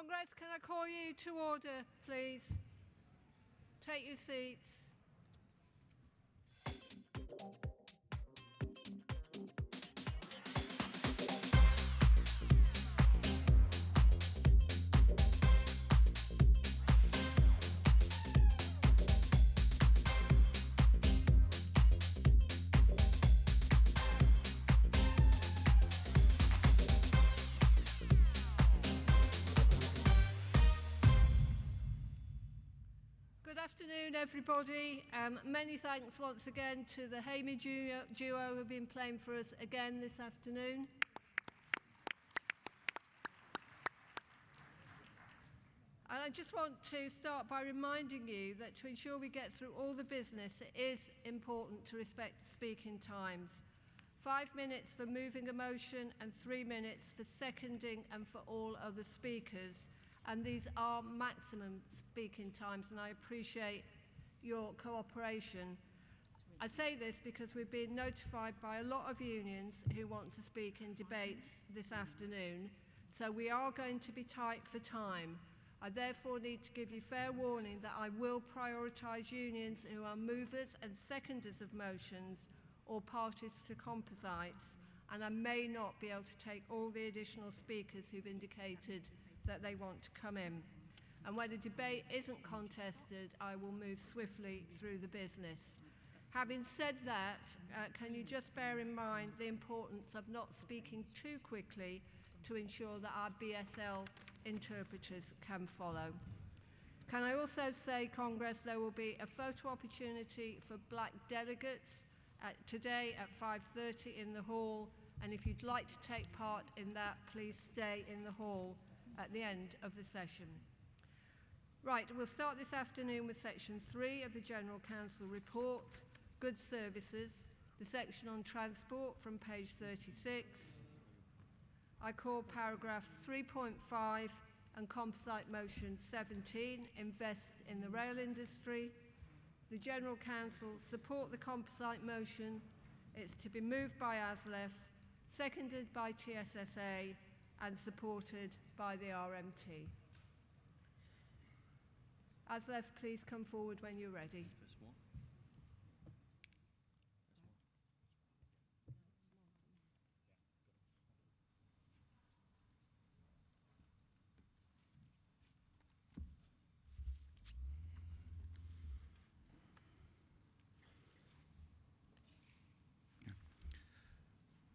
Congress, can I call you to order, please? Take your seats. Good afternoon, everybody. Many thanks once again to the Hamey duo who have been playing for us again this afternoon. And I just want to start by reminding you that to ensure we get through all the business, it is important to respect speaking times. 5 minutes for moving a motion and 3 minutes for seconding and for all other speakers. And these are maximum speaking times, and I appreciate your cooperation. I say this because we've been notified by a lot of unions who want to speak in debates this afternoon, so we are going to be tight for time. I therefore need to give you fair warning that I will prioritise unions who are movers and seconders of motions or parties to composites, and I may not be able to take all the additional speakers who've indicated that they want to come in. And when a debate isn't contested, I will move swiftly through the business. Having said that, can you just bear in mind the importance of not speaking too quickly to ensure that our BSL interpreters can follow. Can I also say, Congress, there will be a photo opportunity for black delegates today at 5:30 in the hall, and if you'd like to take part in that, please stay in the hall at the end of the session. Right, we'll start this afternoon with section 3 of the General Council report, Goods Services, the section on transport from page 36. I call paragraph 3.5 and composite motion 17, invest in the rail industry. The General Council support the composite motion. It's to be moved by ASLEF, seconded by TSSA, and supported by the RMT. ASLEF, please come forward when you're ready.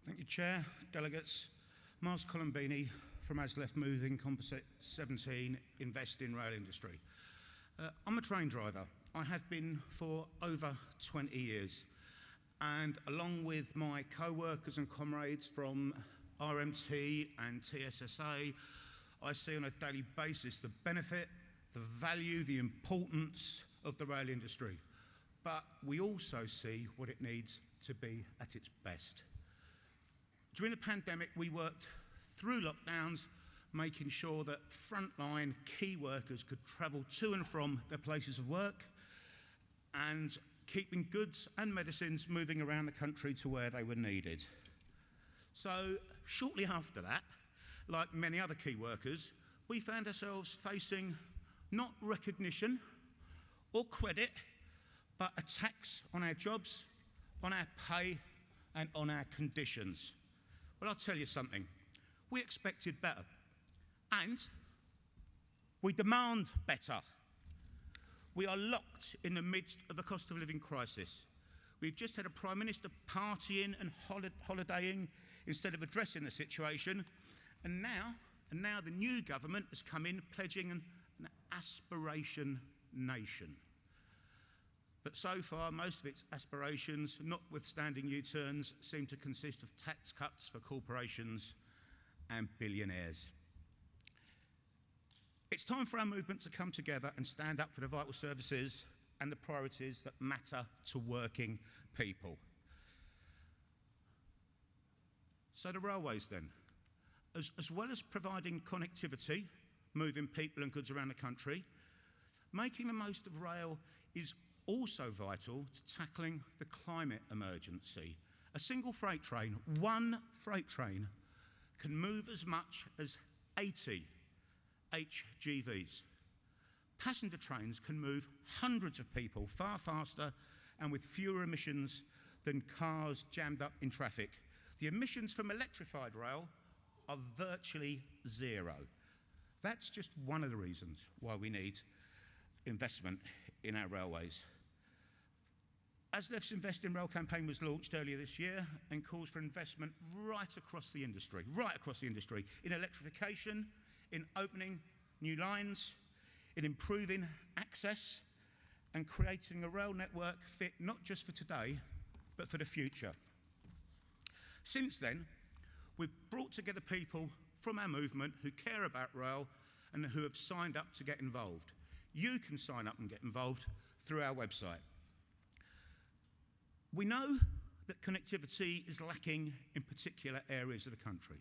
Thank you, Chair, delegates. Miles Colombini from ASLEF Moving Composite 17, Invest in Rail Industry. I'm a train driver. I have been for over 20 years. And along with my co-workers and comrades from RMT and TSSA, I see on a daily basis the benefit, the value, the importance of the rail industry. But we also see what it needs to be at its best. During the pandemic, we worked through lockdowns, making sure that frontline key workers could travel to and from their places of work and keeping goods and medicines moving around the country to where they were needed. So shortly after that, like many other key workers, we found ourselves facing not recognition or credit, but attacks on our jobs, on our pay, and on our conditions. Well, I'll tell you something. We expected better, and we demand better. We are locked in the midst of a cost of living crisis. We've just had a Prime Minister partying and holidaying instead of addressing the situation, and now the new government has come in pledging an aspiration nation. But so far, most of its aspirations, notwithstanding U-turns, seem to consist of tax cuts for corporations and billionaires. It's time for our movement to come together and stand up for the vital services and the priorities that matter to working people. So the railways then, as well as providing connectivity, moving people and goods around the country, making the most of rail is also vital to tackling the climate emergency. A single freight train, one freight train, can move as much as 80 HGVs. Passenger trains can move hundreds of people far faster and with fewer emissions than cars jammed up in traffic. The emissions from electrified rail are virtually zero. That's just one of the reasons why we need investment in our railways. ASLEF's Invest in Rail campaign was launched earlier this year and calls for investment right across the industry, in electrification, in opening new lines, in improving access and creating a rail network fit not just for today, but for the future. Since then, we've brought together people from our movement who care about rail and who have signed up to get involved. You can sign up and get involved through our website. We know that connectivity is lacking in particular areas of the country.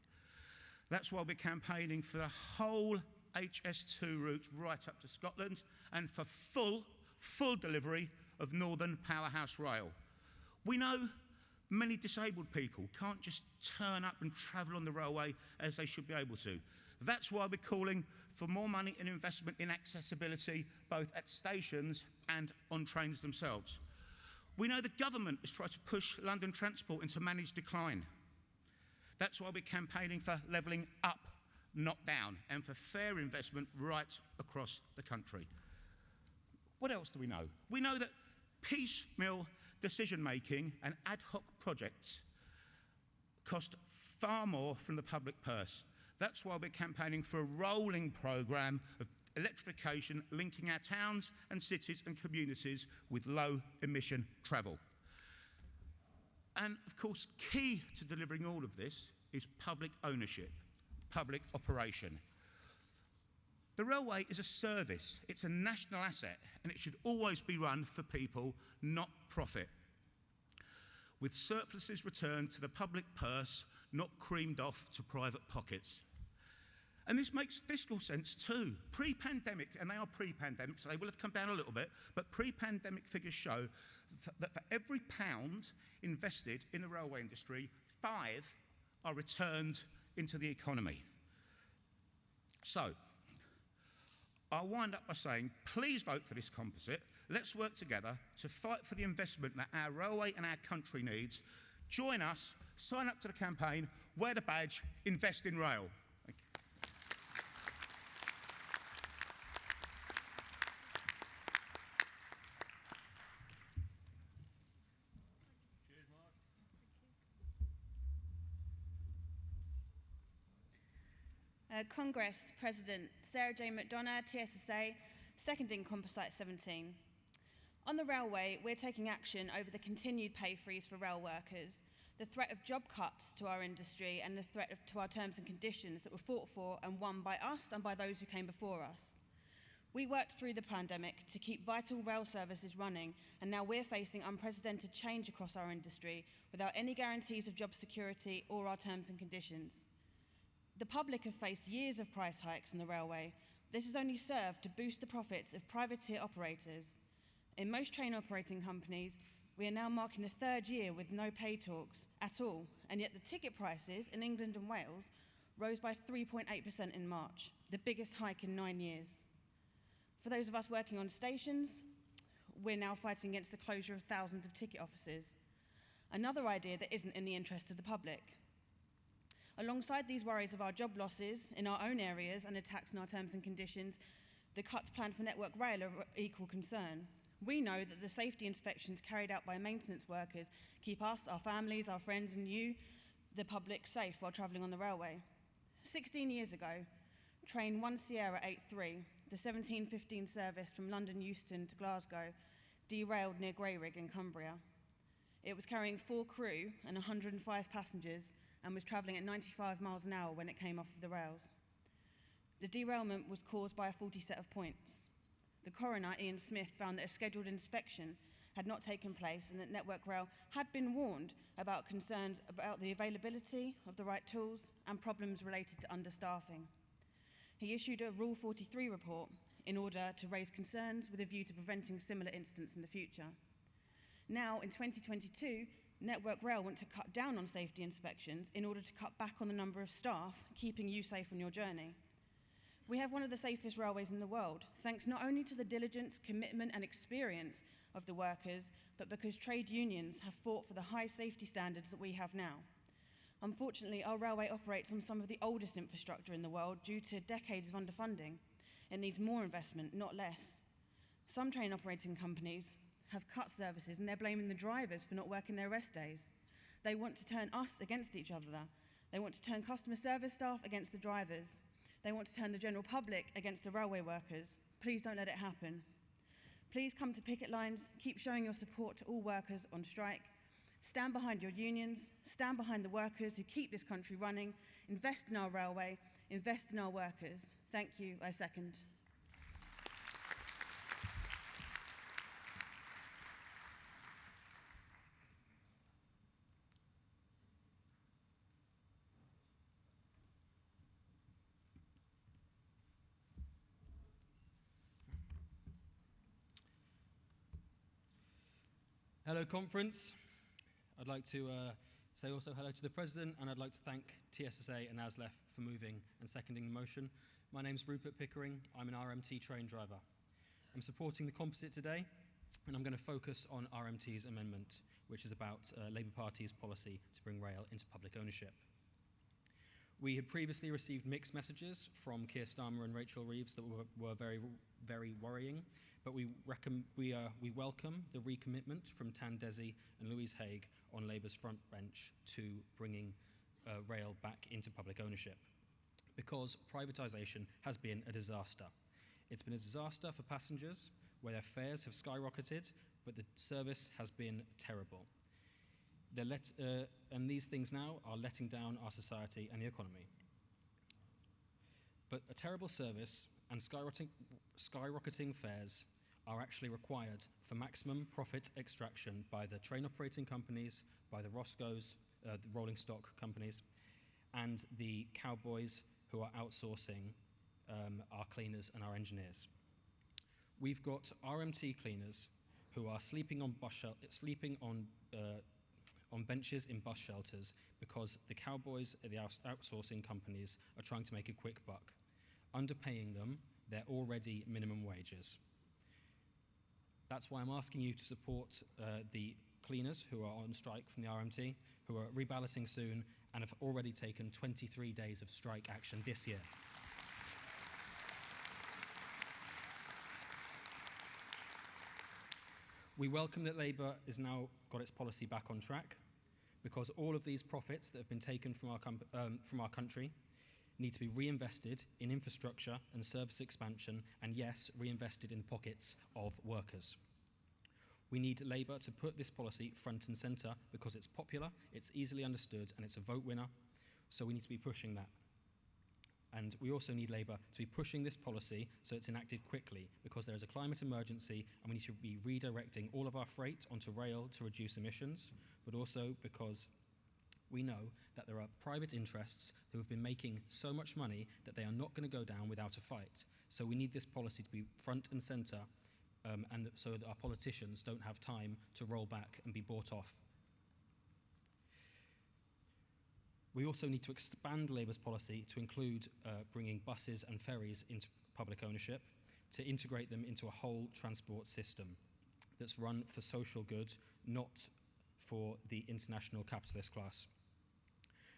That's why we're campaigning for the whole HS2 route right up to Scotland and for full delivery of Northern Powerhouse Rail. We know many disabled people can't just turn up and travel on the railway as they should be able to. That's why we're calling for more money and investment in accessibility, both at stations and on trains themselves. We know the government has tried to push London Transport into managed decline. That's why we're campaigning for levelling up, not down, and for fair investment right across the country. What else do we know? We know that piecemeal decision-making and ad hoc projects cost far more from the public purse. That's why we're campaigning for a rolling programme of electrification linking our towns and cities and communities with low-emission travel. And, of course, key to delivering all of this is public ownership, public operation. The railway is a service, it's a national asset, and it should always be run for people, not profit, with surpluses returned to the public purse, not creamed off to private pockets. And this makes fiscal sense too. Pre-pandemic, and they are pre-pandemic, so they will have come down a little bit, but pre-pandemic figures show that for every £1 invested in the railway industry, 5 are returned into the economy. So, I'll wind up by saying, please vote for this composite. Let's work together to fight for the investment that our railway and our country needs. Join us, sign up to the campaign, wear the badge, invest in rail. Thank you. Congress President Sarah J. McDonough, TSSA, seconding Composite 17. On the railway, we're taking action over the continued pay freeze for rail workers, the threat of job cuts to our industry, and the threat to our terms and conditions that were fought for and won by us and by those who came before us. We worked through the pandemic to keep vital rail services running, and now we're facing unprecedented change across our industry without any guarantees of job security or our terms and conditions. The public have faced years of price hikes on the railway. This has only served to boost the profits of privateer operators. In most train operating companies, we are now marking the 3rd year with no pay talks at all, and yet the ticket prices in England and Wales rose by 3.8% in March, the biggest hike in 9 years. For those of us working on stations, we're now fighting against the closure of thousands of ticket offices. Another idea that isn't in the interest of the public. Alongside these worries of our job losses in our own areas and attacks on our terms and conditions, the cuts planned for Network Rail are of equal concern. We know that the safety inspections carried out by maintenance workers keep us, our families, our friends and you, the public, safe while travelling on the railway. 16 years ago, train 1 Sierra 83, the 1715 service from London Euston to Glasgow, derailed near Greyrig in Cumbria. It was carrying 4 crew and 105 passengers and was travelling at 95 miles an hour when it came off of the rails. The derailment was caused by a faulty set of points. The coroner, Ian Smith, found that a scheduled inspection had not taken place and that Network Rail had been warned about concerns about the availability of the right tools and problems related to understaffing. He issued a Rule 43 report in order to raise concerns with a view to preventing similar incidents in the future. Now, in 2022, Network Rail want to cut down on safety inspections in order to cut back on the number of staff, keeping you safe on your journey. We have one of the safest railways in the world, thanks not only to the diligence, commitment and experience of the workers, but because trade unions have fought for the high safety standards that we have now. Unfortunately, our railway operates on some of the oldest infrastructure in the world due to decades of underfunding. It needs more investment, not less. Some train operating companies have cut services and they're blaming the drivers for not working their rest days. They want to turn us against each other. They want to turn customer service staff against the drivers. They want to turn the general public against the railway workers. Please don't let it happen. Please come to picket lines, keep showing your support to all workers on strike. Stand behind your unions, stand behind the workers who keep this country running, invest in our railway, invest in our workers. Thank you, I second. Hello, conference. I'd like to say also hello to the President, and I'd like to thank TSSA and ASLEF for moving and seconding the motion. My name's Rupert Pickering. I'm an RMT train driver. I'm supporting the composite today, and I'm going to focus on RMT's amendment, which is about Labour Party's policy to bring rail into public ownership. We had previously received mixed messages from Keir Starmer and Rachel Reeves that were very, very worrying, but we welcome the recommitment from Tan Desi and Louise Haigh on Labour's front bench to bringing rail back into public ownership, because privatisation has been a disaster. It's been a disaster for passengers, where their fares have skyrocketed, but the service has been terrible. And these things now are letting down our society and the economy. But a terrible service and skyrocketing fares are actually required for maximum profit extraction by the train operating companies, by the Roscoes, the rolling stock companies, and the cowboys who are outsourcing our cleaners and our engineers. We've got RMT cleaners who are sleeping on benches in bus shelters because the cowboys at the outsourcing companies are trying to make a quick buck, underpaying them their already minimum wages. That's why I'm asking you to support the cleaners who are on strike from the RMT, who are reballoting soon and have already taken 23 days of strike action this year. We welcome that Labour has now got its policy back on track, because all of these profits that have been taken from our country need to be reinvested in infrastructure and service expansion, and yes, reinvested in the pockets of workers. We need Labour to put this policy front and centre because it's popular, it's easily understood, and it's a vote winner, so we need to be pushing that. And we also need Labour to be pushing this policy so it's enacted quickly, because there is a climate emergency and we need to be redirecting all of our freight onto rail to reduce emissions, but also because we know that there are private interests who have been making so much money that they are not going to go down without a fight. So we need this policy to be front and centre, so that our politicians don't have time to roll back and be bought off. We also need to expand Labour's policy to include bringing buses and ferries into public ownership, to integrate them into a whole transport system that's run for social good, not for the international capitalist class.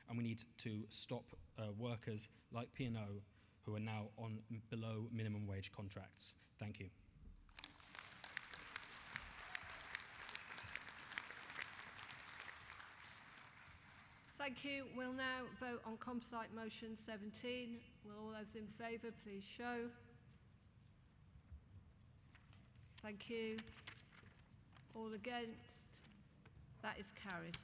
And we need to stop workers like P&O who are now on below minimum wage contracts. Thank you. Thank you. We'll now vote on composite motion 17. Will all those in favour please show? Thank you. All against? That is carried.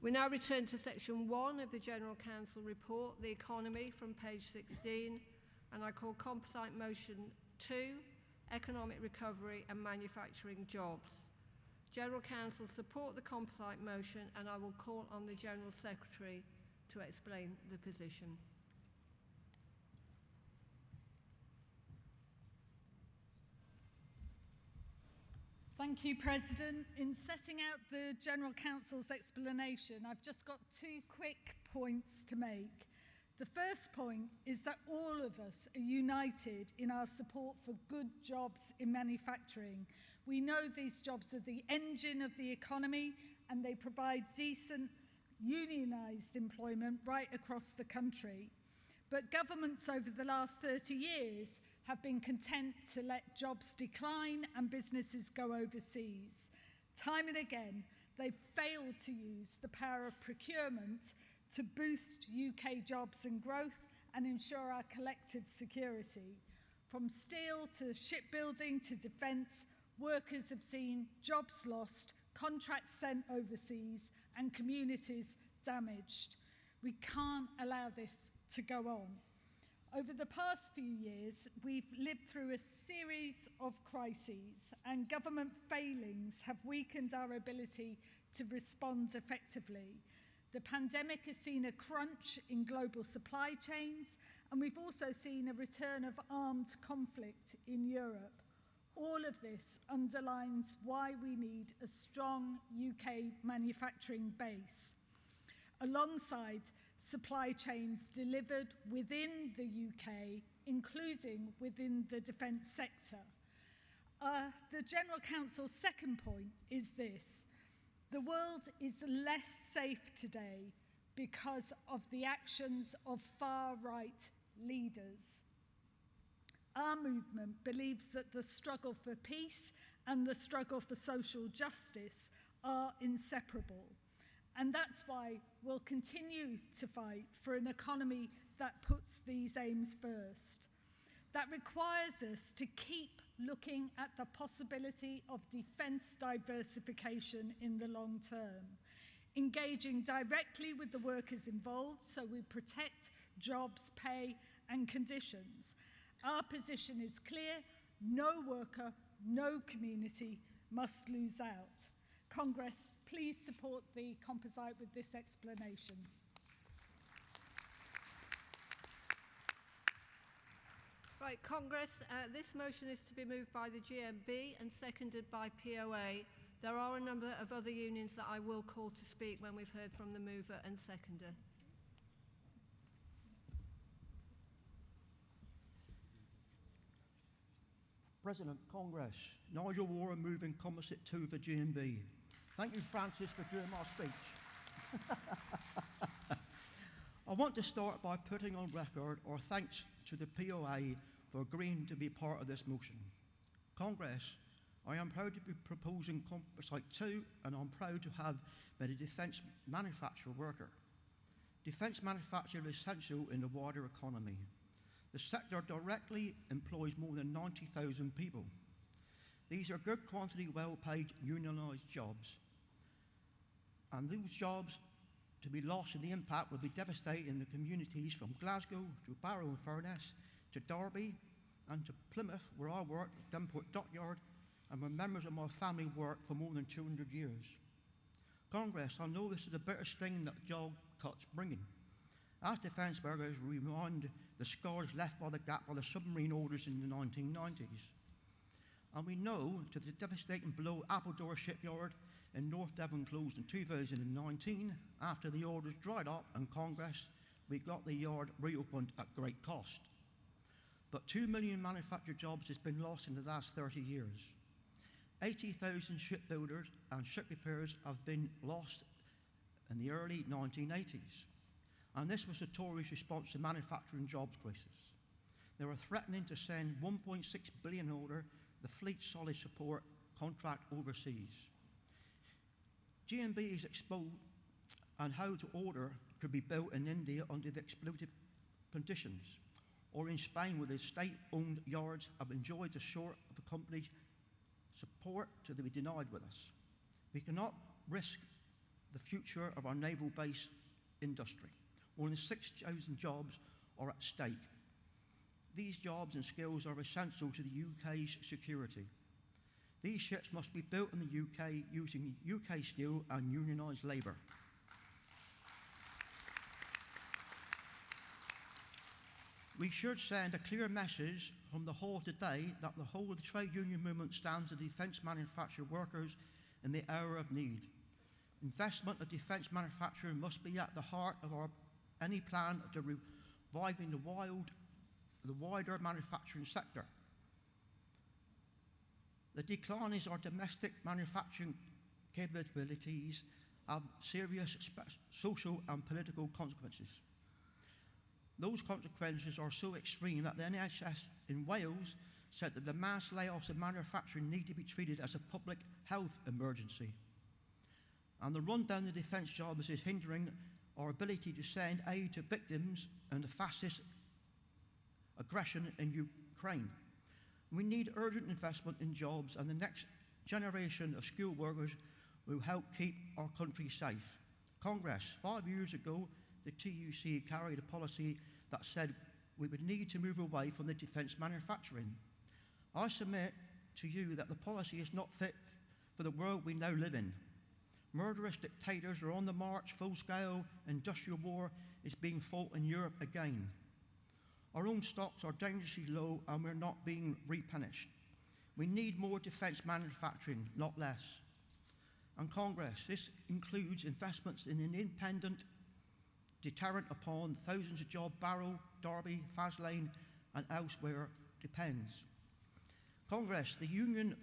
We now return to section 1 of the General Council report, the economy, from page 16, and I call composite motion 2, economic recovery and manufacturing jobs. General Council support the composite motion, and I will call on the General Secretary to explain the position. Thank you, President. In setting out the General Council's explanation, I've just got 2 quick points to make. The first point is that all of us are united in our support for good jobs in manufacturing. We know these jobs are the engine of the economy and they provide decent unionised employment right across the country. But governments over the last 30 years have been content to let jobs decline and businesses go overseas. Time and again, they've failed to use the power of procurement to boost UK jobs and growth and ensure our collective security. From steel to shipbuilding to defence, workers have seen jobs lost, contracts sent overseas, and communities damaged. We can't allow this to go on. Over the past few years, we've lived through a series of crises, and government failings have weakened our ability to respond effectively. The pandemic has seen a crunch in global supply chains, and we've also seen a return of armed conflict in Europe. All of this underlines why we need a strong UK manufacturing base, alongside supply chains delivered within the UK, including within the defence sector. The General Council's second point is this: the world is less safe today because of the actions of far-right leaders. Our movement believes that the struggle for peace and the struggle for social justice are inseparable. And that's why we'll continue to fight for an economy that puts these aims first. That requires us to keep looking at the possibility of defence diversification in the long term, engaging directly with the workers involved so we protect jobs, pay and conditions. Our position is clear: no worker, no community must lose out. Congress, please support the composite with this explanation. Right, Congress, this motion is to be moved by the GMB and seconded by POA. There are a number of other unions that I will call to speak when we've heard from the mover and seconder. President, Congress, Nigel Warren moving composite 2 for GMB. Thank you, Francis, for doing my speech. I want to start by putting on record our thanks to the POA for agreeing to be part of this motion. Congress, I am proud to be proposing Composite 2, and I'm proud to have been a defence manufacturer worker. Defence manufacture is essential in the wider economy. The sector directly employs more than 90,000 people. These are good quantity, well-paid, unionised jobs. And those jobs to be lost, and the impact will be devastating in the communities from Glasgow to Barrow and Furness to Derby and to Plymouth, where I work, Denport Dockyard, and where members of my family worked for more than 200 years. Congress, I know this is the bitter sting that job cuts bringing. As defence workers, we remind the scars left by the gap by the submarine orders in the 1990s. And we know to the devastating blow Appledore Shipyard in North Devon closed in 2019 after the orders dried up, and Congress, we got the yard reopened at great cost. But 2 million manufactured jobs has been lost in the last 30 years. 80,000 shipbuilders and ship repairs have been lost in the early 1980s. And this was the Tories' response to manufacturing jobs crisis. They were threatening to send 1.6 billion over the Fleet Solid Support contract overseas. GMB is exposed on how to order could be built in India under the exploitive conditions, or in Spain where the state-owned yards have enjoyed the sort of the company's support to be denied with us. We cannot risk the future of our naval base industry. More than 6,000 jobs are at stake. These jobs and skills are essential to the UK's security. These ships must be built in the UK using UK steel and unionised labour. We should send a clear message from the hall today that the whole of the trade union movement stands with defence manufacturer workers in the hour of need. Investment of defence manufacturing must be at the heart of any plan to reviving the wider manufacturing sector. The decline in our domestic manufacturing capabilities have serious social and political consequences. Those consequences are so extreme that the NHS in Wales said that the mass layoffs in manufacturing need to be treated as a public health emergency. And the rundown of defence jobs is hindering our ability to send aid to victims and the fascist aggression in Ukraine. We need urgent investment in jobs, and the next generation of skilled workers will help keep our country safe. Congress, 5 years ago, the TUC carried a policy that said we would need to move away from the defence manufacturing. I submit to you that the policy is not fit for the world we now live in. Murderous dictators are on the march. Full-scale industrial war is being fought in Europe again. Our own stocks are dangerously low and we're not being replenished. We need more defence manufacturing, not less. And Congress, this includes investments in an independent deterrent upon thousands of jobs Barrow, Derby, Faslane and elsewhere depends. Congress, the union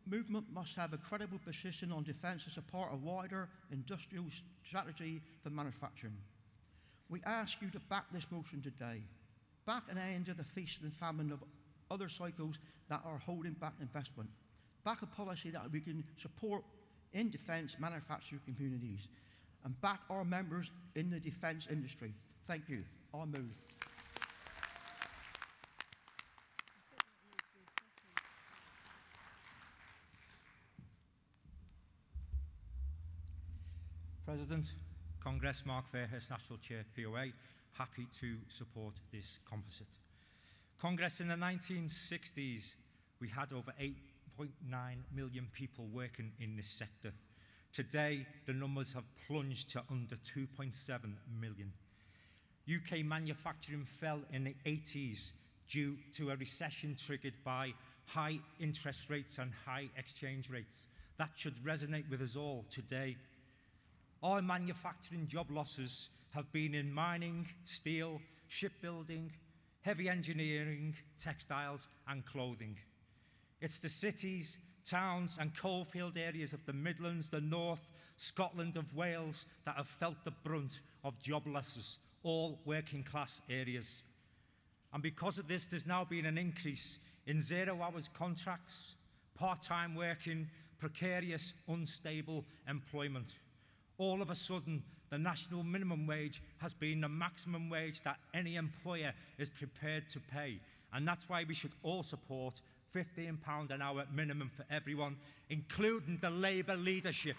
movement must have a credible position on defence as a part of wider industrial strategy for manufacturing. We ask you to back this motion today. Back an end to the feast and famine of other cycles that are holding back investment. Back a policy that we can support in defence manufacturing communities. And back our members in the defence industry. Thank you. I move. President, Congress, Mark Fairhurst, National Chair, POA, happy to support this composite. Congress, in the 1960s, we had over 8.9 million people working in this sector. Today, the numbers have plunged to under 2.7 million. UK manufacturing fell in the 80s due to a recession triggered by high interest rates and high exchange rates. That should resonate with us all today. Our manufacturing job losses have been in mining, steel, shipbuilding, heavy engineering, textiles and clothing. It's the cities, towns and coalfield areas of the Midlands, the North, Scotland and Wales that have felt the brunt of job losses, all working class areas. And because of this, there's now been an increase in 0 hours contracts, part-time working, precarious, unstable employment. All of a sudden, the national minimum wage has been the maximum wage that any employer is prepared to pay. And that's why we should all support £15 an hour minimum for everyone, including the Labour leadership.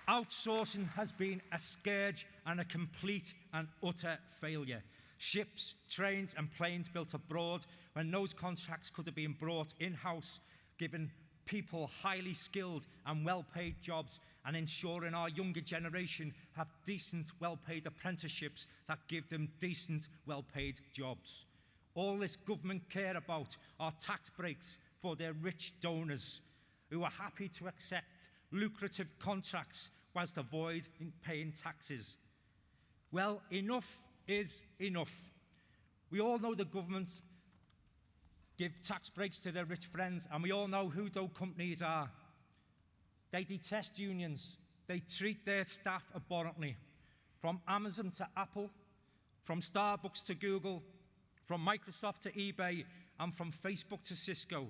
Outsourcing has been a scourge and a complete and utter failure. Ships, trains and planes built abroad when those contracts could have been brought in-house, giving people highly skilled and well-paid jobs and ensuring our younger generation have decent, well-paid apprenticeships that give them decent, well-paid jobs. All this government care about are tax breaks for their rich donors who are happy to accept lucrative contracts whilst avoiding paying taxes. Well, enough is enough. We all know the government give tax breaks to their rich friends, and we all know who those companies are. They detest unions. They treat their staff abhorrently. From Amazon to Apple, from Starbucks to Google, from Microsoft to eBay, and from Facebook to Cisco.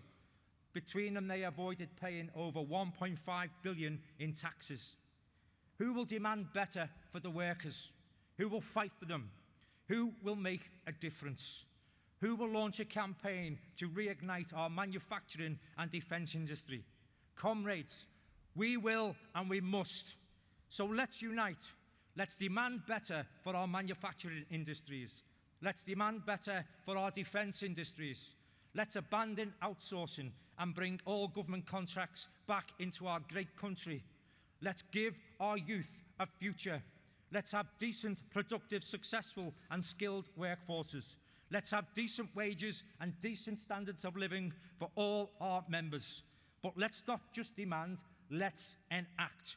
Between them, they avoided paying over £1.5 billion in taxes. Who will demand better for the workers? Who will fight for them? Who will make a difference? Who will launch a campaign to reignite our manufacturing and defence industry? Comrades, we will and we must. So let's unite. Let's demand better for our manufacturing industries. Let's demand better for our defence industries. Let's abandon outsourcing and bring all government contracts back into our great country. Let's give our youth a future. Let's have decent, productive, successful and skilled workforces. Let's have decent wages and decent standards of living for all our members. But let's not just demand, let's enact.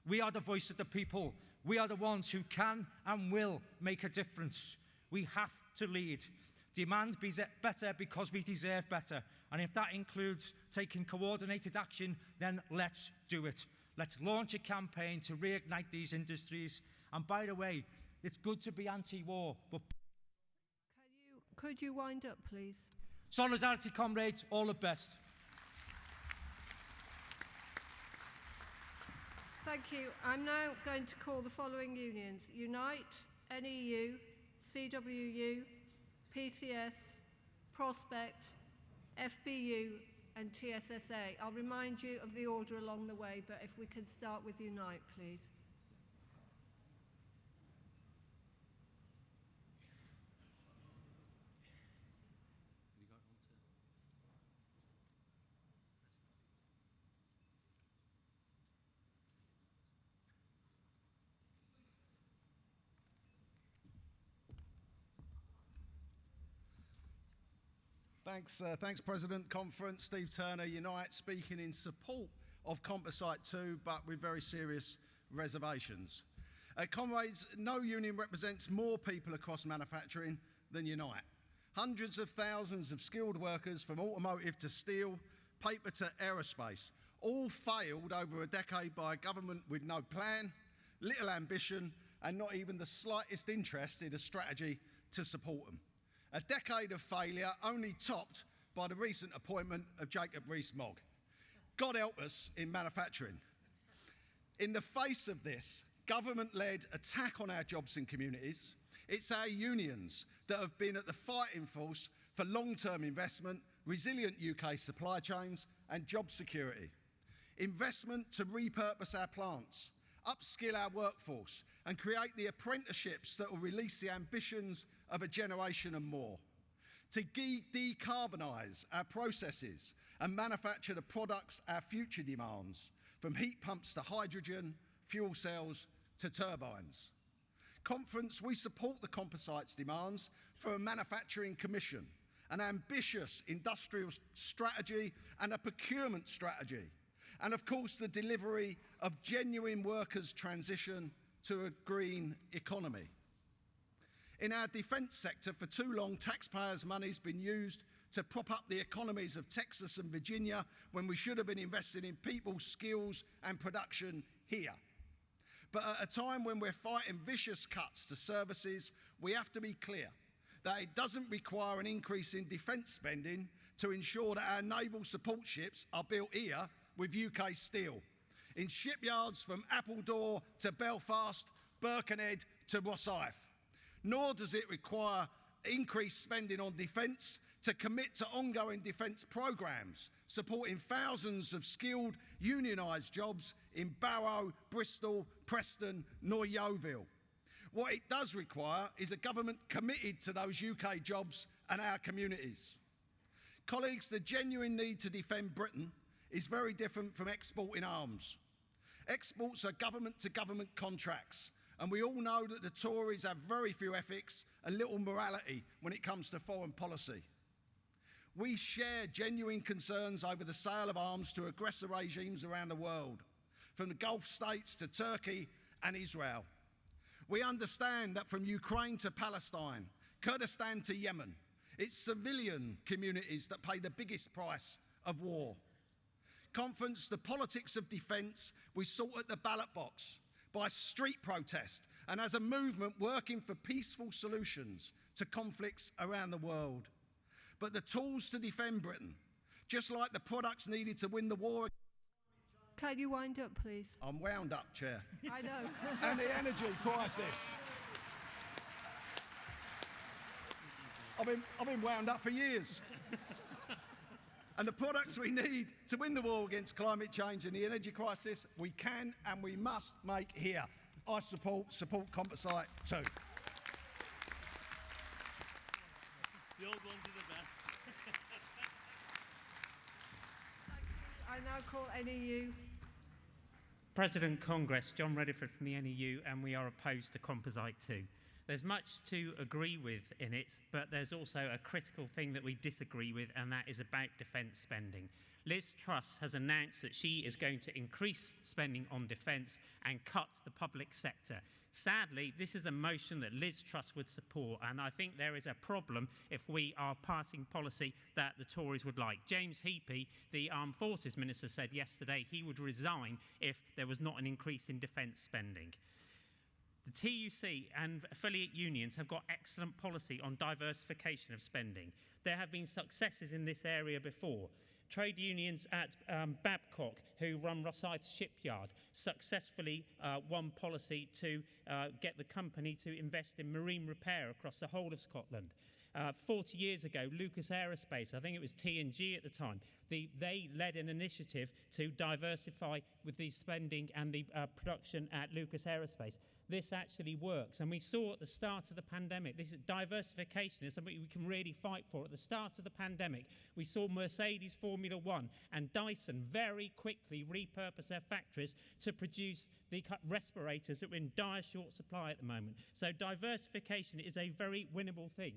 We are the voice of the people. We are the ones who can and will make a difference. We have to lead. Demand better because we deserve better. And if that includes taking coordinated action, then let's do it. Let's launch a campaign to reignite these industries. And by the way, it's good to be anti-war, but Could you wind up, please? solidarity, comrades, all the best. Thank you. I'm now going to call the following unions: Unite, NEU, CWU, PCS, Prospect, FBU and TSSA. I'll remind you of the order along the way, but if we could start with Unite, please. Thanks, President. Conference, Steve Turner, Unite, speaking in support of Composite 2, but with very serious reservations. Comrades, no union represents more people across manufacturing than Unite. Hundreds of thousands of skilled workers from automotive to steel, paper to aerospace, all failed over a decade by a government with no plan, little ambition, and not even the slightest interest in a strategy to support them. A decade of failure only topped by the recent appointment of Jacob Rees-Mogg. God help us in manufacturing. In the face of this government-led attack on our jobs and communities, it's our unions that have been at the fighting force for long-term investment, resilient UK supply chains and job security. Investment to repurpose our plants, upskill our workforce and create the apprenticeships that will release the ambitions of a generation and more. To decarbonise our processes and manufacture the products our future demands, from heat pumps to hydrogen, fuel cells to turbines. Conference, we support the Composites demands for a manufacturing commission, an ambitious industrial strategy and a procurement strategy, and of course the delivery of genuine workers' transition to a green economy. In our defence sector, for too long, taxpayers' money's been used to prop up the economies of Texas and Virginia when we should have been investing in people, skills and production here. But at a time when we're fighting vicious cuts to services, we have to be clear that it doesn't require an increase in defence spending to ensure that our naval support ships are built here with UK steel, in shipyards from Appledore to Belfast, Birkenhead to Rosyth. Nor does it require increased spending on defence to commit to ongoing defence programmes, supporting thousands of skilled unionised jobs in Barrow, Bristol, Preston, nor Yeovil. What it does require is a government committed to those UK jobs and our communities. Colleagues, the genuine need to defend Britain is very different from exporting arms. Exports are government-to-government contracts, and we all know that the Tories have very few ethics and little morality when it comes to foreign policy. We share genuine concerns over the sale of arms to aggressor regimes around the world, from the Gulf states to Turkey and Israel. We understand that from Ukraine to Palestine, Kurdistan to Yemen, it's civilian communities that pay the biggest price of war. Conference, the politics of defence we sought at the ballot box, by street protest and as a movement working for peaceful solutions to conflicts around the world. But the tools to defend Britain, just like the products needed to win the war. Can you wind up, please? I'm wound up, Chair. I know. And the energy crisis. I've been wound up for years. And the products we need to win the war against climate change and the energy crisis, we can and we must make here. I support Composite 2. The old ones are the best. I now call NEU. President Congress, John Rediford from the NEU, and we are opposed to Composite 2. There's much to agree with in it, but there's also a critical thing that we disagree with, and that is about defence spending. Liz Truss has announced that she is going to increase spending on defence and cut the public sector. Sadly, this is a motion that Liz Truss would support, and I think there is a problem if we are passing policy that the Tories would like. James Heappey, the Armed Forces Minister, said yesterday he would resign if there was not an increase in defence spending. The TUC and affiliate unions have got excellent policy on diversification of spending. There have been successes in this area before. Trade unions at Babcock, who run Rosyth Shipyard, successfully won policy to get the company to invest in marine repair across the whole of Scotland. 40 years ago, Lucas Aerospace, I think it was T&G at the time, they led an initiative to diversify with the spending and the production at Lucas Aerospace. This actually works, and we saw at the start of the pandemic, this diversification is something we can really fight for. At the start of the pandemic, we saw Mercedes Formula One and Dyson very quickly repurpose their factories to produce the respirators that were in dire short supply at the moment. So diversification is a very winnable thing.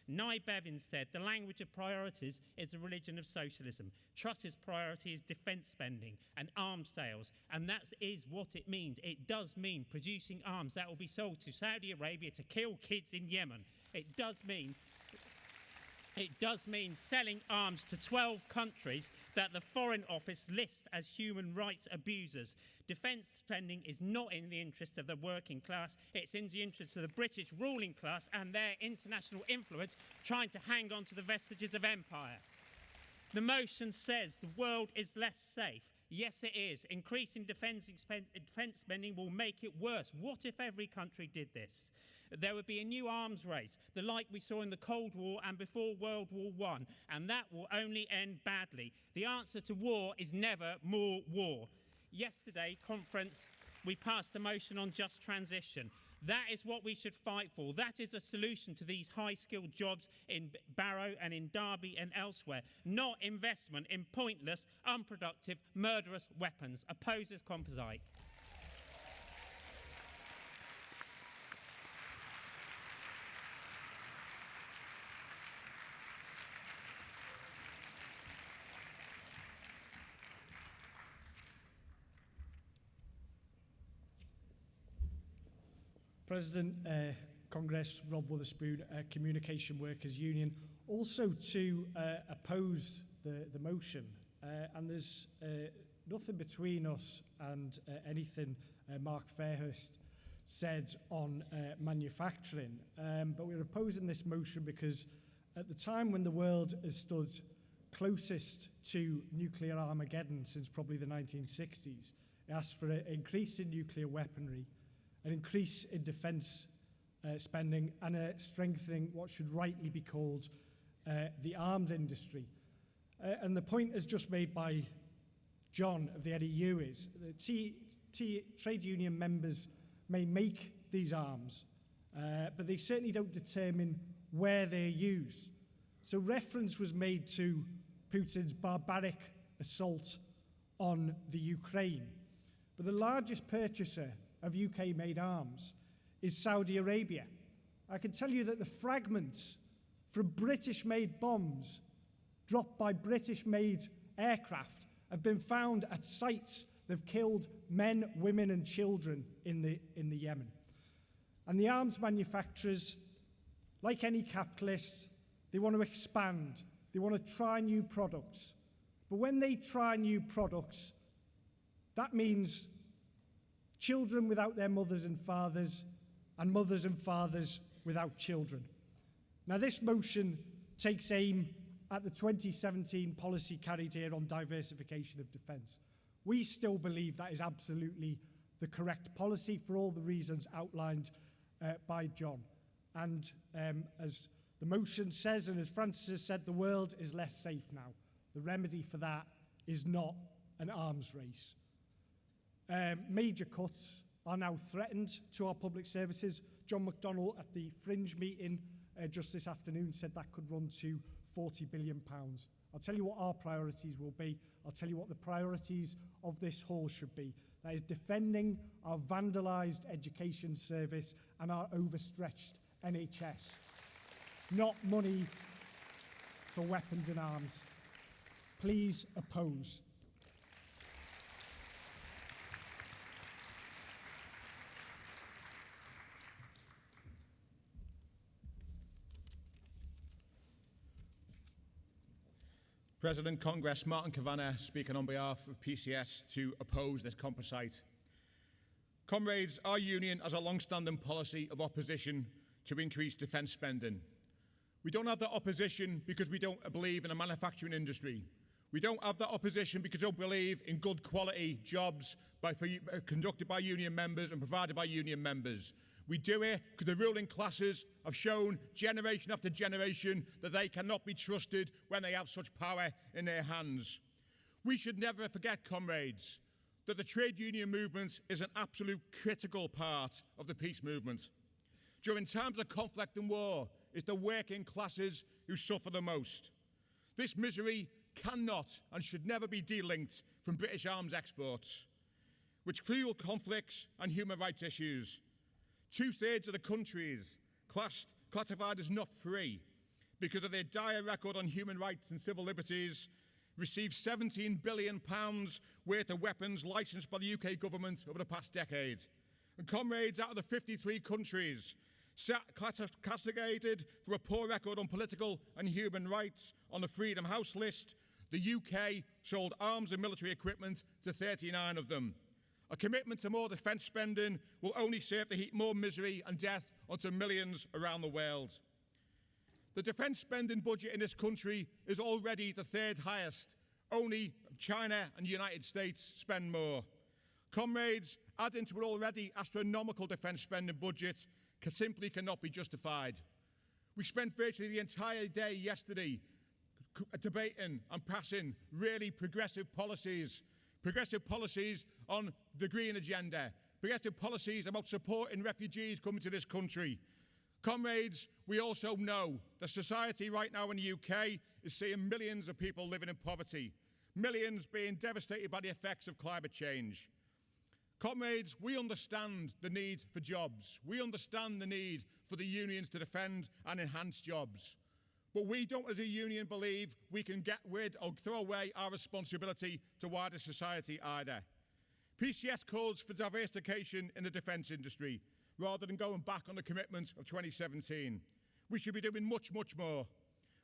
Nye Bevins said, the language of priorities is the religion of socialism. Truss's priority is defence spending and arms sales, and that is what it means. It does mean producing arms that will be sold to Saudi Arabia to kill kids in Yemen. It does mean selling arms to 12 countries that the Foreign Office lists as human rights abusers. Defence spending is not in the interest of the working class, it's in the interest of the British ruling class and their international influence trying to hang on to the vestiges of empire. The motion says the world is less safe. Yes, it is. Increasing defence spending will make it worse. What if every country did this? There would be a new arms race, the like we saw in the Cold War and before World War I, and that will only end badly. The answer to war is never more war. Yesterday, conference, we passed a motion on just transition. That is what we should fight for. That is a solution to these high-skilled jobs in Barrow and in Derby and elsewhere, not investment in pointless, unproductive, murderous weapons. Oppose this composite. President, Congress, Rob Witherspoon, Communication Workers Union, also to oppose the motion. And there's nothing between us and anything Mark Fairhurst said on manufacturing. But we're opposing this motion because at the time when the world has stood closest to nuclear Armageddon since probably the 1960s, it asked for an increase in nuclear weaponry, an increase in defence spending, and a strengthening what should rightly be called the arms industry. And the point as just made by John of the NEU is that trade union members may make these arms, but they certainly don't determine where they're used. So reference was made to Putin's barbaric assault on the Ukraine. But the largest purchaser of UK-made arms is Saudi Arabia. I can tell you that the fragments from British-made bombs dropped by British-made aircraft have been found at sites that have killed men, women and children in the Yemen. And the arms manufacturers, like any capitalist, they want to expand. They want to try new products. But when they try new products, that means children without their mothers and fathers, and mothers and fathers without children. Now, this motion takes aim at the 2017 policy carried here on diversification of defence. We still believe that is absolutely the correct policy for all the reasons outlined by John. And as the motion says, and as Francis has said, the world is less safe now. The remedy for that is not an arms race. Major cuts are now threatened to our public services. John McDonnell at the Fringe meeting just this afternoon said that could run to £40 billion. I'll tell you what our priorities will be. I'll tell you what the priorities of this hall should be. That is defending our vandalised education service and our overstretched NHS. Not money for weapons and arms. please oppose. President Congress, Martin Kavanagh, speaking on behalf of PCS to oppose this composite. Comrades, our union has a long-standing policy of opposition to increased defence spending. We don't have that opposition because we don't believe in a manufacturing industry. We don't have that opposition because we don't believe in good quality jobs conducted by union members and provided by union members. We do it because the ruling classes have shown generation after generation that they cannot be trusted when they have such power in their hands. We should never forget, comrades, that the trade union movement is an absolute critical part of the peace movement. During times of conflict and war, it's the working classes who suffer the most. This misery cannot and should never be de-linked from British arms exports, which fuel conflicts and human rights issues. 2/3 of the countries classified as not free because of their dire record on human rights and civil liberties received £17 billion worth of weapons licensed by the UK government over the past decade. And comrades, out of the 53 countries castigated for a poor record on political and human rights on the Freedom House list, the UK sold arms and military equipment to 39 of them. A commitment to more defence spending will only serve to heap more misery and death onto millions around the world. The defence spending budget in this country is already the third highest. Only China and the United States spend more. Comrades, adding to an already astronomical defence spending budget simply cannot be justified. We spent virtually the entire day yesterday debating and passing really progressive policies on the green agenda, progressive policies about supporting refugees coming to this country. Comrades, we also know that society right now in the UK is seeing millions of people living in poverty, millions being devastated by the effects of climate change. Comrades, we understand the need for jobs. We understand the need for the unions to defend and enhance jobs. But we don't, as a union, believe we can get rid or throw away our responsibility to wider society either. PCS calls for diversification in the defence industry, rather than going back on the commitment of 2017. We should be doing much, much more.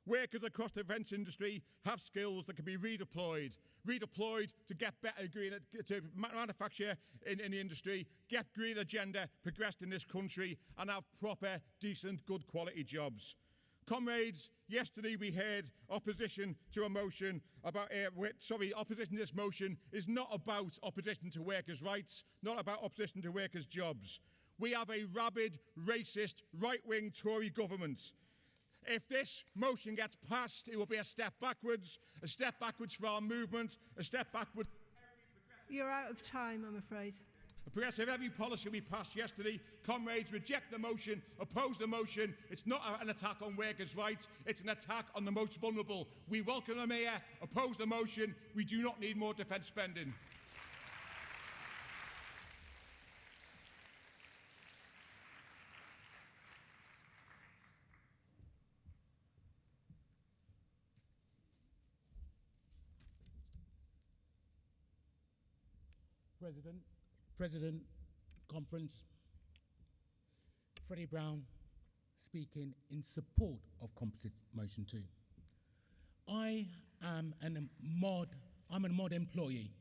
Workers across the defence industry have skills that can be redeployed to get better green, to manufacture in the industry, get green agenda progressed in this country, and have proper, decent, good quality jobs. Comrades, yesterday we heard opposition to a motion about, opposition to this motion is not about opposition to workers' rights, not about opposition to workers' jobs. We have a rabid, racist, right-wing Tory government. If this motion gets passed, it will be a step backwards for our movement, a step backwards. You're out of time, I'm afraid. A progressive every policy we passed yesterday. Comrades, reject the motion, oppose the motion. It's not an attack on workers' rights, it's an attack on the most vulnerable. We welcome the mayor, oppose the motion. We do not need more defence spending. President, Conference, Freddie Brown speaking in support of Composite Motion 2. I'm a mod employee.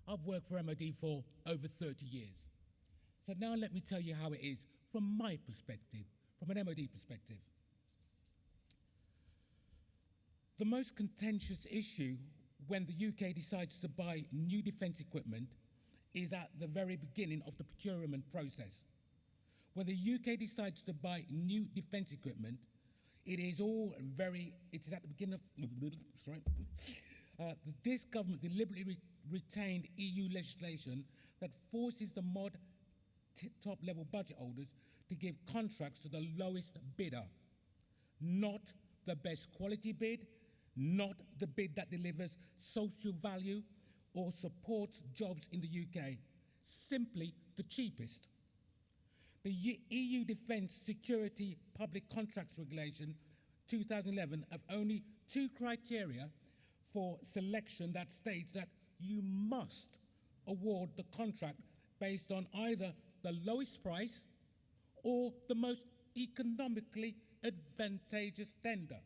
I've worked for MOD for over 30 years. So now let me tell you how it is from my perspective, from an MOD perspective. The most contentious issue when the UK decides to buy new defence equipment is at the very beginning of the procurement process. When the UK decides to buy new defence equipment, it is at the beginning of, this government deliberately retained EU legislation that forces the mod top level budget holders to give contracts to the lowest bidder, not the best quality bid, not the bid that delivers social value or supports jobs in the UK, simply the cheapest. The EU Defence Security Public Contracts Regulation 2011 have only two criteria for selection that states that you must award the contract based on either the lowest price or the most economically advantageous tender.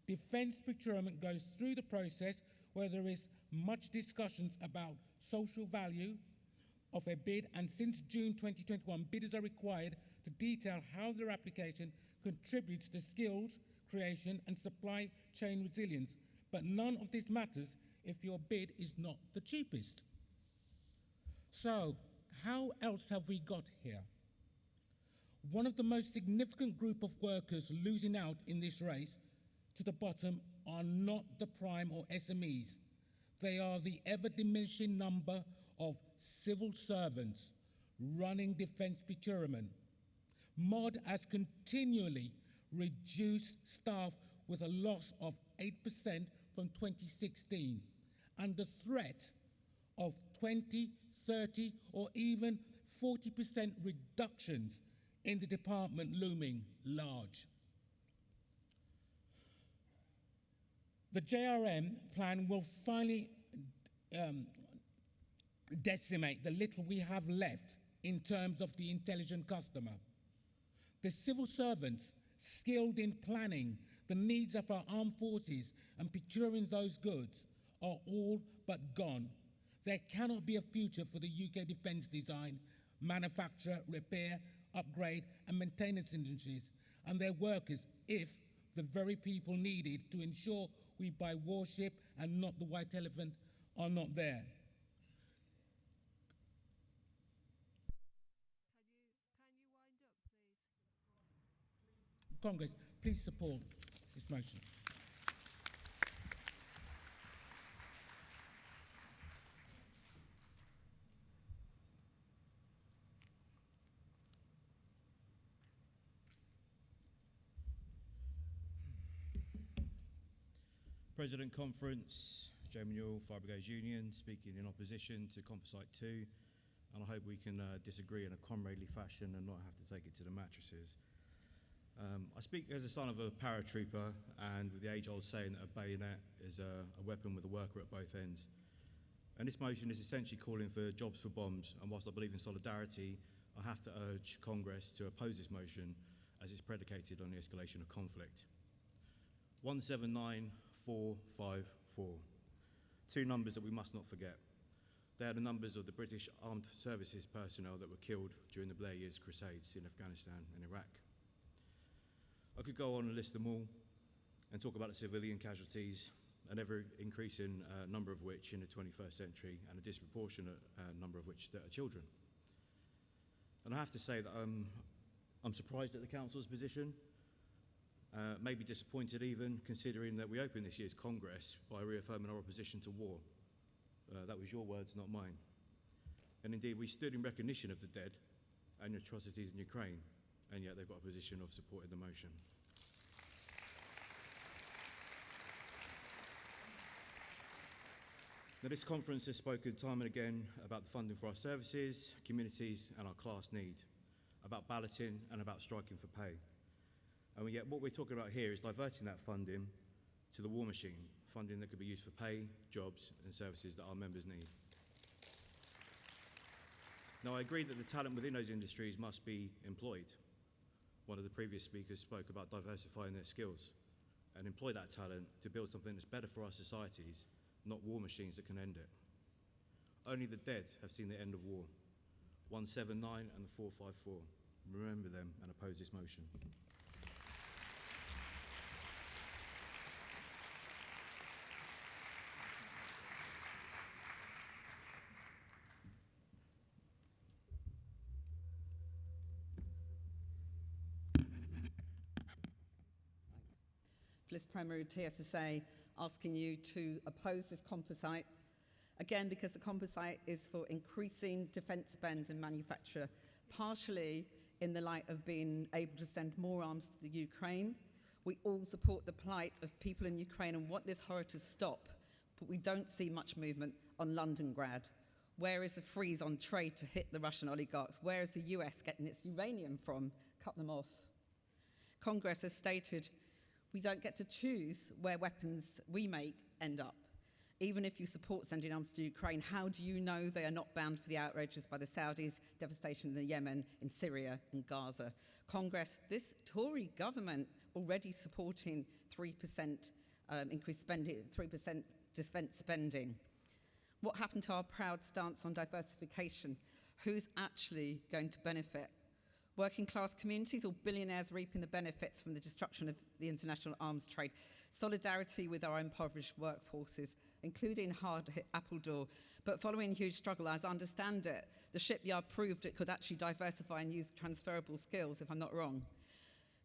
Defence procurement goes through the process where there is much discussions about social value of a bid, and since June 2021, bidders are required to detail how their application contributes to skills creation and supply chain resilience. But none of this matters if your bid is not the cheapest. So, how else have we got here? One of the most significant group of workers losing out in this race to the bottom are not the prime or SMEs. They are the ever-diminishing number of civil servants running defence procurement. MOD has continually reduced staff with a loss of 8% from 2016, and the threat of 20, 30, or even 40% reductions in the department looming large. The JRM plan will finally decimate the little we have left in terms of the intelligent customer. The civil servants skilled in planning the needs of our armed forces and procuring those goods are all but gone. There cannot be a future for the UK defence design, manufacture, repair, upgrade and maintenance industries and their workers if the very people needed to ensure we buy warship and not the white elephant are not there. Can you wind up, please? Congress, please support this motion. President Conference, Joe Manuel, Fire Brigades Union, speaking in opposition to Composite 2, and I hope we can disagree in a comradely fashion and not have to take it to the mattresses. I speak as a son of a paratrooper, and with the age-old saying that a bayonet is a weapon with a worker at both ends. And this motion is essentially calling for jobs for bombs, and whilst I believe in solidarity, I have to urge Congress to oppose this motion as it's predicated on the escalation of conflict. 179454. Two numbers that we must not forget. They are the numbers of the British Armed Services personnel that were killed during the Blair Years crusades in Afghanistan and Iraq. I could go on and list them all and talk about the civilian casualties, an ever-increasing number of which in the 21st century, and a disproportionate number of which that are children. And I have to say that I'm surprised at the Council's position. Maybe disappointed even, considering that we opened this year's Congress by reaffirming our opposition to war. That was your words, not mine. And indeed, we stood in recognition of the dead and the atrocities in Ukraine, and yet they've got a position of supporting the motion. Now, this conference has spoken time and again about the funding for our services, communities, and our class need, about balloting and about striking for pay. And yet what we're talking about here is diverting that funding to the war machine, funding that could be used for pay, jobs and services that our members need. Now, I agree that the talent within those industries must be employed. One of the previous speakers spoke about diversifying their skills and employ that talent to build something that's better for our societies, not war machines that can end it. Only the dead have seen the end of war. 179 and the 454. Remember them and oppose this motion. Bliss Premier TSSA asking you to oppose this composite, again because the composite is for increasing defence spend and manufacture, partially in the light of being able to send more arms to the Ukraine. We all support the plight of people in Ukraine and want this horror to stop, but we don't see much movement on Londongrad. Where is the freeze on trade to hit the Russian oligarchs? Where is the US getting its uranium from? Cut them off. Congress has stated we don't get to choose where weapons we make end up? Even if you support sending arms to Ukraine, how do you know they are not banned for the outrages by the Saudis, devastation in the Yemen, in Syria, and Gaza? Congress, this Tory government already supporting 3% increased spending, 3% defence spending. What happened to our proud stance on diversification? Who's actually going to benefit? Working class communities or billionaires reaping the benefits from the destruction of the international arms trade? Solidarity with our impoverished workforces, including hard-hit Appledore. But following huge struggle, as I understand it, the shipyard proved it could actually diversify and use transferable skills, if I'm not wrong.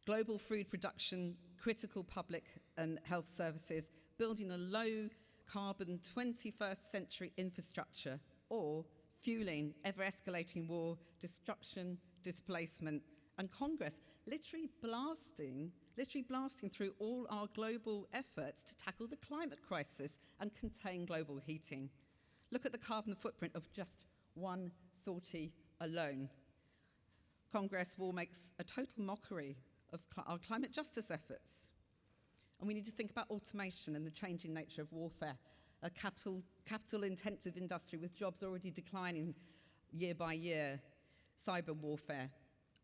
Global food production, critical public and health services, building a low-carbon 21st century infrastructure, or fueling ever-escalating war, destruction, displacement, and Congress literally blasting through all our global efforts to tackle the climate crisis and contain global heating. Look at the carbon footprint of just one sortie alone. Congress will make a total mockery of our climate justice efforts. And we need to think about automation and the changing nature of warfare, a capital-intensive industry with jobs already declining year by year, cyber warfare.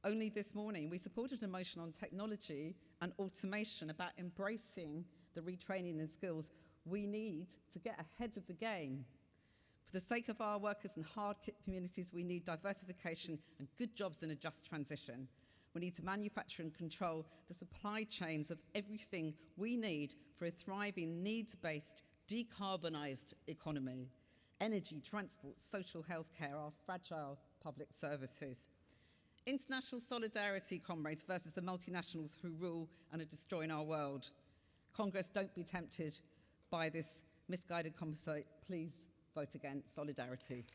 Only this morning, we supported a motion on technology and automation about embracing the retraining and skills we need to get ahead of the game. For the sake of our workers and hard-hit communities, we need diversification and good jobs in a just transition. We need to manufacture and control the supply chains of everything we need for a thriving, needs-based, decarbonised economy. Energy, transport, social health care, our fragile public services. International solidarity, comrades, versus the multinationals who rule and are destroying our world. Congress, don't be tempted by this misguided composite. Please vote against solidarity.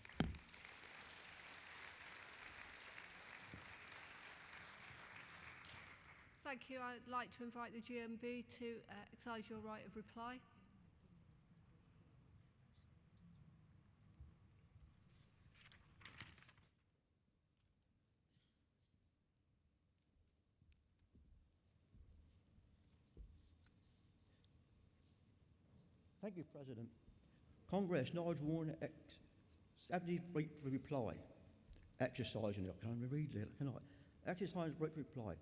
Thank you. I'd like to invite the GMB to exercise your right of reply. Thank you, President. Congress now has won 70 right for reply. Exercising it. Can I read it? Can I? Exercise right for reply.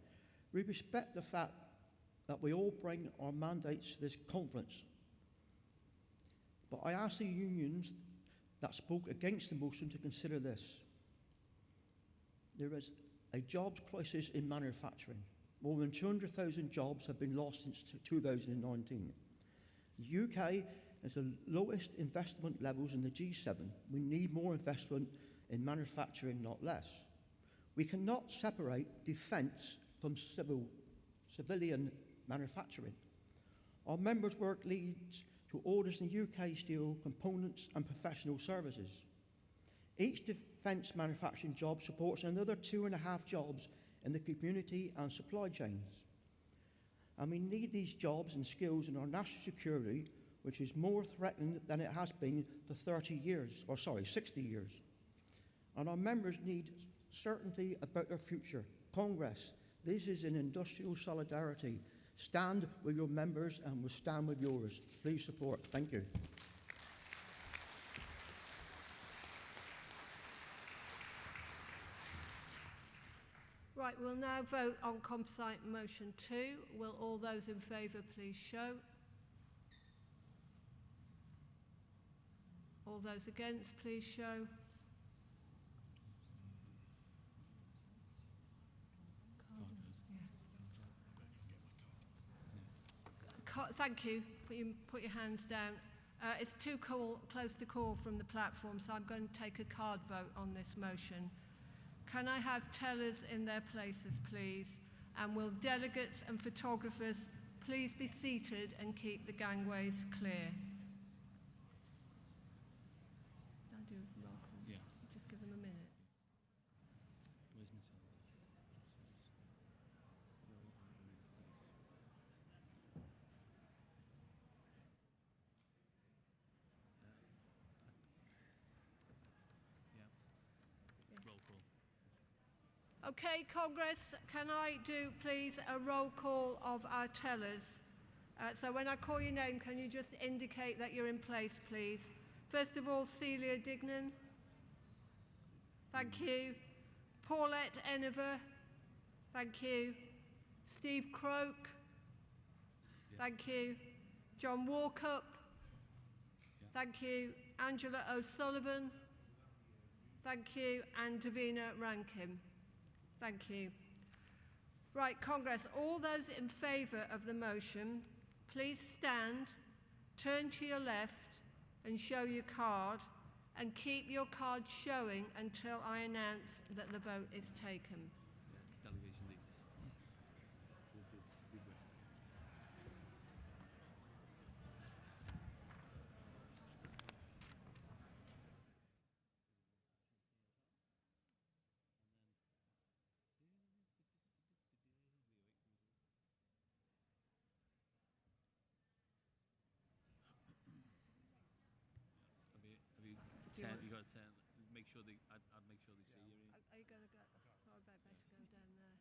We respect the fact that we all bring our mandates to this conference. But I ask the unions that spoke against the motion to consider this. There is a jobs crisis in manufacturing. More than 200,000 jobs have been lost since 2019. The UK has the lowest investment levels in the G7. We need more investment in manufacturing, not less. We cannot separate defence from civilian manufacturing. Our members' work leads to orders in UK steel, components and professional services. Each defence manufacturing job supports another 2.5 jobs in the community and supply chains. And we need these jobs and skills in our national security, which is more threatened than it has been for 60 years. And our members need certainty about their future. Congress, this is an industrial solidarity. Stand with your members and we'll stand with yours. Please support. Thank you. Right, we'll now vote on composite motion 2. Will all those in favour please show? All those against please show. Thank you. Put your hands down. It's too close to call from the platform, so I'm going to take a card vote on this motion. Can I have tellers in their places, please? And will delegates and photographers please be seated and keep the gangways clear? Did I do roll call? Yeah. Just give them a minute. Where's Matilda? Roll call. Okay, Congress, can I do please a roll call of our tellers? So when I call your name, can you just indicate that you're in place, please? First of all, Celia Dignan. Thank you. Paulette Eniver. Thank you. Steve Croak. Thank you. John Walkup. Thank you. Angela O'Sullivan. Thank you. And Davina Rankin. Thank you. Right, Congress, all those in favour of the motion, please stand, turn to your left and show your card, and keep your card showing until I announce that the vote is taken. Delegation leaders. You got to make sure they. I'd make sure they see you. Are you going to go? Oh, I better go down there.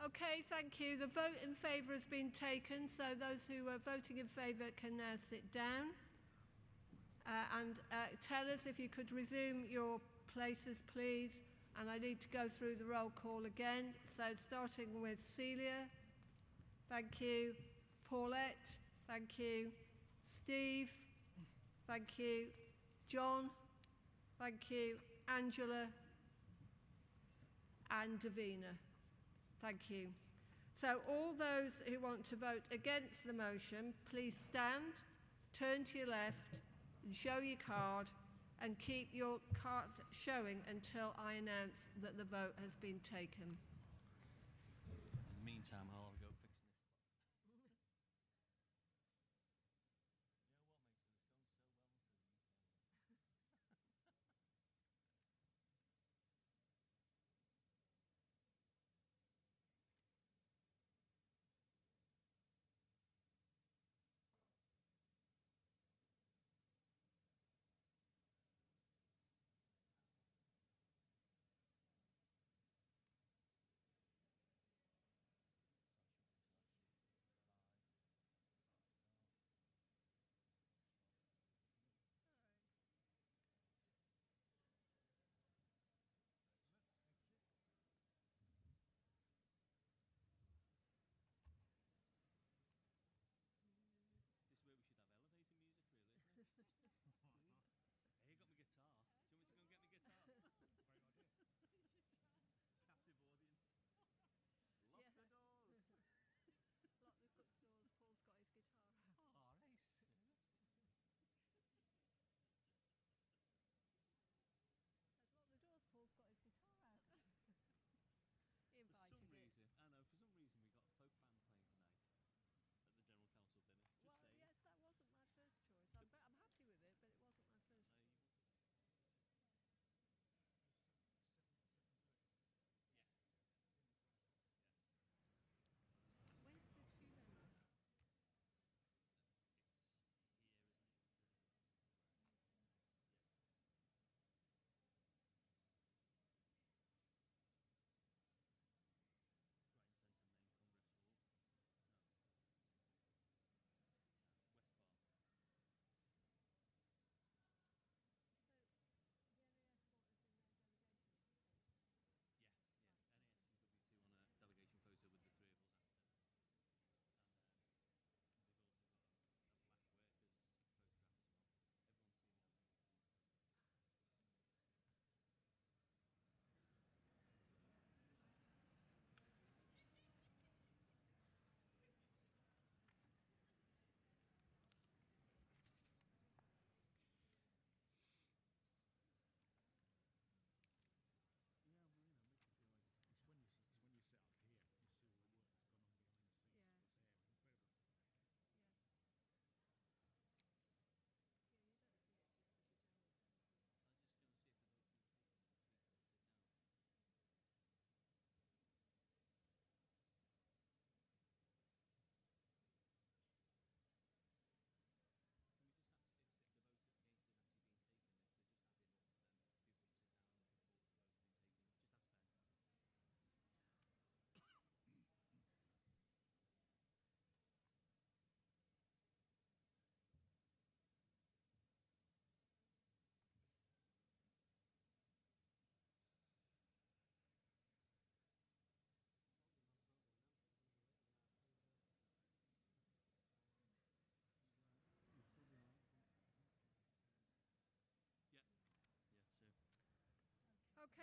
Okay, thank you. The vote in favour has been taken, so those who are voting in favour can now sit down. And tell us if you could resume your places, please. And I need to go through the roll call again. So starting with Celia. Thank you. Paulette. Thank you. Steve. Thank you. John. Thank you. Angela. And Davina. Thank you. So all those who want to vote against the motion, please stand, turn to your left, and show your card, and keep your card showing until I announce that the vote has been taken. In the meantime, I'll go fix this.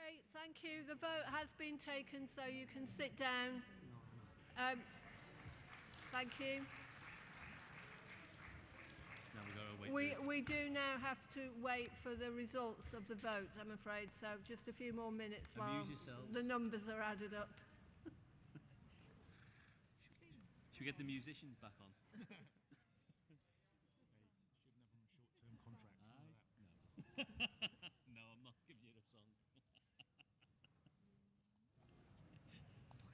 Okay, thank you. The vote has been taken, so you can sit down. Thank you. Now we've got to wait. We do now have to wait for the results of the vote, I'm afraid, so just a few more minutes while Amuse yourselves. the numbers are added up. Should we get the musicians back on? Shouldn't have them short-term contracts. No. No, I'm not giving you the song. Fuck off. You'll provoke a different sort of walkout if you do You'll Never Walk Alone.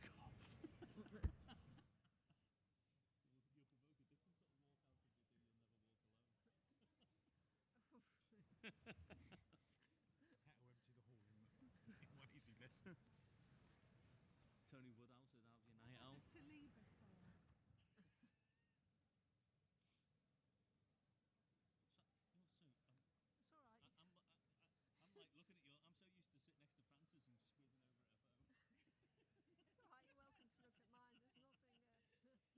Had to empty the hall in one easy lesson. Tony Woodhouse said, "How's your night out?" Saliba song. It's all right. I'm like looking at you. I'm so used to sitting next to Francis and squizzing over at her phone. It's all right, you're welcome to look at mine. There's nothing... You need to just get someone to text you.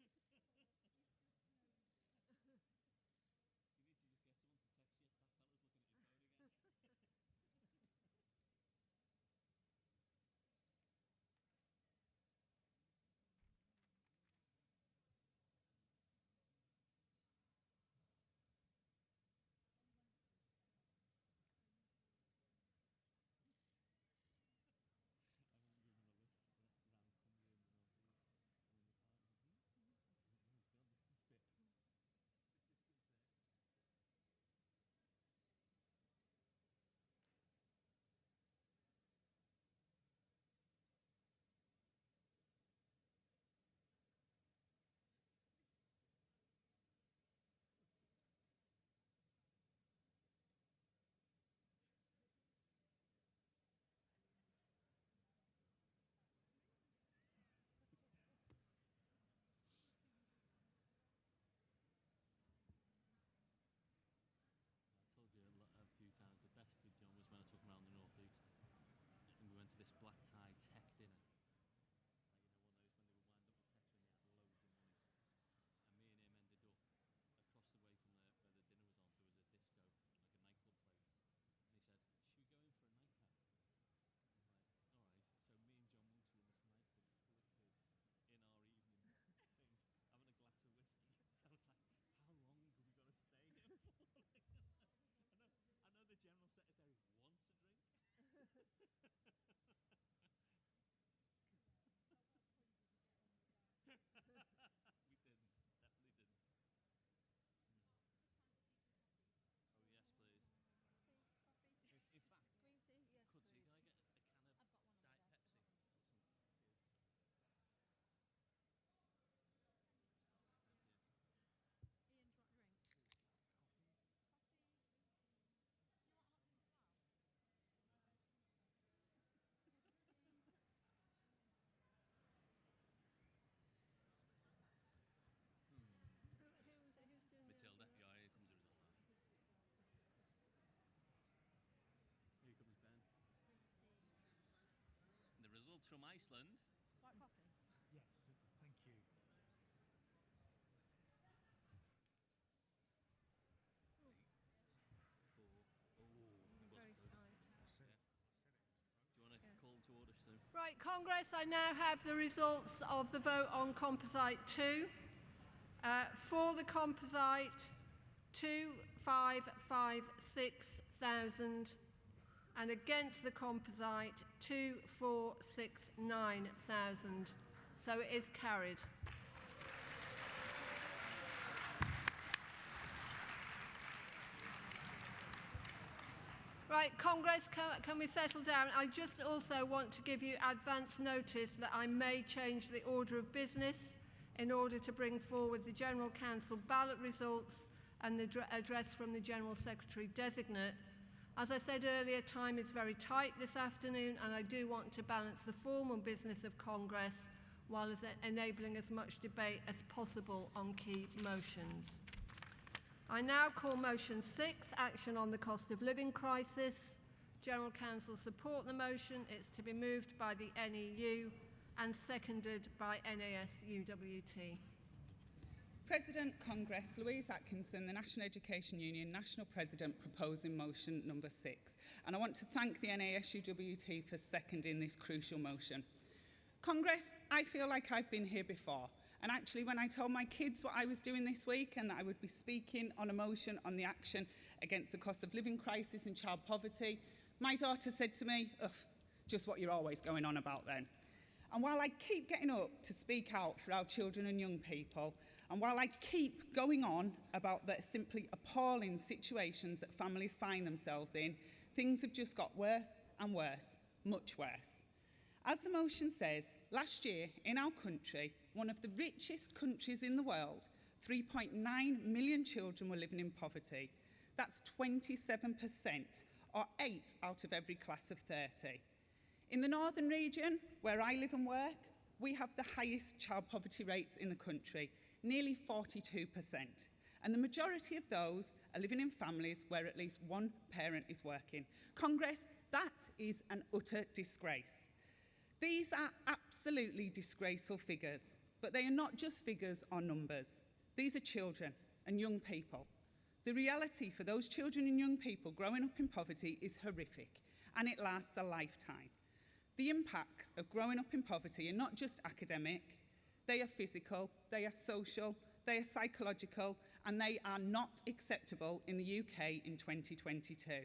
That fella's looking at your phone again. I won't give him a lift around Cumbria in the northeast. I'm in the car. Oh God, this is a bit disconcerting. I told you a few times the best with John was when I took him around the northeast, and we went to this black tie tech dinner. Like, you know, one of those when they were wind up with techs when they had loads of money. And me and him ended up across the way from where the dinner was on. There was a disco, like a nightclub place, and he said, "Should we go in for a nightcap?" I was like, "All right." So me and John Monks were in this nightclub full of kids in our evening thing, having a glass of whiskey. I was like, "How long have we got to stay here for?" I know the general secretary wants a drink. We didn't, definitely didn't. Oh yes, please. Coffee? In fact, Green tea? Yes, Cudsy, please. can I get a can of Diet Pepsi? Awesome. Cheers. Thank you. Ian, do you want a drink? Coffee? Coffee, green tea. Do you want hot drink as well? Who's doing the Matilda, opening? yeah, here comes the result now. Here comes Ben. And the results from Iceland. White coffee? Yes, thank you. Very tight. Do you want to call to order, Stu? Right, Congress, I now have the results of the vote on Composite 2. For the Composite, 2,556,000, and against the Composite, 2,469,000. So it is carried. Right, Congress, can we settle down? I just also want to give you advance notice that I may change the order of business in order to bring forward the General Council ballot results and the address from the General Secretary Designate. As I said earlier, time is very tight this afternoon, and I do want to balance the formal business of Congress while enabling as much debate as possible on key motions. I now call motion 6, action on the cost of living crisis. General Council support the motion. It's to be moved by the NEU and seconded by NAS UWT. President Congress, Louise Atkinson, the National Education Union National President, proposing motion number 6. And I want to thank the NASUWT for seconding this crucial motion. Congress, I feel like I've been here before. And actually, when I told my kids what I was doing this week and that I would be speaking on a motion on the action against the cost of living crisis and child poverty, my daughter said to me, ugh, just what you're always going on about then. And while I keep getting up to speak out for our children and young people, and while I keep going on about the simply appalling situations that families find themselves in, things have just got worse and worse, much worse. As the motion says, last year in our country, one of the richest countries in the world, 3.9 million children were living in poverty. That's 27%, or 8 out of every class of 30. In the northern region, where I live and work, we have the highest child poverty rates in the country, nearly 42%. And the majority of those are living in families where at least one parent is working. Congress, that is an utter disgrace. These are absolutely disgraceful figures, but they are not just figures or numbers. These are children and young people. The reality for those children and young people growing up in poverty is horrific, and it lasts a lifetime. The impacts of growing up in poverty are not just academic, they are physical, they are social, they are psychological, and they are not acceptable in the UK in 2022.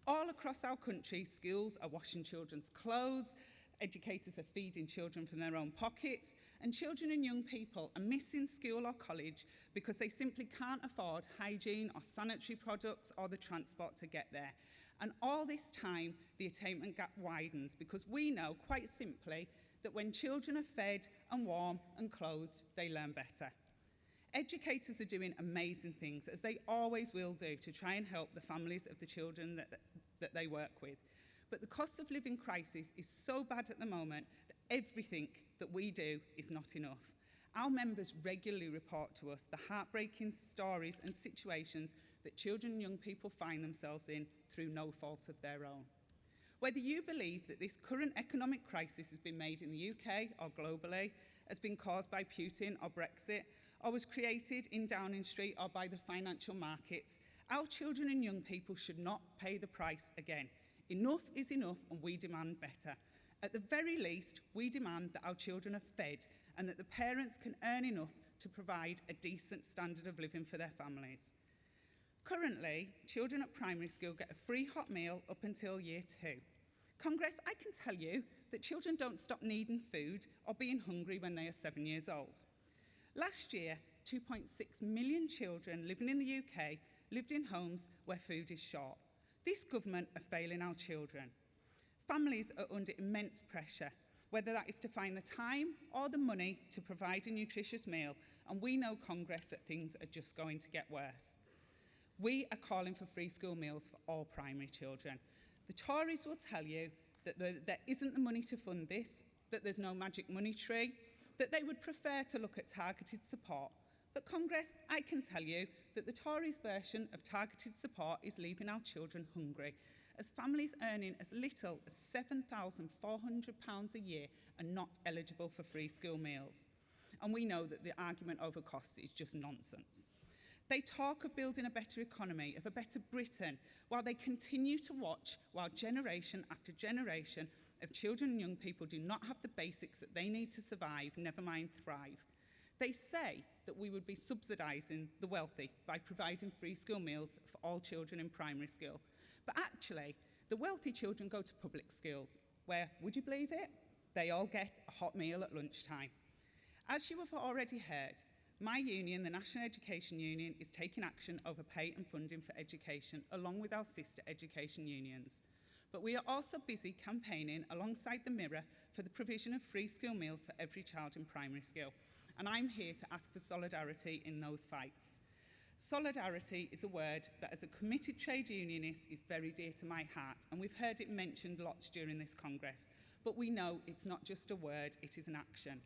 All across our country, schools are washing children's clothes, educators are feeding children from their own pockets, and children and young people are missing school or college because they simply can't afford hygiene or sanitary products or the transport to get there. And all this time, the attainment gap widens because we know, quite simply, that when children are fed and warm and clothed, they learn better. Educators are doing amazing things, as they always will do, to try and help the families of the children that they work with. But the cost of living crisis is so bad at the moment that everything that we do is not enough. Our members regularly report to us the heartbreaking stories and situations that children and young people find themselves in through no fault of their own. Whether you believe that this current economic crisis has been made in the UK or globally, has been caused by Putin or Brexit, or was created in Downing Street or by the financial markets, our children and young people should not pay the price again. Enough is enough, and we demand better. At the very least, we demand that our children are fed and that the parents can earn enough to provide a decent standard of living for their families. Currently, children at primary school get a free hot meal up until year 2. Congress, I can tell you that children don't stop needing food or being hungry when they are 7 years old. Last year, 2.6 million children living in the UK lived in homes where food is short. This government are failing our children. Families are under immense pressure, whether that is to find the time or the money to provide a nutritious meal, and we know, Congress, that things are just going to get worse. We are calling for free school meals for all primary children. The Tories will tell you that there isn't the money to fund this, that there's no magic money tree, that they would prefer to look at targeted support. But Congress, I can tell you that the Tories' version of targeted support is leaving our children hungry, as families earning as little as £7,400 a year are not eligible for free school meals. And we know that the argument over costs is just nonsense. They talk of building a better economy, of a better Britain, while they continue to watch while generation after generation of children and young people do not have the basics that they need to survive, never mind thrive. They say that we would be subsidising the wealthy by providing free school meals for all children in primary school. But actually, the wealthy children go to public schools, where, would you believe it, they all get a hot meal at lunchtime. As you have already heard, my union, the National Education Union, is taking action over pay and funding for education, along with our sister education unions. But we are also busy campaigning alongside the Mirror for the provision of free school meals for every child in primary school. And I'm here to ask for solidarity in those fights. Solidarity is a word that, as a committed trade unionist, is very dear to my heart, and we've heard it mentioned lots during this Congress. But we know it's not just a word, it is an action.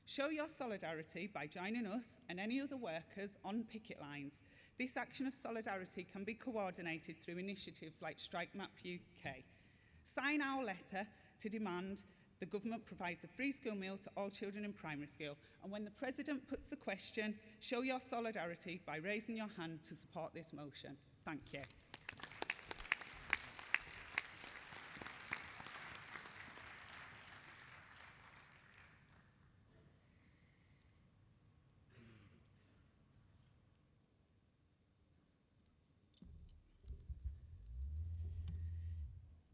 Show your solidarity by joining us and any other workers on picket lines. This action of solidarity can be coordinated through initiatives like Strike Map UK. Sign our letter to demand The government provides a free school meal to all children in primary school. And when the President puts the question, show your solidarity by raising your hand to support this motion. Thank you.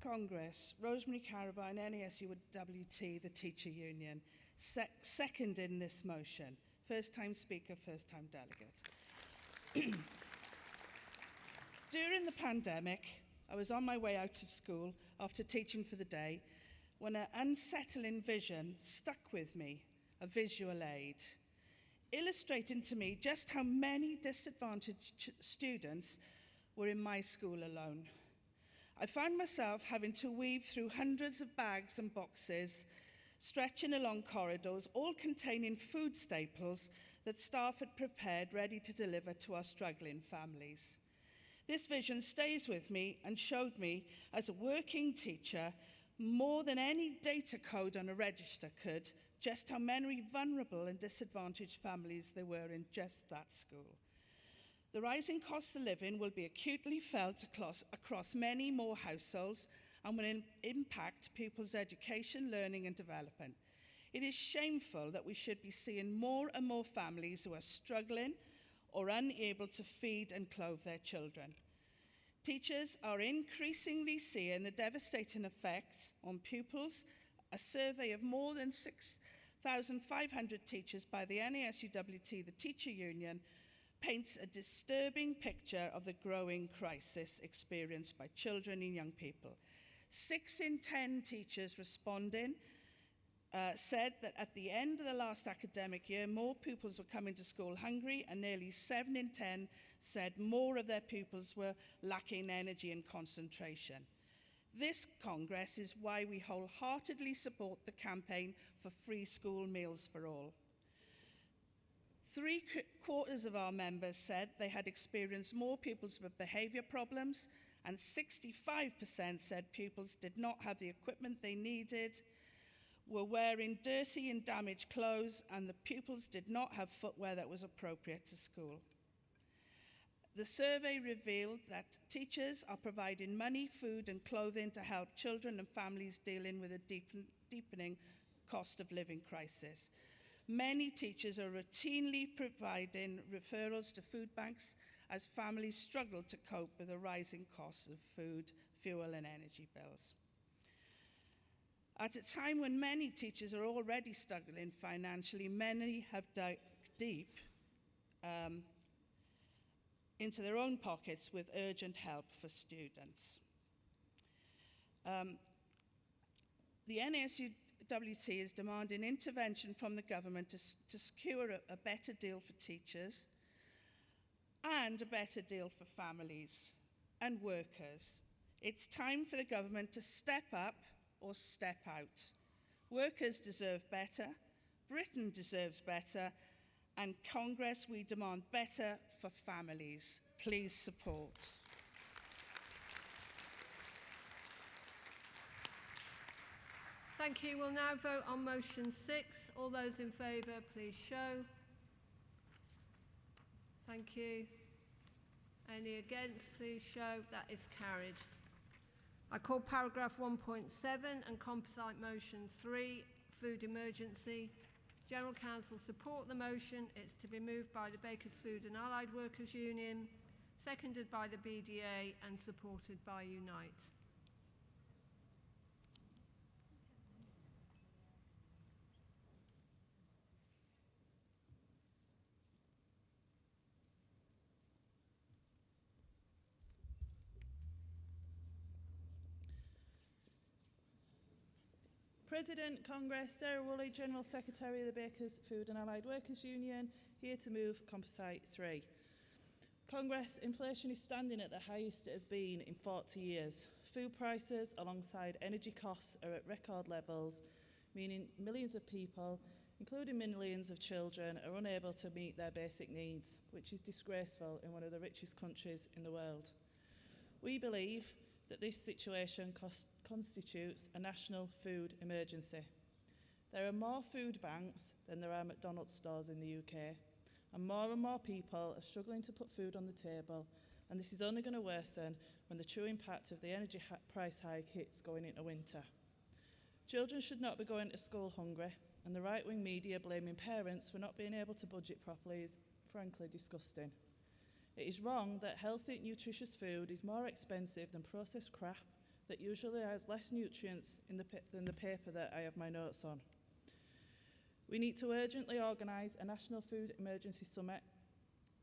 Congress, Rosemary Carabine, NASUWT, the Teacher Union, second in this motion. First time speaker, first time delegate. During the pandemic, I was on my way out of school after teaching for the day when an unsettling vision stuck with me, a visual aid, illustrating to me just how many disadvantaged students were in my school alone. I found myself having to weave through hundreds of bags and boxes, stretching along corridors, all containing food staples that staff had prepared ready to deliver to our struggling families. This vision stays with me and showed me, as a working teacher, more than any data code on a register could, just how many vulnerable and disadvantaged families there were in just that school. The rising cost of living will be acutely felt across many more households and will impact people's education, learning and development. It is shameful that we should be seeing more and more families who are struggling or unable to feed and clothe their children. Teachers are increasingly seeing the devastating effects on pupils. A survey of more than 6,500 teachers by the NASUWT, the Teacher Union, paints a disturbing picture of the growing crisis experienced by children and young people. 6 in 10 teachers responding said that at the end of the last academic year, more pupils were coming to school hungry, and nearly 7 in 10 said more of their pupils were lacking energy and concentration. This Congress is why we wholeheartedly support the campaign for free school meals for all. 3/4 of our members said they had experienced more pupils with behaviour problems, and 65% said pupils did not have the equipment they needed, were wearing dirty and damaged clothes, and the pupils did not have footwear that was appropriate to school. The survey revealed that teachers are providing money, food and clothing to help children and families dealing with a deepening cost of living crisis. Many teachers are routinely providing referrals to food banks as families struggle to cope with the rising costs of food, fuel and energy bills. At a time when many teachers are already struggling financially, many have dug deep into their own pockets with urgent help for students. The NASUWT is demanding intervention from the government to secure a better deal for teachers and a better deal for families and workers. It's time for the government to step up or step out. Workers deserve better, Britain deserves better, and Congress, we demand better for families. Please support. Thank you. We'll now vote on motion 6. All those in favour, please show. Thank you. Any against, please show. That is carried. I call paragraph 1.7 and composite motion 3, food emergency. General Council support the motion. It's to be moved by the Bakers Food and Allied Workers Union, seconded by the BDA and supported by Unite. President, Congress, Sarah Woolley, General Secretary of the Bakers Food and Allied Workers Union, here to move Composite 3. Congress, inflation is standing at the highest it has been in 40 years. Food prices alongside energy costs are at record levels, meaning millions of people, including millions of children, are unable to meet their basic needs, which is disgraceful in one of the richest countries in the world. We believe that this situation constitutes a national food emergency. There are more food banks than there are McDonald's stores in the UK, and more people are struggling to put food on the table, and this is only going to worsen when the true impact of the energy price hike hits going into winter. Children should not be going to school hungry, and the right-wing media blaming parents for not being able to budget properly is frankly disgusting. It is wrong that healthy, nutritious food is more expensive than processed crap that usually has less nutrients than the paper that I have my notes on. We need to urgently organise a National Food Emergency Summit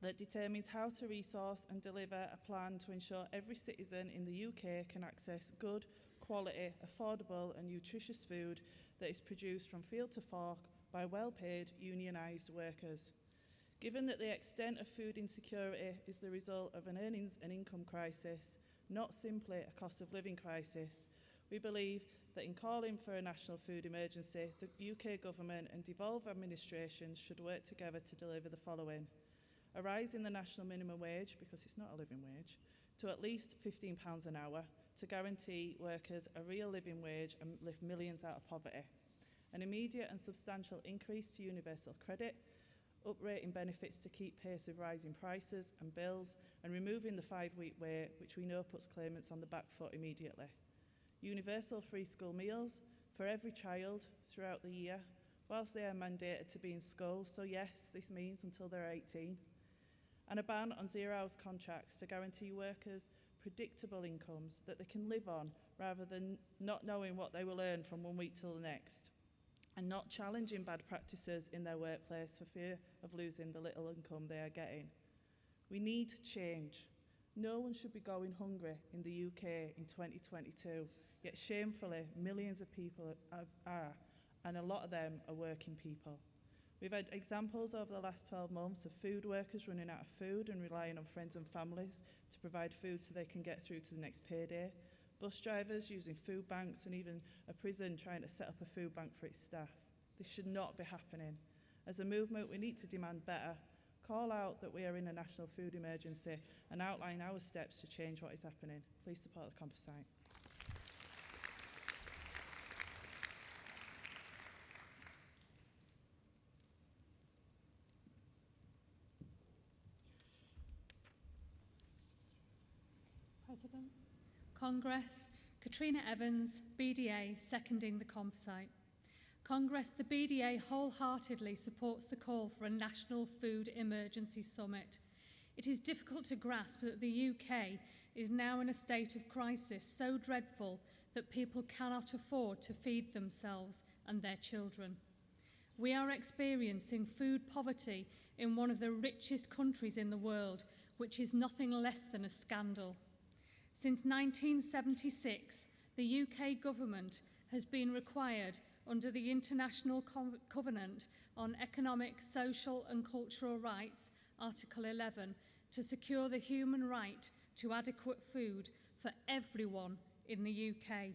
that determines how to resource and deliver a plan to ensure every citizen in the UK can access good, quality, affordable and nutritious food that is produced from field to fork by well-paid, unionised workers. Given that the extent of food insecurity is the result of an earnings and income crisis, not simply a cost of living crisis, we believe that in calling for a national food emergency, the UK government and devolved administrations should work together to deliver the following: a rise in the national minimum wage, because it's not a living wage, to at least £15 an hour to guarantee workers a real living wage and lift millions out of poverty, an immediate and substantial increase to universal credit, uprating benefits to keep pace with rising prices and bills, and removing the 5-week wait, which we know puts claimants on the back foot immediately. Universal free school meals for every child throughout the year, whilst they are mandated to be in school, so yes, this means until they're 18. And a ban on zero-hours contracts to guarantee workers predictable incomes that they can live on rather than not knowing what they will earn from one week till the next, and not challenging bad practices in their workplace for fear of losing the little income they are getting. We need change. No one should be going hungry in the UK in 2022, yet shamefully millions of people are, and a lot of them are working people. We've had examples over the last 12 months of food workers running out of food and relying on friends and families to provide food so they can get through to the next payday, bus drivers using food banks, and even a prison trying to set up a food bank for its staff. This should not be happening. As a movement, we need to demand better, call out that we are in a national food emergency, and outline our steps to change what is happening. Please support the composite. President. Congress, Katrina Evans, BDA, seconding the composite. Congress, the BDA wholeheartedly supports the call for a national food emergency summit. It is difficult to grasp that the UK is now in a state of crisis so dreadful that people cannot afford to feed themselves and their children. We are experiencing food poverty in one of the richest countries in the world, which is nothing less than a scandal. Since 1976, the UK government has been required under the International Covenant on Economic, Social and Cultural Rights, Article 11, to secure the human right to adequate food for everyone in the UK.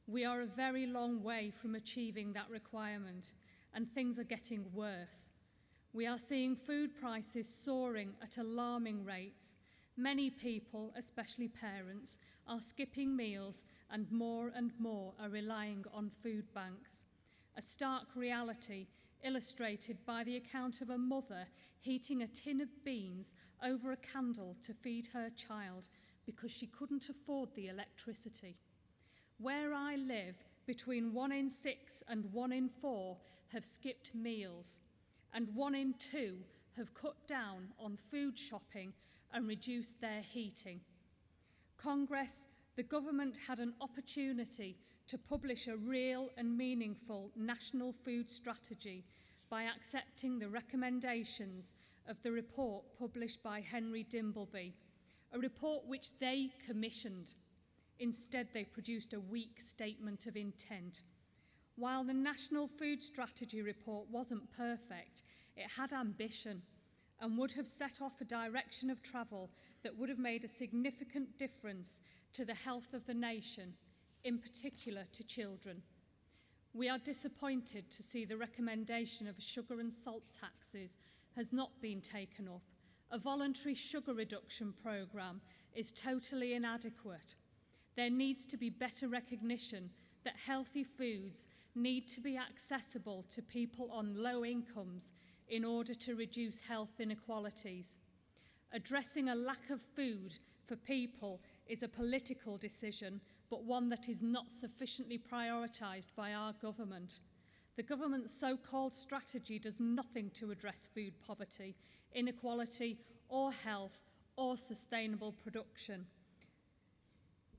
We are a very long way from achieving that requirement, and things are getting worse. We are seeing food prices soaring at alarming rates. Many people, especially parents, are skipping meals, and more are relying on food banks. A stark reality illustrated by the account of a mother heating a tin of beans over a candle to feed her child because she couldn't afford the electricity. Where I live, between 1 in 6 and 1 in 4 have skipped meals, and 1 in 2 have cut down on food shopping and reduced their heating. Congress, the government had an opportunity to publish a real and meaningful national food strategy by accepting the recommendations of the report published by Henry Dimbleby, a report which they commissioned. Instead, they produced a weak statement of intent. While the National Food Strategy report wasn't perfect, it had ambition and would have set off a direction of travel that would have made a significant difference to the health of the nation, in particular to children. We are disappointed to see the recommendation of sugar and salt taxes has not been taken up. A voluntary sugar reduction programme is totally inadequate. There needs to be better recognition that healthy foods need to be accessible to people on low incomes in order to reduce health inequalities. Addressing a lack of food for people is a political decision, but one that is not sufficiently prioritised by our government. The government's so-called strategy does nothing to address food poverty, inequality, or health, or sustainable production.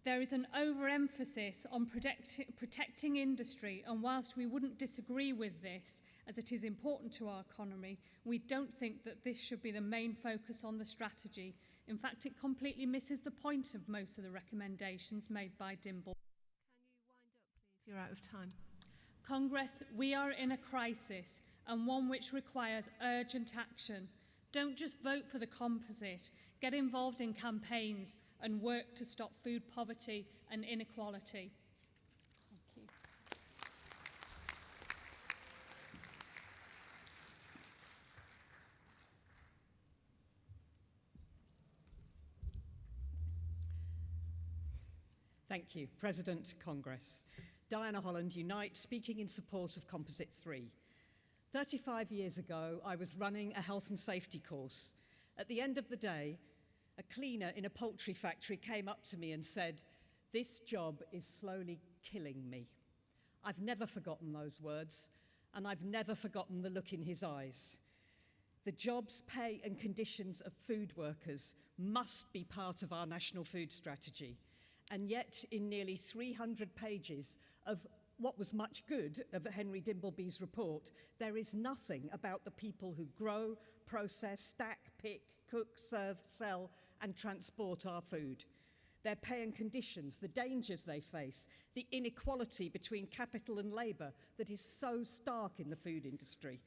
There is an overemphasis on protecting industry, and whilst we wouldn't disagree with this, as it is important to our economy, we don't think that this should be the main focus on the strategy. In fact, it completely misses the point of most of the recommendations made by Dimble. You're out of time. Congress, we are in a crisis, and one which requires urgent action. Don't just vote for the composite. Get involved in campaigns and work to stop food poverty and inequality. Thank you. Thank you, President Congress. Diana Holland, Unite, speaking in support of Composite 3. 35 years ago, I was running a health and safety course. At the end of the day, a cleaner in a poultry factory came up to me and said, "This job is slowly killing me." I've never forgotten those words, and I've never forgotten the look in his eyes. The jobs, pay and conditions of food workers must be part of our national food strategy. And yet, in nearly 300 pages of what was much good of Henry Dimbleby's report, there is nothing about the people who grow, process, stack, pick, cook, serve, sell, and transport our food. Their pay and conditions, the dangers they face, the inequality between capital and labour that is so stark in the food industry,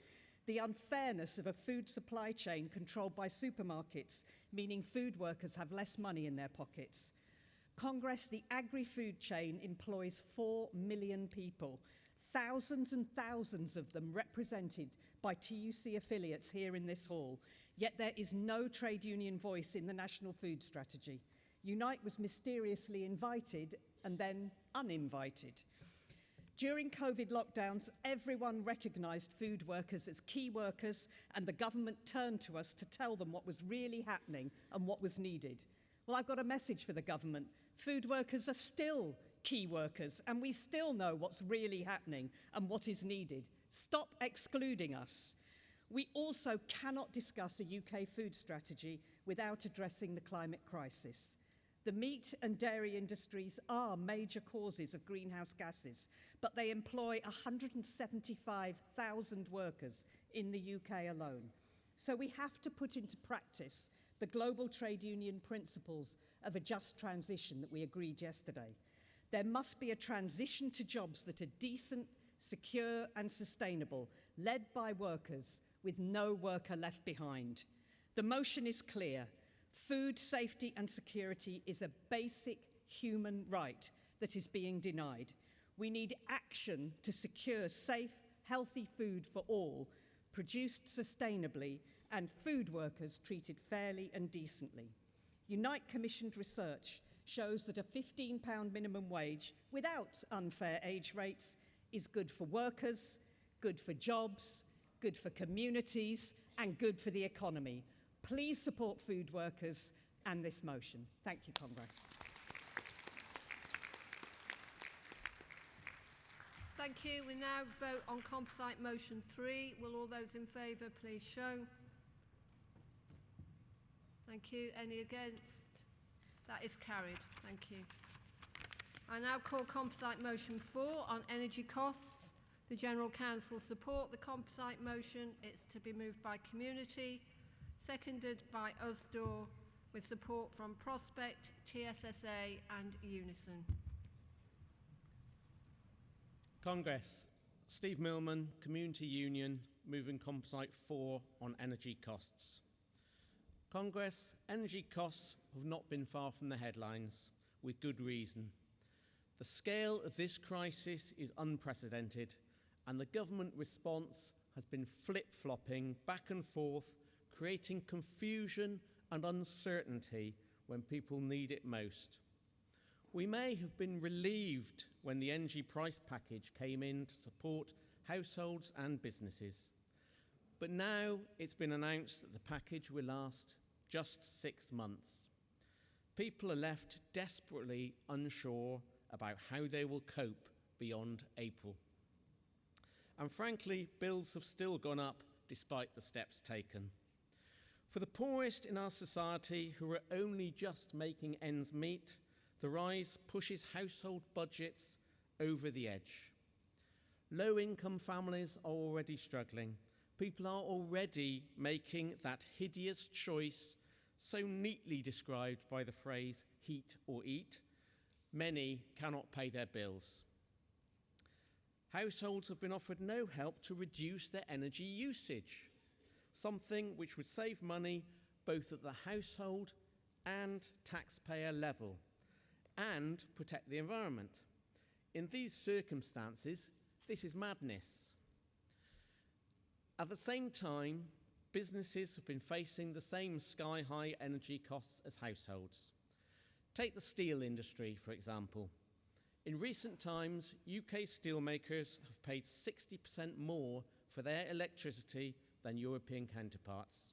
the unfairness of a food supply chain controlled by supermarkets, meaning food workers have less money in their pockets. Congress, the agri-food chain employs 4 million people, thousands and thousands of them represented by TUC affiliates here in this hall, yet there is no trade union voice in the National Food Strategy. Unite was mysteriously invited and then uninvited. During COVID lockdowns, everyone recognised food workers as key workers, and the government turned to us to tell them what was really happening and what was needed. Well, I've got a message for the government. Food workers are still key workers, and we still know what's really happening and what is needed. Stop excluding us. We also cannot discuss a UK food strategy without addressing the climate crisis. The meat and dairy industries are major causes of greenhouse gases, but they employ 175,000 workers in the UK alone. So we have to put into practice the global trade union principles of a just transition that we agreed yesterday. There must be a transition to jobs that are decent, secure and sustainable, led by workers with no worker left behind. The motion is clear. Food safety and security is a basic human right that is being denied. We need action to secure safe, healthy food for all, produced sustainably, and food workers treated fairly and decently. Unite commissioned research shows that a £15 minimum wage without unfair age rates is good for workers, good for jobs, good for communities, and good for the economy. Please support food workers and this motion. Thank you, Congress. Thank you. We now vote on composite motion 3. Will all those in favour please show? Thank you. Any against? That is carried. Thank you. I now call composite motion 4 on energy costs. The General Council support the composite motion. It's to be moved by community, seconded by USDOR, with support from Prospect, TSSA and Unison. Congress, Steve Millman, Community Union, moving composite 4 on energy costs. Congress, energy costs have not been far from the headlines, with good reason. The scale of this crisis is unprecedented, and the government response has been flip-flopping back and forth, creating confusion and uncertainty when people need it most. we may have been relieved when the energy price package came in to support households and businesses. But now it's been announced that the package will last just 6 months. People are left desperately unsure about how they will cope beyond April. And frankly, bills have still gone up despite the steps taken. For the poorest in our society who are only just making ends meet, the rise pushes household budgets over the edge. Low-income families are already struggling. People are already making that hideous choice so neatly described by the phrase heat or eat. Many cannot pay their bills. Households have been offered no help to reduce their energy usage, something which would save money both at the household and taxpayer level and protect the environment. In these circumstances, this is madness. At the same time, businesses have been facing the same sky-high energy costs as households. Take the steel industry, for example. In recent times, UK steelmakers have paid 60% more for their electricity than European counterparts.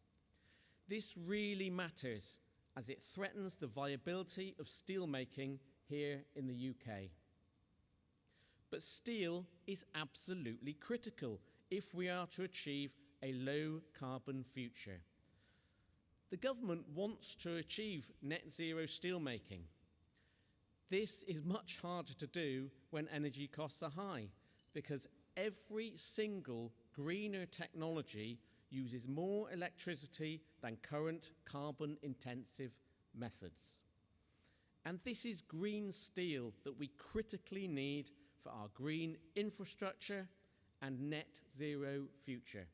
This really matters as it threatens the viability of steelmaking here in the UK. But steel is absolutely critical if we are to achieve a low-carbon future. The government wants to achieve net zero steelmaking. This is much harder to do when energy costs are high, because every single greener technology uses more electricity than current carbon-intensive methods. And this is green steel that we critically need for our green infrastructure and net zero future.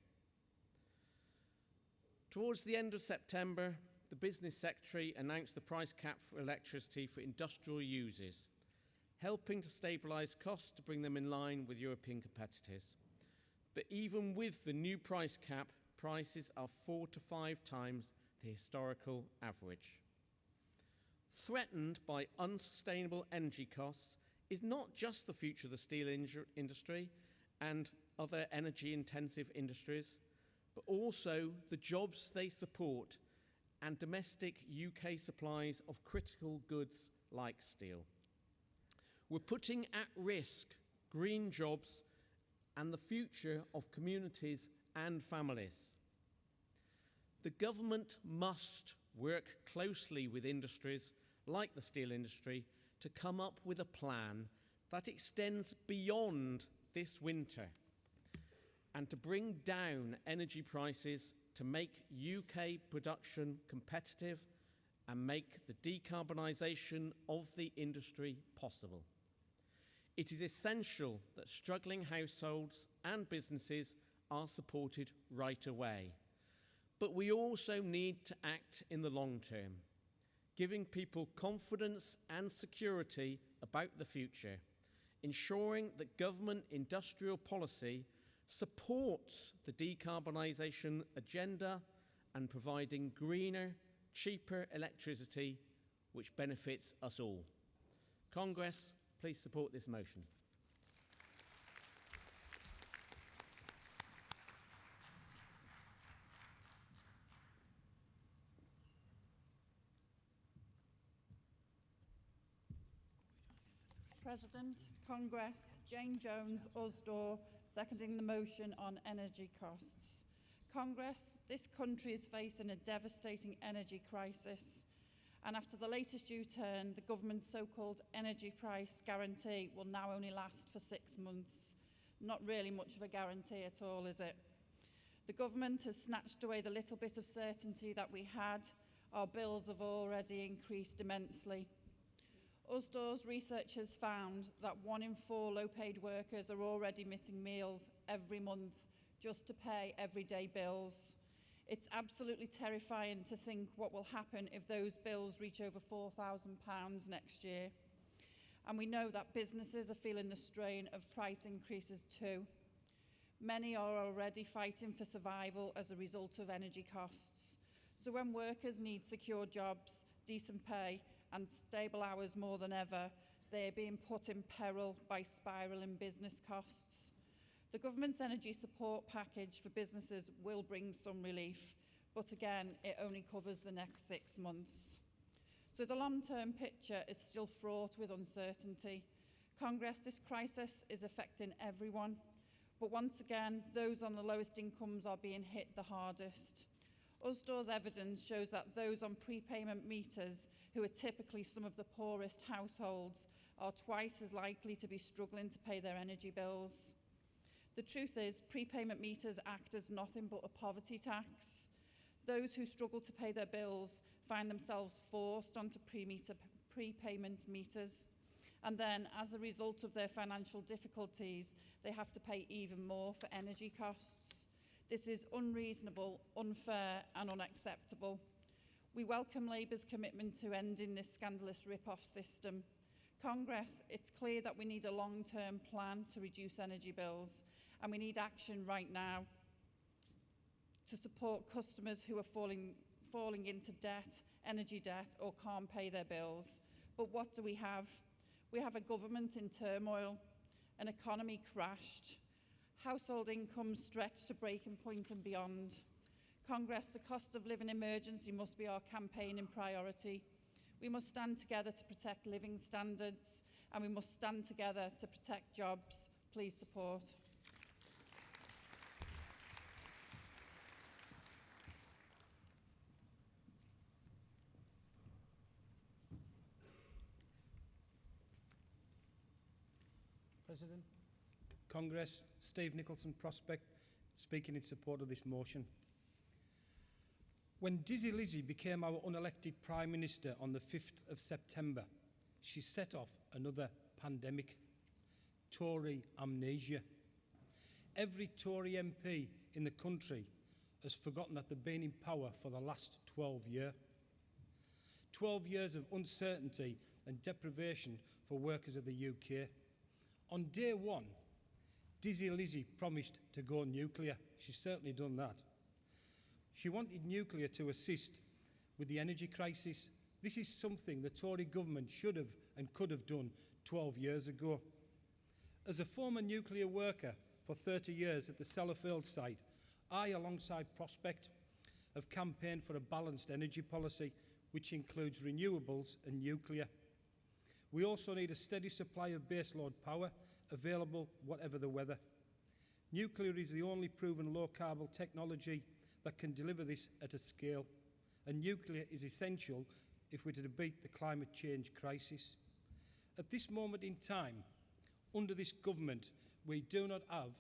Towards the end of September, the Business Secretary announced the price cap for electricity for industrial users, helping to stabilise costs to bring them in line with European competitors. But even with the new price cap, prices are 4 to 5 times the historical average. Threatened by unsustainable energy costs is not just the future of the steel industry and other energy-intensive industries, but also the jobs they support and domestic UK supplies of critical goods like steel. We're putting at risk green jobs and the future of communities and families. The government must work closely with industries like the steel industry to come up with a plan that extends beyond this winter and to bring down energy prices to make UK production competitive and make the decarbonisation of the industry possible. It is essential that struggling households and businesses are supported right away. But we also need to act in the long term, giving people confidence and security about the future, ensuring that government industrial policy supports the decarbonisation agenda and providing greener, cheaper electricity which benefits us all. Congress, please support this motion. President, Congress, Jane Jones, Usdaw, seconding the motion on energy costs. Congress, this country is facing a devastating energy crisis, and after the latest U-turn, the government's so-called energy price guarantee will now only last for 6 months. Not really much of a guarantee at all, is it? The government has snatched away the little bit of certainty that we had. Our bills have already increased immensely. Usdaw's research has found that 1 in 4 low-paid workers are already missing meals every month just to pay everyday bills. It's absolutely terrifying to think what will happen if those bills reach over £4,000 next year. And we know that businesses are feeling the strain of price increases too. Many are already fighting for survival as a result of energy costs. So when workers need secure jobs, decent pay, and stable hours more than ever, they are being put in peril by spiralling business costs. The government's energy support package for businesses will bring some relief, but again, it only covers the next 6 months. So the long-term picture is still fraught with uncertainty. Congress, this crisis is affecting everyone, but once again, those on the lowest incomes are being hit the hardest. USDOR's evidence shows that those on prepayment meters, who are typically some of the poorest households, are twice as likely to be struggling to pay their energy bills. The truth is, prepayment meters act as nothing but a poverty tax. Those who struggle to pay their bills find themselves forced onto prepayment meters. And then, as a result of their financial difficulties, they have to pay even more for energy costs. This is unreasonable, unfair and unacceptable. We welcome Labour's commitment to ending this scandalous rip-off system. Congress, it's clear that we need a long-term plan to reduce energy bills, and we need action right now to support customers who are falling into debt, energy debt, or can't pay their bills. But what do we have? We have a government in turmoil, an economy crashed, household incomes stretched to breaking point and beyond. Congress, the cost of living emergency must be our campaigning priority. We must stand together to protect living standards, and we must stand together to protect jobs. Please support. President, Congress, Steve Nicholson, Prospect, speaking in support of this motion. When Dizzy Lizzy became our unelected Prime Minister on the 5th of September, she set off another pandemic, Tory amnesia. Every Tory MP in the country has forgotten that they've been in power for the last 12 years. 12 years of uncertainty and deprivation for workers of the UK. On day one, Dizzy Lizzy promised to go nuclear. She's certainly done that. She wanted nuclear to assist with the energy crisis. This is something the Tory government should have and could have done 12 years ago. As a former nuclear worker for 30 years at the Sellafield site, I, alongside Prospect, have campaigned for a balanced energy policy which includes renewables and nuclear. We also need a steady supply of baseload power available whatever the weather. Nuclear is the only proven low-carbon technology that can deliver this at a scale, and nuclear is essential if we're to beat the climate change crisis. At this moment in time, under this government, we do not have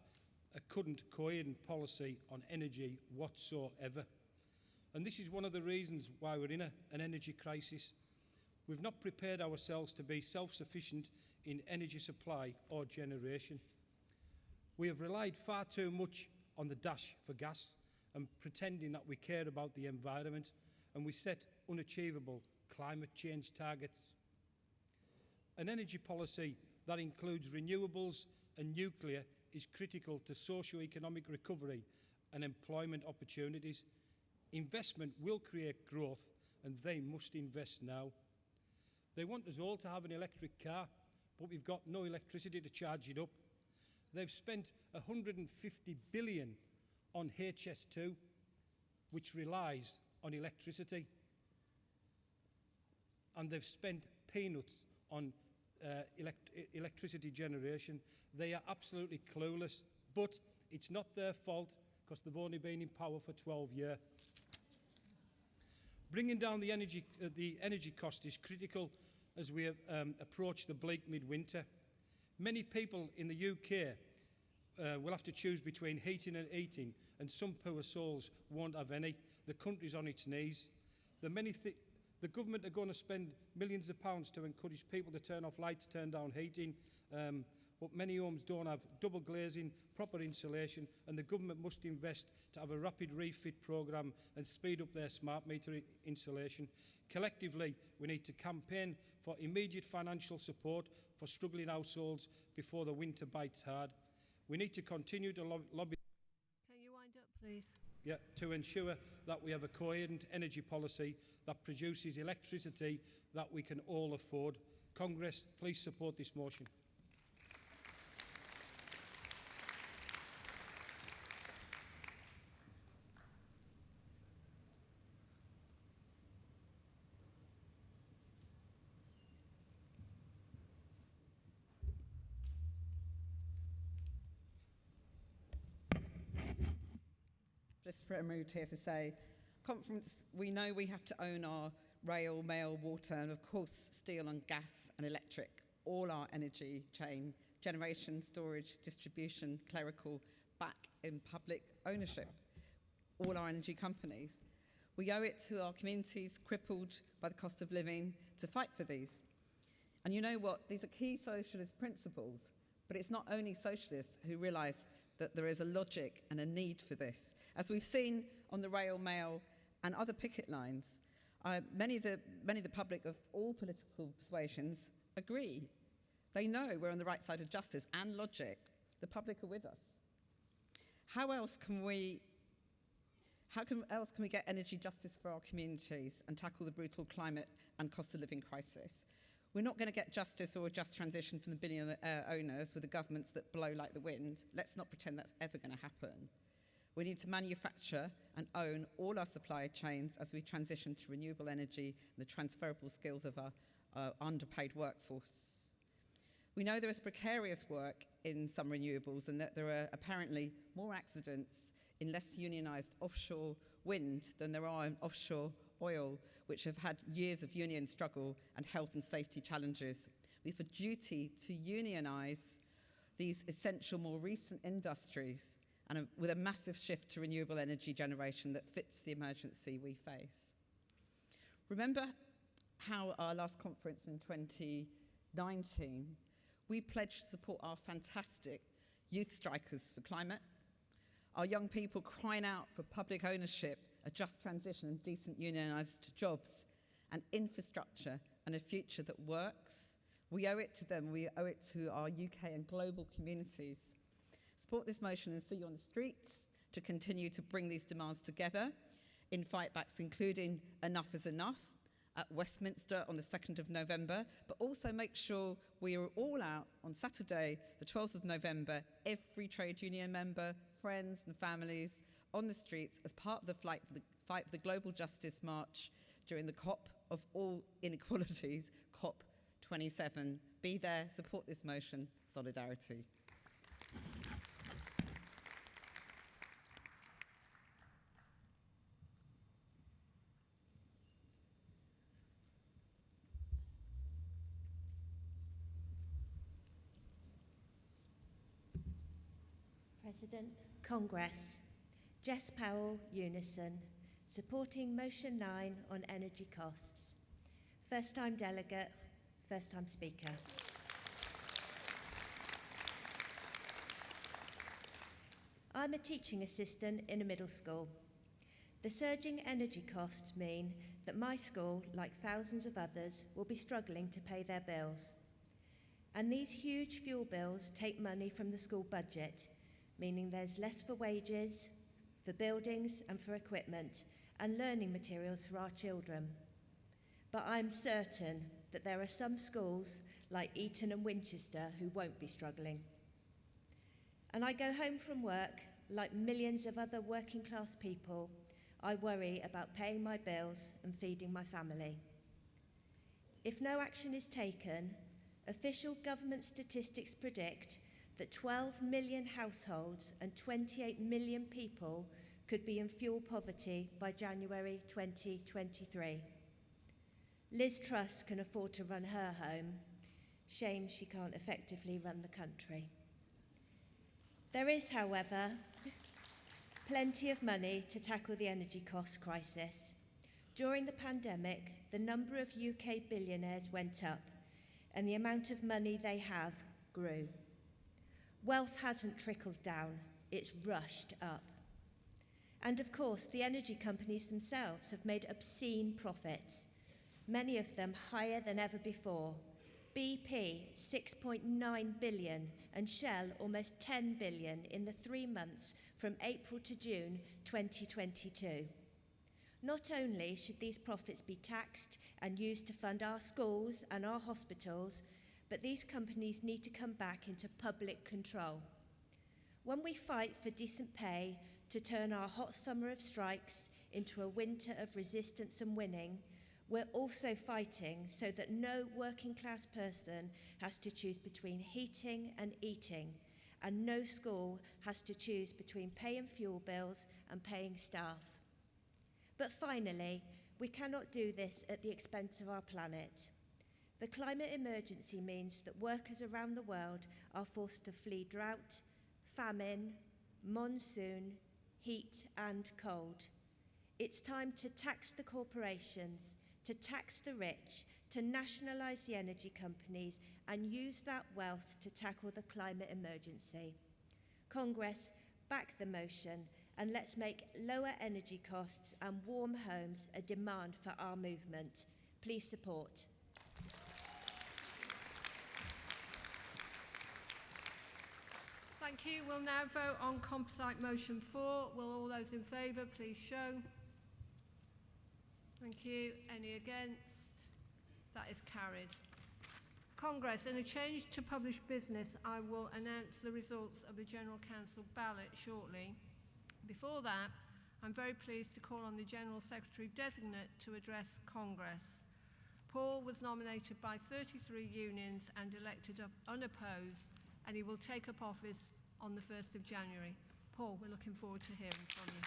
a current coherent policy on energy whatsoever. And this is one of the reasons why we're in an energy crisis. We've not prepared ourselves to be self-sufficient in energy supply or generation. We have relied far too much on the dash for gas and pretending that we care about the environment, and we set unachievable climate change targets. An energy policy that includes renewables and nuclear is critical to socio-economic recovery and employment opportunities. Investment will create growth, and they must invest now. They want us all to have an electric car, but we've got no electricity to charge it up. They've spent 150 billion on HS2, which relies on electricity. And they've spent peanuts on electricity generation. They are absolutely clueless, but it's not their fault because they've only been in power for 12 years. Bringing down the energy cost is critical as we approach the bleak midwinter. Many people in the UK will have to choose between heating and eating, and some poor souls won't have any. The country's on its knees. The government are going to spend millions of pounds to encourage people to turn off lights, turn down heating, but many homes don't have double glazing, proper insulation, and the government must invest to have a rapid refit programme and speed up their smart meter installation. Collectively, we need to campaign for immediate financial support for struggling households before the winter bites hard. We need to continue to lobby. Can you wind up, please? to ensure that we have a coherent energy policy that produces electricity that we can all afford. Congress, please support this motion. Just primary TSSA conference, we know we have to own our rail, mail, water, and of course steel and gas and electric, all our energy chain, generation, storage, distribution, clerical, back in public ownership, all our energy companies. We owe it to our communities crippled by the cost of living to fight for these. And you know what? These are key socialist principles, but it's not only socialists who realise that there is a logic and a need for this. As we've seen on the rail, mail, and other picket lines, many of the public of all political persuasions agree. They know we're on the right side of justice and logic. The public are with us. How else can we get energy justice for our communities and tackle the brutal climate and cost of living crisis? We're not going to get justice or a just transition from the billionaire owners with the governments that blow like the wind. Let's not pretend that's ever going to happen. We need to manufacture and own all our supply chains as we transition to renewable energy and the transferable skills of our underpaid workforce. We know there is precarious work in some renewables and that there are apparently more accidents in less unionised offshore wind than there are in offshore oil, which have had years of union struggle and health and safety challenges. We have a duty to unionise these essential, more recent industries and with a massive shift to renewable energy generation that fits the emergency we face. Remember how our last conference in 2019, we pledged to support our fantastic youth strikers for climate, our young people crying out for public ownership, a just transition and decent unionised jobs and infrastructure and a future that works. We owe it to them. We owe it to our UK and global communities. Support this motion and see you on the streets to continue to bring these demands together in fightbacks, including Enough is Enough at Westminster on the 2nd of November, but also make sure we are all out on Saturday, the 12th of November, every trade union member, friends and families on the streets as part of the fight for the Global Justice March during the COP of all inequalities, COP27. Be there, support this motion, solidarity. President, Congress. Jess Powell, Unison, supporting Motion 9 on energy costs. First time delegate, first time speaker. I'm a teaching assistant in a middle school. The surging energy costs mean that my school, like thousands of others, will be struggling to pay their bills. And these huge fuel bills take money from the school budget, meaning there's less for wages, for buildings and for equipment, and learning materials for our children. But I'm certain that there are some schools, like Eton and Winchester, who won't be struggling. And I go home from work, like millions of other working class people, I worry about paying my bills and feeding my family. If no action is taken, official government statistics predict that 12 million households and 28 million people could be in fuel poverty by January 2023. Liz Truss can afford to run her home. Shame she can't effectively run the country. There is, however, plenty of money to tackle the energy cost crisis. During the pandemic, the number of UK billionaires went up and the amount of money they have grew. Wealth hasn't trickled down, it's rushed up. And of course, the energy companies themselves have made obscene profits, many of them higher than ever before, BP 6.9 billion and Shell almost 10 billion in the 3 months from April to June 2022. Not only should these profits be taxed and used to fund our schools and our hospitals, but these companies need to come back into public control. When we fight for decent pay to turn our hot summer of strikes into a winter of resistance and winning, we're also fighting so that no working class person has to choose between heating and eating, and no school has to choose between paying fuel bills and paying staff. But finally, we cannot do this at the expense of our planet. The climate emergency means that workers around the world are forced to flee drought, famine, monsoon, heat and cold. It's time to tax the corporations, to tax the rich, to nationalise the energy companies and use that wealth to tackle the climate emergency. Congress, back the motion and let's make lower energy costs and warm homes a demand for our movement. Please support. Thank you. We'll now vote on composite motion 4. Will all those in favour please show? Thank you. Any against? That is carried. Congress, in a change to published business, I will announce the results of the General Council ballot shortly. Before that, I'm very pleased to call on the General Secretary Designate to address Congress. Paul was nominated by 33 unions and elected unopposed, and he will take up office on the 1st of January. Paul, we're looking forward to hearing from you.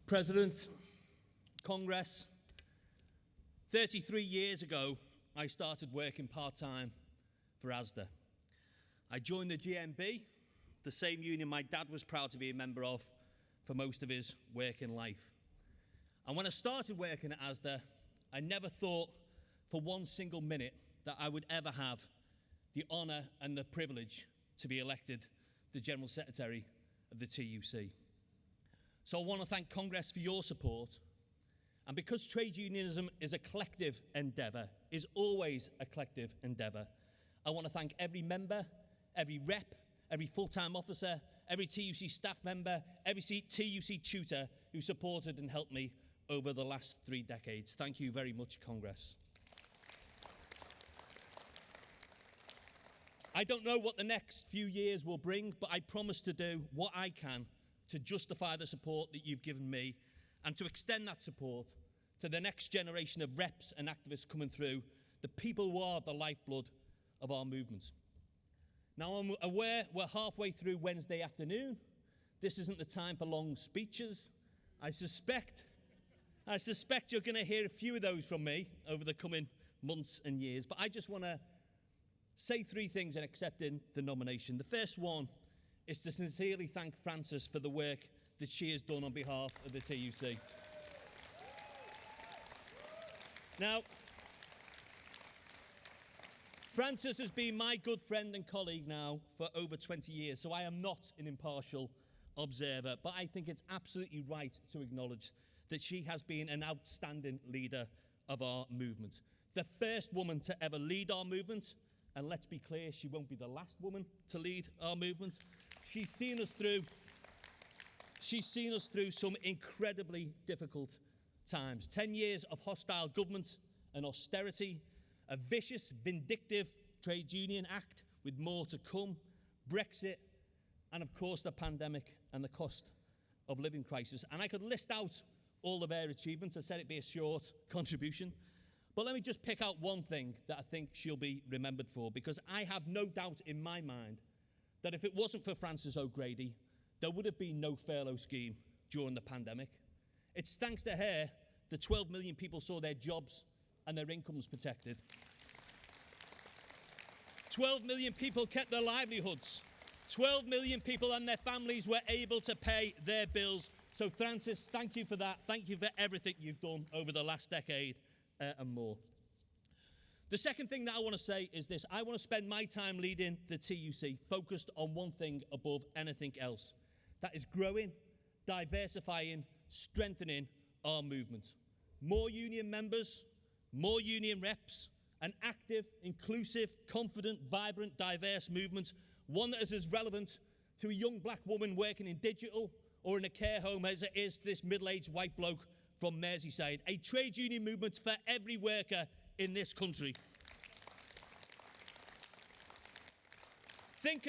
President, Congress, 33 years ago, I started working part-time for ASDA. I joined the GMB, the same union my dad was proud to be a member of for most of his working life. And when I started working at ASDA, I never thought for one single minute that I would ever have the honour and the privilege to be elected the General Secretary of the TUC. So I want to thank Congress for your support. And because trade unionism is a collective endeavour, is always a collective endeavour, I want to thank every member, every rep, every full-time officer, every TUC staff member, every TUC tutor who supported and helped me over the last 3 decades. Thank you very much, Congress. I don't know what the next few years will bring, but I promise to do what I can to justify the support that you've given me and to extend that support to the next generation of reps and activists coming through, the people who are the lifeblood of our movement. Now, I'm aware we're halfway through Wednesday afternoon. This isn't the time for long speeches. I suspect you're going to hear a few of those from me over the coming months and years, but I just want to say 3 things in accepting the nomination. The first one is to sincerely thank Frances for the work that she has done on behalf of the TUC. Now, Frances has been my good friend and colleague now for over 20 years, so I am not an impartial observer, but I think it's absolutely right to acknowledge that she has been an outstanding leader of our movement. The first woman to ever lead our movement, and let's be clear, she won't be the last woman to lead our movement. She's seen us through some incredibly difficult times. 10 years of hostile government and austerity, a vicious, vindictive trade union act with more to come, Brexit, and of course the pandemic and the cost of living crisis. And I could list out all of her achievements. I said it'd be a short contribution. But let me just pick out one thing that I think she'll be remembered for, because I have no doubt in my mind that if it wasn't for Frances O'Grady, there would have been no furlough scheme during the pandemic. It's thanks to her that 12 million people saw their jobs and their incomes protected. 12 million people kept their livelihoods. 12 million people and their families were able to pay their bills. So Frances, thank you for that. Thank you for everything you've done over the last decade and more. The second thing that I want to say is this. I want to spend my time leading the TUC focused on one thing above anything else, that is growing, diversifying, strengthening our movement. More union members, more union reps, an active, inclusive, confident, vibrant, diverse movement, one that is as relevant to a young black woman working in digital or in a care home as it is to this middle-aged white bloke from Merseyside. A trade union movement for every worker in this country. Think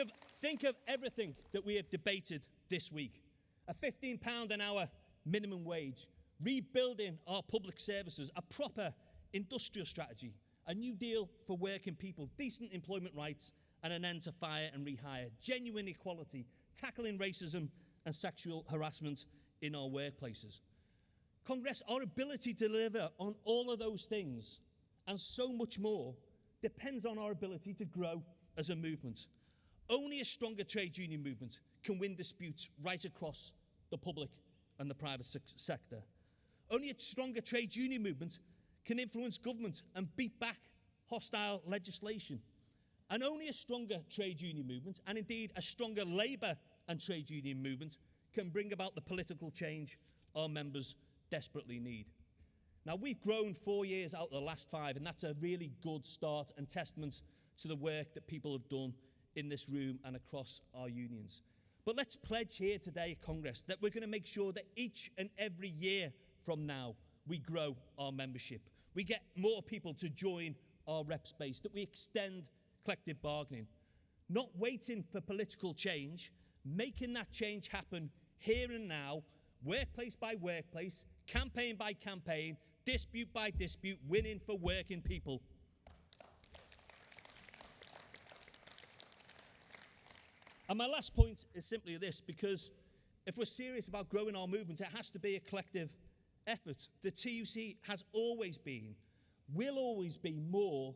of everything that we have debated this week. A £15 an hour minimum wage, rebuilding our public services, a proper industrial strategy, a new deal for working people, decent employment rights, and an end to fire and rehire, genuine equality, tackling racism and sexual harassment in our workplaces. Congress, our ability to deliver on all of those things and so much more depends on our ability to grow as a movement. Only a stronger trade union movement can win disputes right across the public and the private sector. Only a stronger trade union movement can influence government and beat back hostile legislation. And only a stronger trade union movement, and indeed a stronger labour and trade union movement, can bring about the political change our members desperately need. Now, we've grown 4 years out of the last 5, and that's a really good start and testament to the work that people have done in this room and across our unions. But let's pledge here today at Congress that we're going to make sure that each and every year from now, we grow our membership. We get more people to join our rep space, that we extend collective bargaining. Not waiting for political change, making that change happen here and now, workplace by workplace, campaign by campaign, dispute by dispute, winning for working people. And my last point is simply this, because if we're serious about growing our movement, it has to be a collective effort. The TUC has always been, will always be more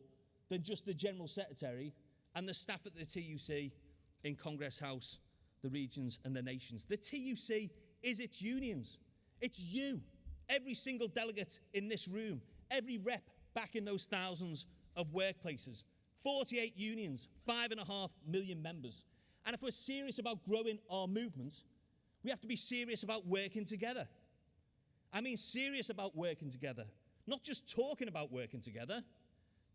than just the General Secretary and the staff at the TUC in Congress House, the regions and the nations. The TUC is its unions. It's you, every single delegate in this room, every rep back in those thousands of workplaces. 48 unions, 5.5 million members. And if we're serious about growing our movement, we have to be serious about working together. I mean serious about working together, not just talking about working together,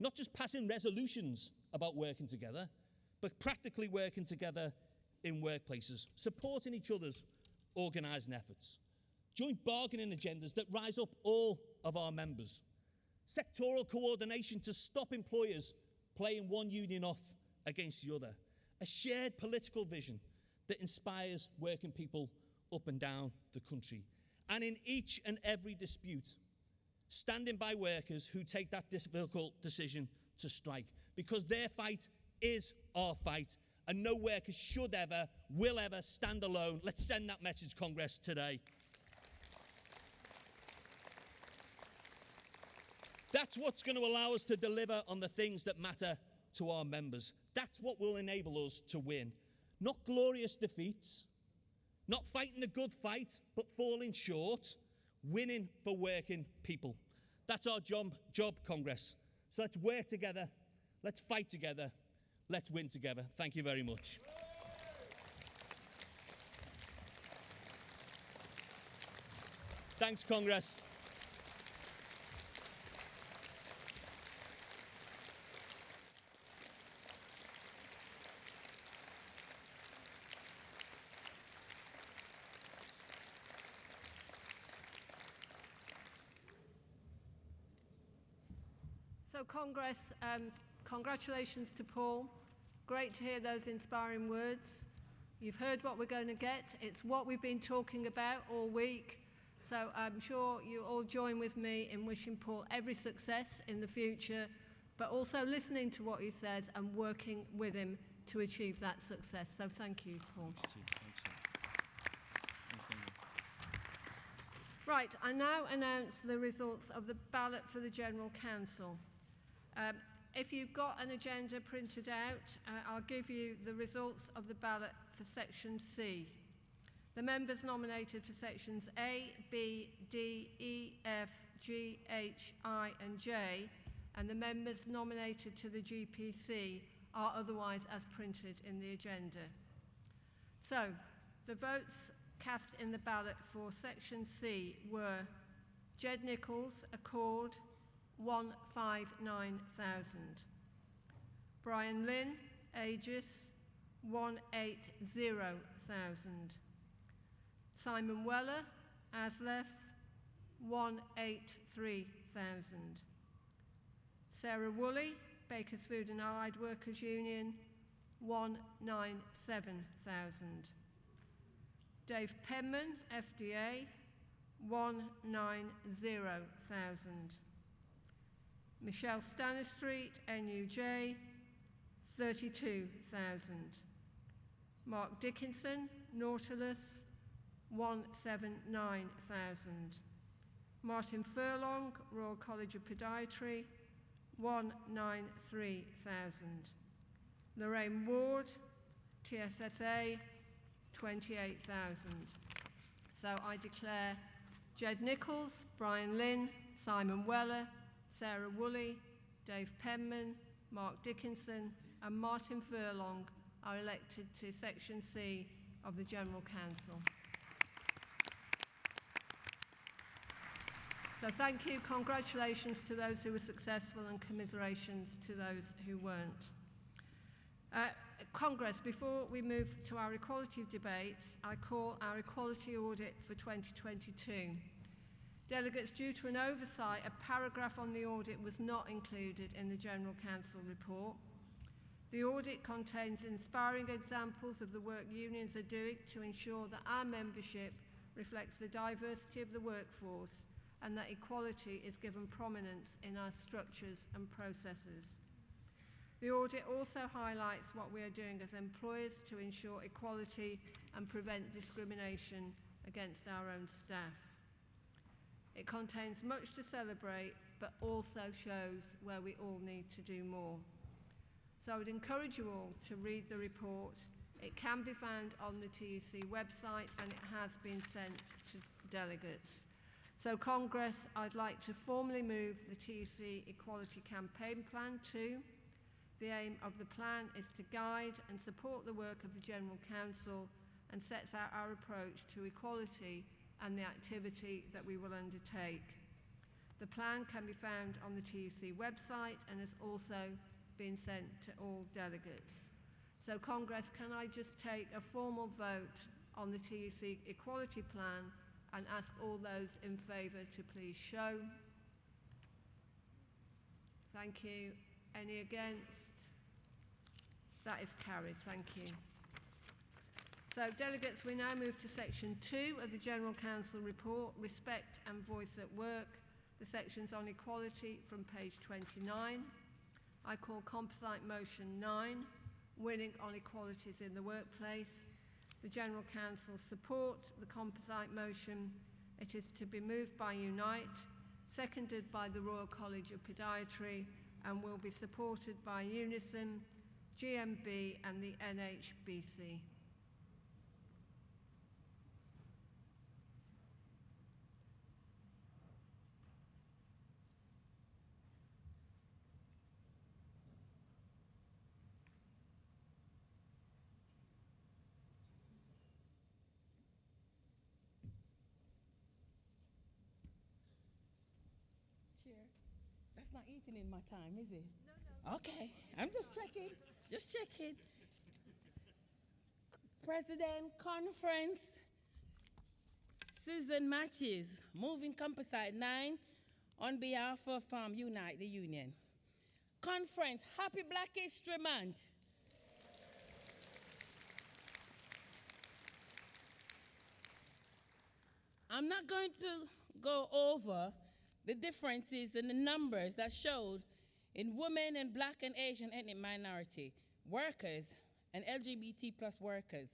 not just passing resolutions about working together, but practically working together in workplaces, supporting each other's organising efforts, joint bargaining agendas that rise up all of our members, sectoral coordination to stop employers playing one union off against the other, a shared political vision that inspires working people up and down the country. And in each and every dispute, standing by workers who take that difficult decision to strike, because their fight is our fight, and no worker should ever, will ever stand alone. Let's send that message, Congress, today. That's what's going to allow us to deliver on the things that matter to our members. That's what will enable us to win. Not glorious defeats, not fighting a good fight, but falling short, winning for working people. That's our job, Congress. So let's work together, let's fight together, let's win together. Thank you very much. Thanks, Congress. So Congress, congratulations to Paul. Great to hear those inspiring words. You've heard what we're going to get. It's what we've been talking about all week. So I'm sure you all join with me in wishing Paul every success in the future, but also listening to what he says and working with him to achieve that success. So thank you, Paul. Right, I now announce the results of the ballot for the General Council. If you've got an agenda printed out, I'll give you the results of the ballot for Section C. The members nominated for Sections A, B, D, E, F, G, H, I and J, and the members nominated to the GPC are otherwise as printed in the agenda. So, The votes cast in the ballot for Section C were Jed Nichols, Accord, 159,000. Brian Lynn, Aegis, 180,000. Simon Weller, Aslef, 183,000. Sarah Woolley, Bakers Food and Allied Workers Union, 197,000. Dave Penman, FDA, 190,000. Michelle Stanistreet, NUJ, 32,000. Mark Dickinson, Nautilus, 179,000. Martin Furlong, Royal College of Podiatry, 193,000. Lorraine Ward, TSSA, 28,000. So I declare Jed Nichols, Brian Lynn, Simon Weller, Sarah Woolley, Dave Penman, Mark Dickinson and Martin Furlong are elected to Section C of the General Council. So thank you, congratulations to those who were successful and commiserations to those who weren't. Congress, before we move to our equality debates, I call our equality audit for 2022. Delegates, due to an oversight, a paragraph on the audit was not included in the General Council report. The audit contains inspiring examples of the work unions are doing to ensure that our membership reflects the diversity of the workforce and that equality is given prominence in our structures and processes. The audit also highlights what we are doing as employers to ensure equality and prevent discrimination against our own staff. It contains much to celebrate, but also shows where we all need to do more. So I would encourage you all to read the report. It can be found on the TUC website and it has been sent to delegates. So Congress, I'd like to formally move the TUC Equality Campaign Plan 2. The aim of the plan is to guide and support the work of the General Council and sets out our approach to equality and the activity that we will undertake. The plan can be found on the TUC website and has also been sent to all delegates. So Congress, can I just take a formal vote on the TUC Equality Plan and ask all those in favour to please show. Thank you. Any against? That is carried. Thank you. So, delegates, we now move to Section 2 of the General Council report, Respect and Voice at Work, the sections on equality from page 29. I call Composite Motion 9, Winning on Equalities in the Workplace. The General Council support the composite motion. It is to be moved by Unite, seconded by the Royal College of Podiatry, and will be supported by Unison, GMB and the NHBC. That's not eating in my time, is it? No. Okay, I'm just checking. Just checking. President Conference, Susan Matches, moving Composite 9 on behalf of Unite the Union. Conference, happy Black History Month. I'm not going to go over the differences in the numbers that showed in women and Black and Asian ethnic minority workers and LGBT plus workers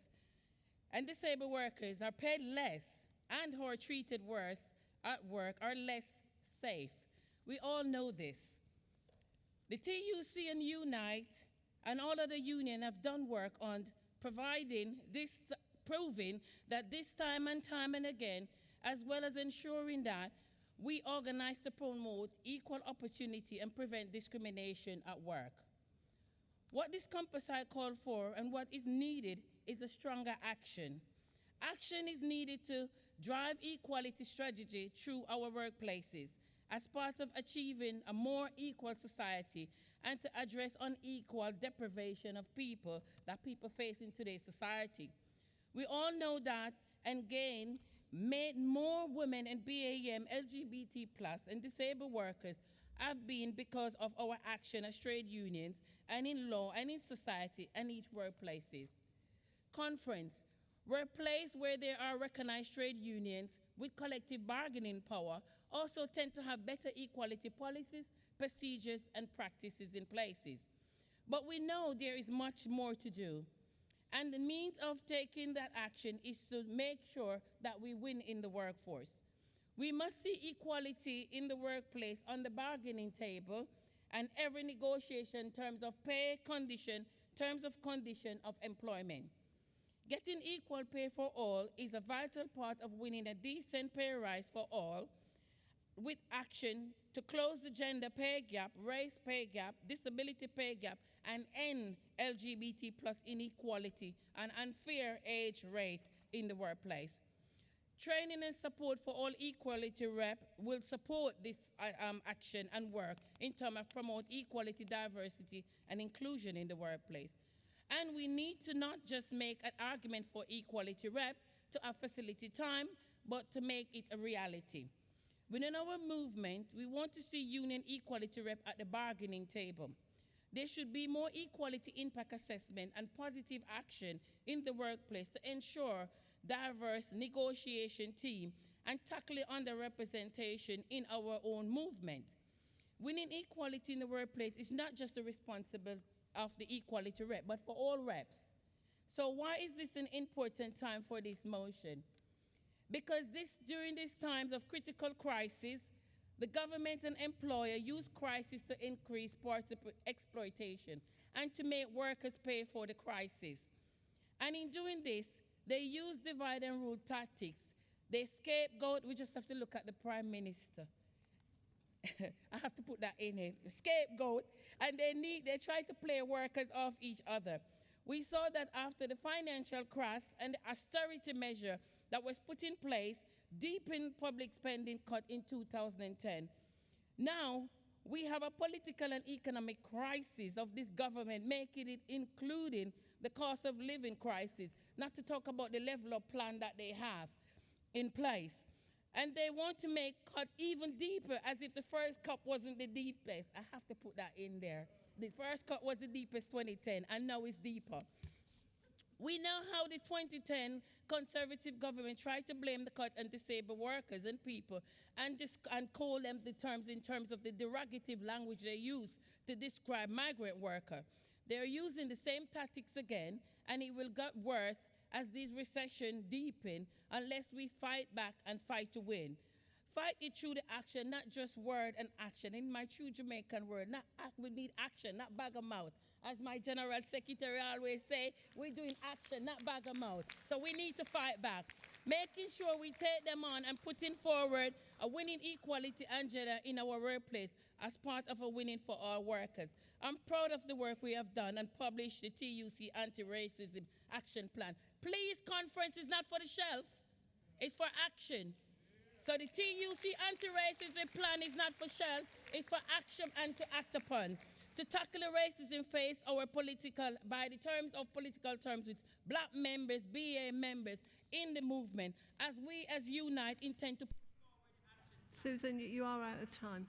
and disabled workers are paid less and who are treated worse at work are less safe. We all know this. The TUC and Unite and all other unions have done work on proving that this time and again, as well as ensuring that we organize to promote equal opportunity and prevent discrimination at work. What this composite called for and what is needed is a stronger action. Action is needed to drive equality strategy through our workplaces as part of achieving a more equal society and to address unequal deprivation of people that people face in today's society. We all know that and gain made more women and BAM, LGBT+, and disabled workers have been because of our action as trade unions and in law and in society and each workplaces. Conference, workplace where there are recognized trade unions with collective bargaining power also tend to have better equality policies, procedures, and practices in places. But we know there is much more to do. And the means of taking that action is to make sure that we win in the workforce. We must see equality in the workplace on the bargaining table and every negotiation in terms of pay condition, terms of condition of employment. Getting equal pay for all is a vital part of winning a decent pay rise for all, with action to close the gender pay gap, race pay gap, disability pay gap, and end LGBT+ inequality and unfair age rate in the workplace. Training and support for all equality rep will support this action and work in terms of promote equality, diversity, and inclusion in the workplace. And we need to not just make an argument for equality rep to have facility time, but to make it a reality. Within our movement, we want to see union equality rep at the bargaining table. There should be more equality impact assessment and positive action in the workplace to ensure diverse negotiation team and tackle underrepresentation in our own movement. Winning equality in the workplace is not just the responsibility of the equality rep, but for all reps. So why is this an important time for this motion? Because during these times of critical crisis, the government and employer use crisis to increase exploitation and to make workers pay for the crisis. And in doing this, they use divide and rule tactics. They scapegoat, we just have to look at the Prime Minister. I have to put that in here, scapegoat, and they try to play workers off each other. We saw that after the financial crash and the austerity measure that was put in place, deepened public spending cut in 2010. Now, we have a political and economic crisis of this government, making it including the cost of living crisis, not to talk about the level of plan that they have in place. And they want to make cuts even deeper, as if the first cut wasn't the deepest. I have to put that in there. The first cut was the deepest 2010, and now it's deeper. We know how the 2010 conservative government tried to blame the cut on disabled workers and people and call them the terms in terms of the derogative language they use to describe migrant worker. They're using the same tactics again, and it will get worse as this recession deepen unless we fight back and fight to win. Fight it through the action, not just word and action. In my true Jamaican word, we need action, not bag of mouth. As my general secretary always say, we're doing action, not bag of mouth. So we need to fight back, making sure we take them on and putting forward a winning equality and gender in our workplace as part of a winning for all workers. I'm proud of the work we have done and published the TUC Anti-Racism Action Plan. Please, conference is not for the shelf, it's for action. So the TUC Anti-Racism Plan is not for shelf, it's for action and to act upon. To tackle the racism faced by the terms of political terms with black members, BA members in the movement, as we as Unite intend to put forward action. Susan, you are out of time.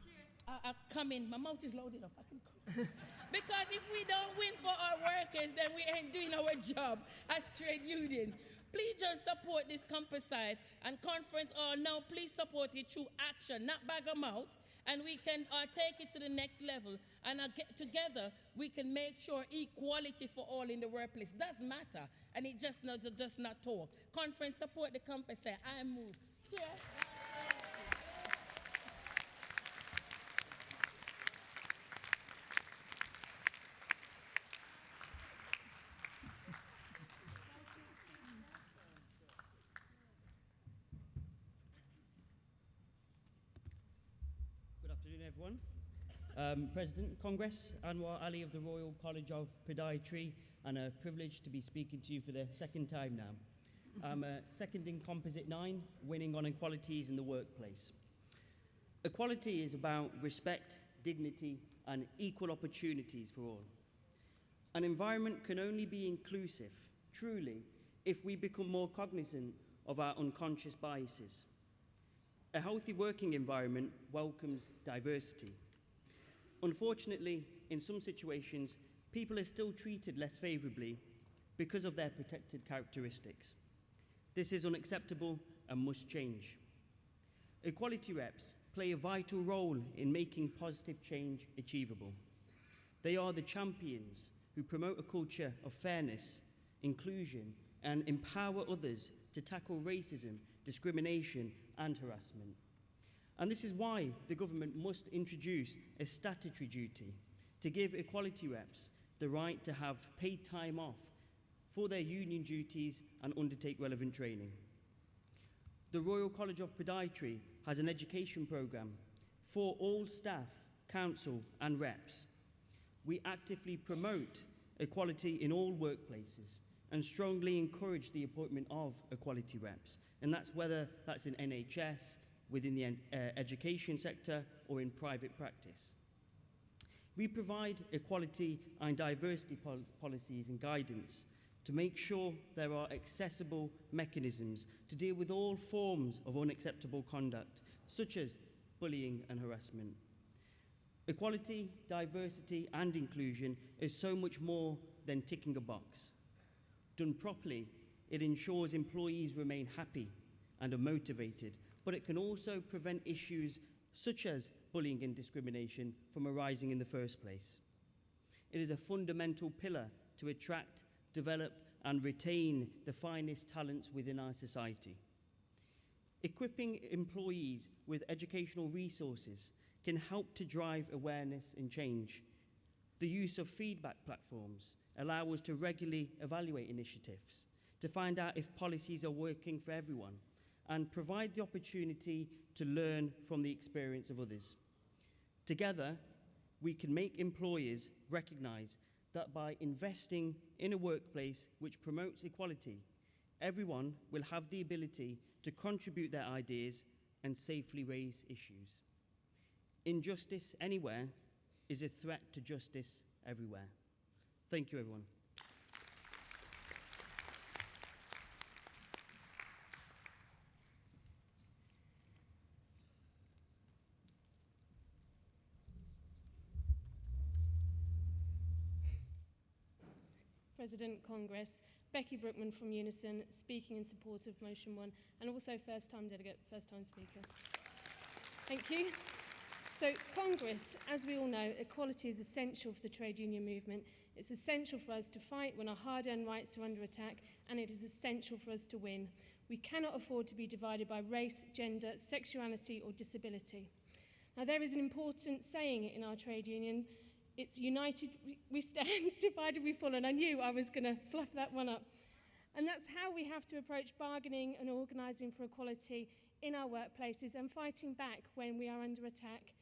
I'll come in, my mouth is loaded up, I can go. Because if we don't win for our workers, then we ain't doing our job as trade unions. Please just support this composite and conference, or no, please support it through action, not bag of mouth, and we can take it to the next level. And together, we can make sure equality for all in the workplace does matter, and it just not talk. Conference, support the composite. I move. Cheers. Everyone. President, Congress, Anwar Ali of the Royal College of Podiatry, and a privilege to be speaking to you for the second time now. I'm seconding Composite 9, winning on equalities in the workplace. Equality is about respect, dignity, and equal opportunities for all. An environment can only be inclusive, truly, if we become more cognizant of our unconscious biases. A healthy working environment welcomes diversity. Unfortunately, in some situations, people are still treated less favourably because of their protected characteristics. This is unacceptable and must change. Equality reps play a vital role in making positive change achievable. They are the champions who promote a culture of fairness, inclusion, and empower others to tackle racism, discrimination, and harassment. And this is why the government must introduce a statutory duty to give equality reps the right to have paid time off for their union duties and undertake relevant training. The Royal College of Podiatry has an education programme for all staff, council, and reps. We actively promote equality in all workplaces and strongly encourage the appointment of equality reps, and that's whether that's in NHS, within the education sector, or in private practice. We provide equality and diversity policies and guidance to make sure there are accessible mechanisms to deal with all forms of unacceptable conduct, such as bullying and harassment. Equality, diversity, and inclusion is so much more than ticking a box. Done properly, it ensures employees remain happy and are motivated, but it can also prevent issues such as bullying and discrimination from arising in the first place. It is a fundamental pillar to attract, develop, and retain the finest talents within our society. Equipping employees with educational resources can help to drive awareness and change. The use of feedback platforms allow us to regularly evaluate initiatives, to find out if policies are working for everyone, and provide the opportunity to learn from the experience of others. Together, we can make employers recognise that by investing in a workplace which promotes equality, everyone will have the ability to contribute their ideas and safely raise issues. Injustice anywhere is a threat to justice everywhere. Thank you, everyone. President Congress, Becky Brookman from Unison, speaking in support of Motion 1, and also first-time delegate, first-time speaker. Thank you. So, Congress, as we all know, equality is essential for the trade union movement. It's essential for us to fight when our hard-earned rights are under attack, and it is essential for us to win. We cannot afford to be divided by race, gender, sexuality, or disability. Now, there is an important saying in our trade union. It's united we stand, divided we fall. And I knew I was going to fluff that one up. And that's how we have to approach bargaining and organising for equality in our workplaces and fighting back when we are under attack.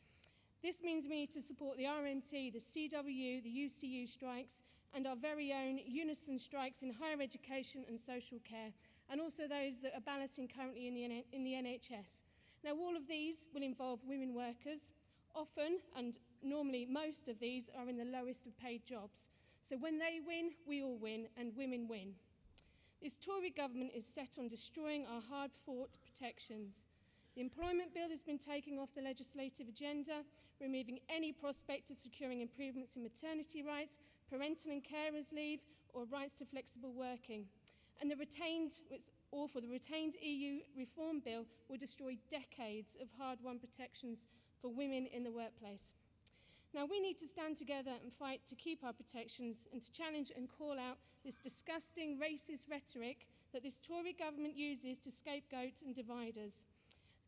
This means we need to support the RMT, the CW, the UCU strikes, and our very own Unison strikes in higher education and social care, and also those that are balloting currently in the NHS. Now, all of these will involve women workers. Often, and normally most of these, are in the lowest of paid jobs. So when they win, we all win, and women win. This Tory government is set on destroying our hard-fought protections. The employment bill has been taken off the legislative agenda, removing any prospect of securing improvements in maternity rights, parental and carers leave, or rights to flexible working. And the retained EU reform bill will destroy decades of hard-won protections for women in the workplace. Now, we need to stand together and fight to keep our protections and to challenge and call out this disgusting racist rhetoric that this Tory government uses to scapegoat and divide us.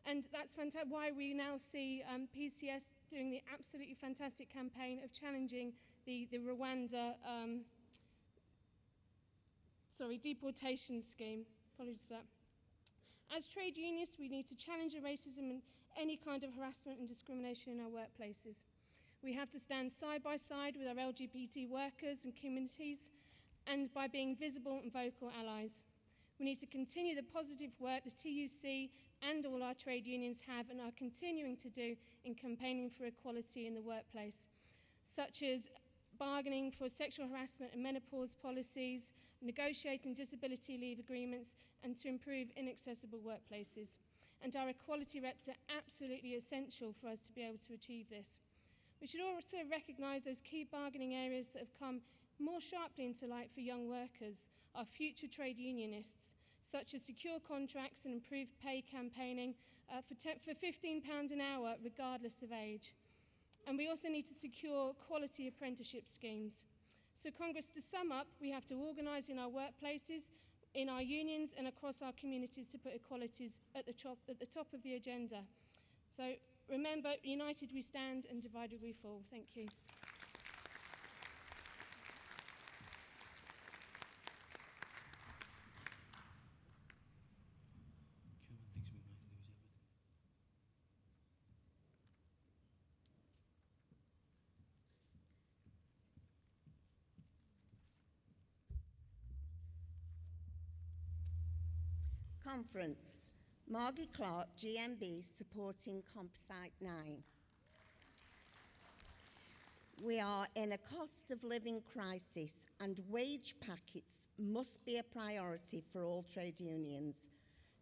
And that's why we now see PCS doing the absolutely fantastic campaign of challenging the Rwanda deportation scheme. Apologies for that. As trade unionists, we need to challenge racism and any kind of harassment and discrimination in our workplaces. We have to stand side by side with our LGBT workers and communities, and by being visible and vocal allies. We need to continue the positive work the TUC and all our trade unions have and are continuing to do in campaigning for equality in the workplace, such as bargaining for sexual harassment and menopause policies, negotiating disability leave agreements, and to improve inaccessible workplaces. And our equality reps are absolutely essential for us to be able to achieve this. We should also recognise those key bargaining areas that have come more sharply into light for young workers, our future trade unionists, such as secure contracts and improved pay campaigning for £15 an hour regardless of age. And we also need to secure quality apprenticeship schemes. So Congress, to sum up, we have to organise in our workplaces, in our unions and across our communities to put equalities at the top of the agenda. So remember, united we stand and divided we fall. Thank you. Conference. Margie Clark, GMB, supporting Composite 9. We are in a cost of living crisis and wage packets must be a priority for all trade unions.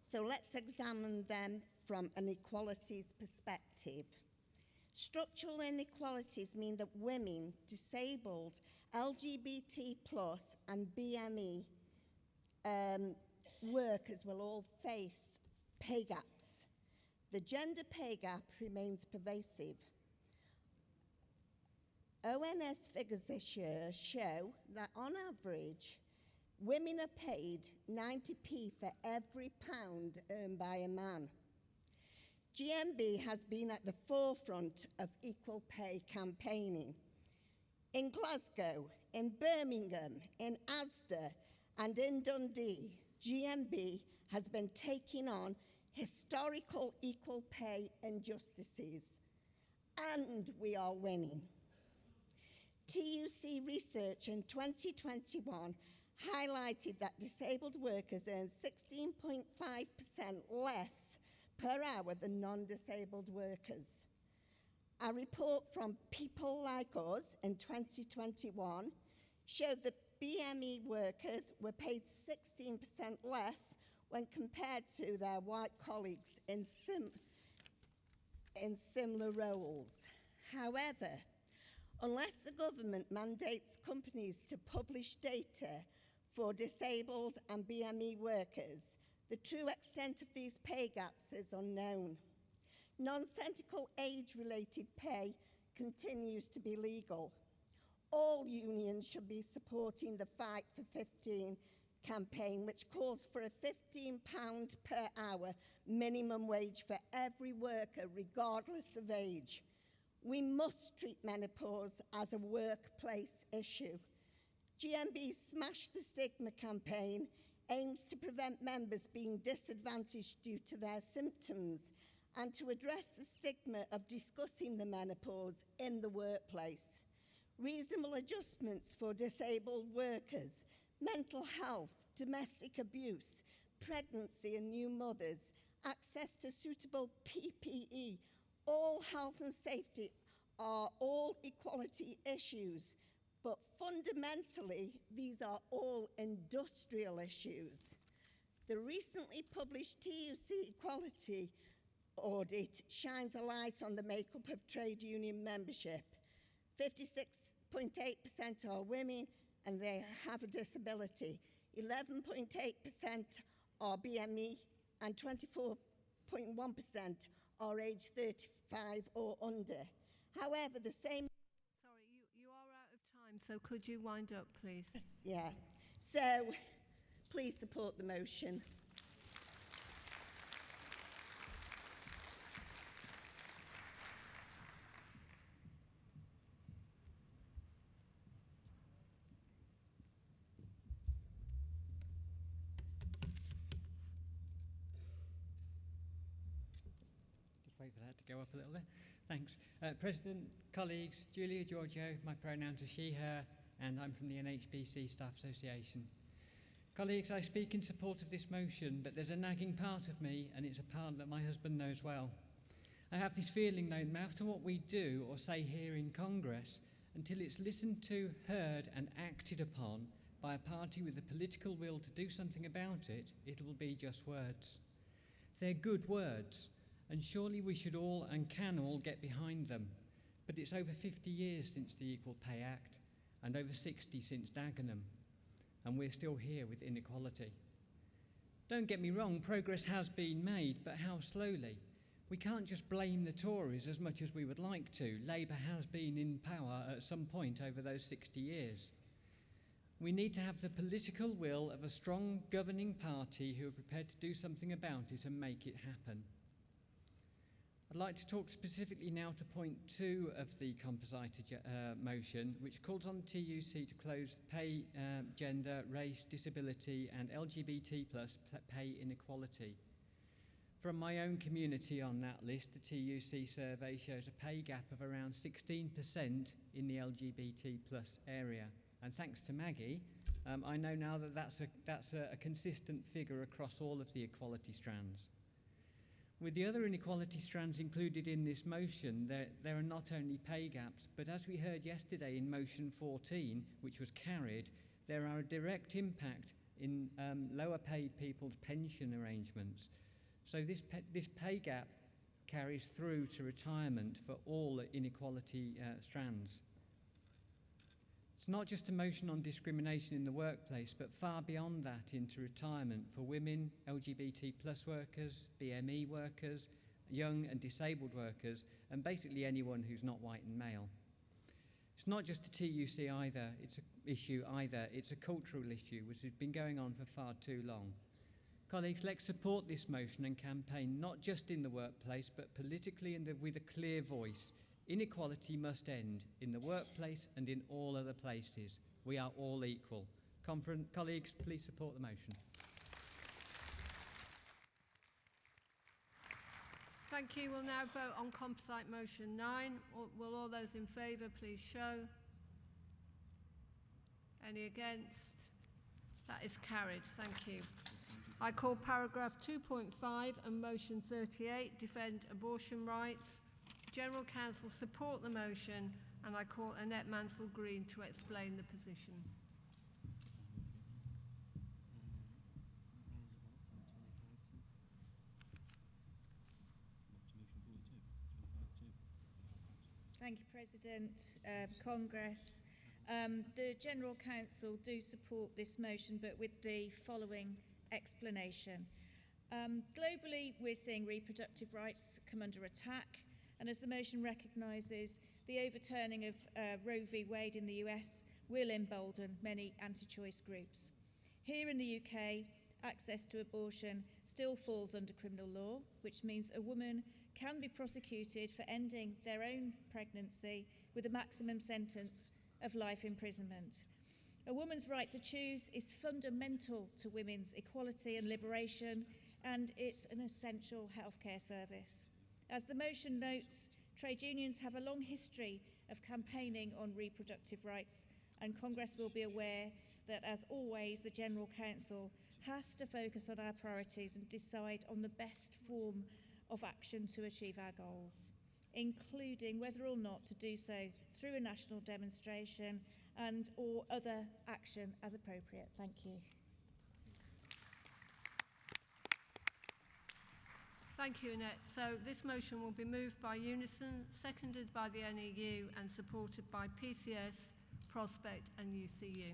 So let's examine them from an equalities perspective. Structural inequalities mean that women, disabled, LGBT+, and BME workers will all face pay gaps. The gender pay gap remains pervasive. ONS figures this year show that on average, women are paid 90p for every pound earned by a man. GMB has been at the forefront of equal pay campaigning. In Glasgow, in Birmingham, in Asda, and in Dundee, GMB has been taking on historical equal pay injustices, and we are winning. TUC research in 2021 highlighted that disabled workers earn 16.5% less per hour than non-disabled workers. A report from People Like Us in 2021 showed that BME workers were paid 16% less when compared to their white colleagues in similar roles. However, unless the government mandates companies to publish data for disabled and BME workers, the true extent of these pay gaps is unknown. Non-identical age-related pay continues to be legal. All unions should be supporting the Fight for 15 campaign, which calls for a £15 per hour minimum wage for every worker, regardless of age. We must treat menopause as a workplace issue. GMB Smash the Stigma campaign aims to prevent members being disadvantaged due to their symptoms and to address the stigma of discussing the menopause in the workplace. Reasonable adjustments for disabled workers, mental health, domestic abuse, pregnancy and new mothers, access to suitable PPE, all health and safety are all equality issues, but fundamentally, these are all industrial issues. The recently published TUC Equality Audit shines a light on the makeup of trade union membership. 56.8% are women and they have a disability. 11.8% are BME and 24.1% are age 35 or under. However, the same... Sorry, you are out of time, so could you wind up, please? Yeah. So, please support the motion. Wait for that to go up a little bit. Thanks. President, colleagues, Julia Giorgio, my pronouns are she, her, and I'm from the NHBC Staff Association. Colleagues, I speak in support of this motion, but there's a nagging part of me, and it's a part that my husband knows well. I have this feeling, no matter what we do or say here in Congress, until it's listened to, heard and acted upon by a party with the political will to do something about it, it will be just words. They're good words, and surely we should all and can all get behind them. But it's over 50 years since the Equal Pay Act, and over 60 since Dagenham, and we're still here with inequality. Don't get me wrong, progress has been made, but how slowly? We can't just blame the Tories as much as we would like to. Labour has been in power at some point over those 60 years. We need to have the political will of a strong governing party who are prepared to do something about it and make it happen. I'd like to talk specifically now to point 2 of the composite motion, which calls on the TUC to close pay, gender, race, disability and LGBT plus pay inequality. From my own community on that list, the TUC survey shows a pay gap of around 16% in the LGBT plus area. And thanks to Maggie, I know now that that's a consistent figure across all of the equality strands. With the other inequality strands included in this motion, there are not only pay gaps, but as we heard yesterday in motion 14, which was carried, there are a direct impact in lower paid people's pension arrangements. So this pay gap carries through to retirement for all inequality strands. It's not just a motion on discrimination in the workplace, but far beyond that into retirement for women, LGBT plus workers, BME workers, young and disabled workers, and basically anyone who's not white and male. It's not just a TUC either, it's a cultural issue which has been going on for far too long. Colleagues, let's support this motion and campaign not just in the workplace, but politically and with a clear voice. Inequality must end in the workplace and in all other places. We are all equal. Colleagues, please support the motion. Thank you. We'll now vote on composite motion 9. Will all those in favour please show? Any against? That is carried. Thank you. I call paragraph 2.5 and motion 38, defend abortion rights. General Counsel support the motion, and I call Annette Mansell-Green to explain the position. Thank you, President, Congress. The General Counsel do support this motion, but with the following explanation. Globally, we're seeing reproductive rights come under attack, and as the motion recognises, the overturning of Roe v. Wade in the US will embolden many anti-choice groups. Here in the UK, access to abortion still falls under criminal law, which means a woman can be prosecuted for ending their own pregnancy with a maximum sentence of life imprisonment. A woman's right to choose is fundamental to women's equality and liberation, and it's an essential healthcare service. As the motion notes, trade unions have a long history of campaigning on reproductive rights, and Congress will be aware that, as always, the General Counsel has to focus on our priorities and decide on the best form of action to achieve our goals, including whether or not to do so through a national demonstration and or other action as appropriate. Thank you. Thank you, Annette. So this motion will be moved by unison, seconded by the NEU and supported by PCS, Prospect and UCU.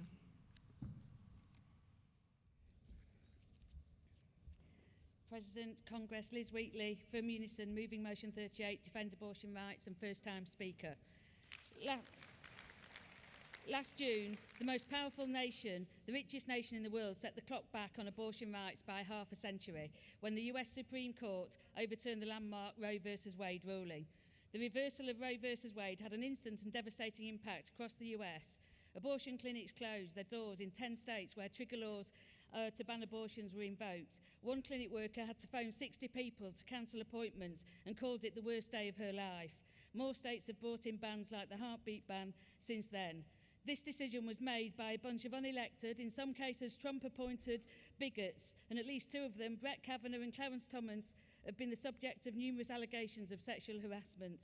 President, Congress, Liz Wheatley from Unison, moving motion 38, defend abortion rights, and first time speaker. Last June, the most powerful nation, the richest nation in the world, set the clock back on abortion rights by half a century when the US Supreme Court overturned the landmark Roe v. Wade ruling. The reversal of Roe v. Wade had an instant and devastating impact across the US. Abortion clinics closed their doors in 10 states where trigger laws to ban abortions were invoked. One clinic worker had to phone 60 people to cancel appointments and called it the worst day of her life. More states have brought in bans like the heartbeat ban since then. This decision was made by a bunch of unelected, in some cases Trump-appointed bigots, and at least two of them, Brett Kavanaugh and Clarence Thomas, have been the subject of numerous allegations of sexual harassment.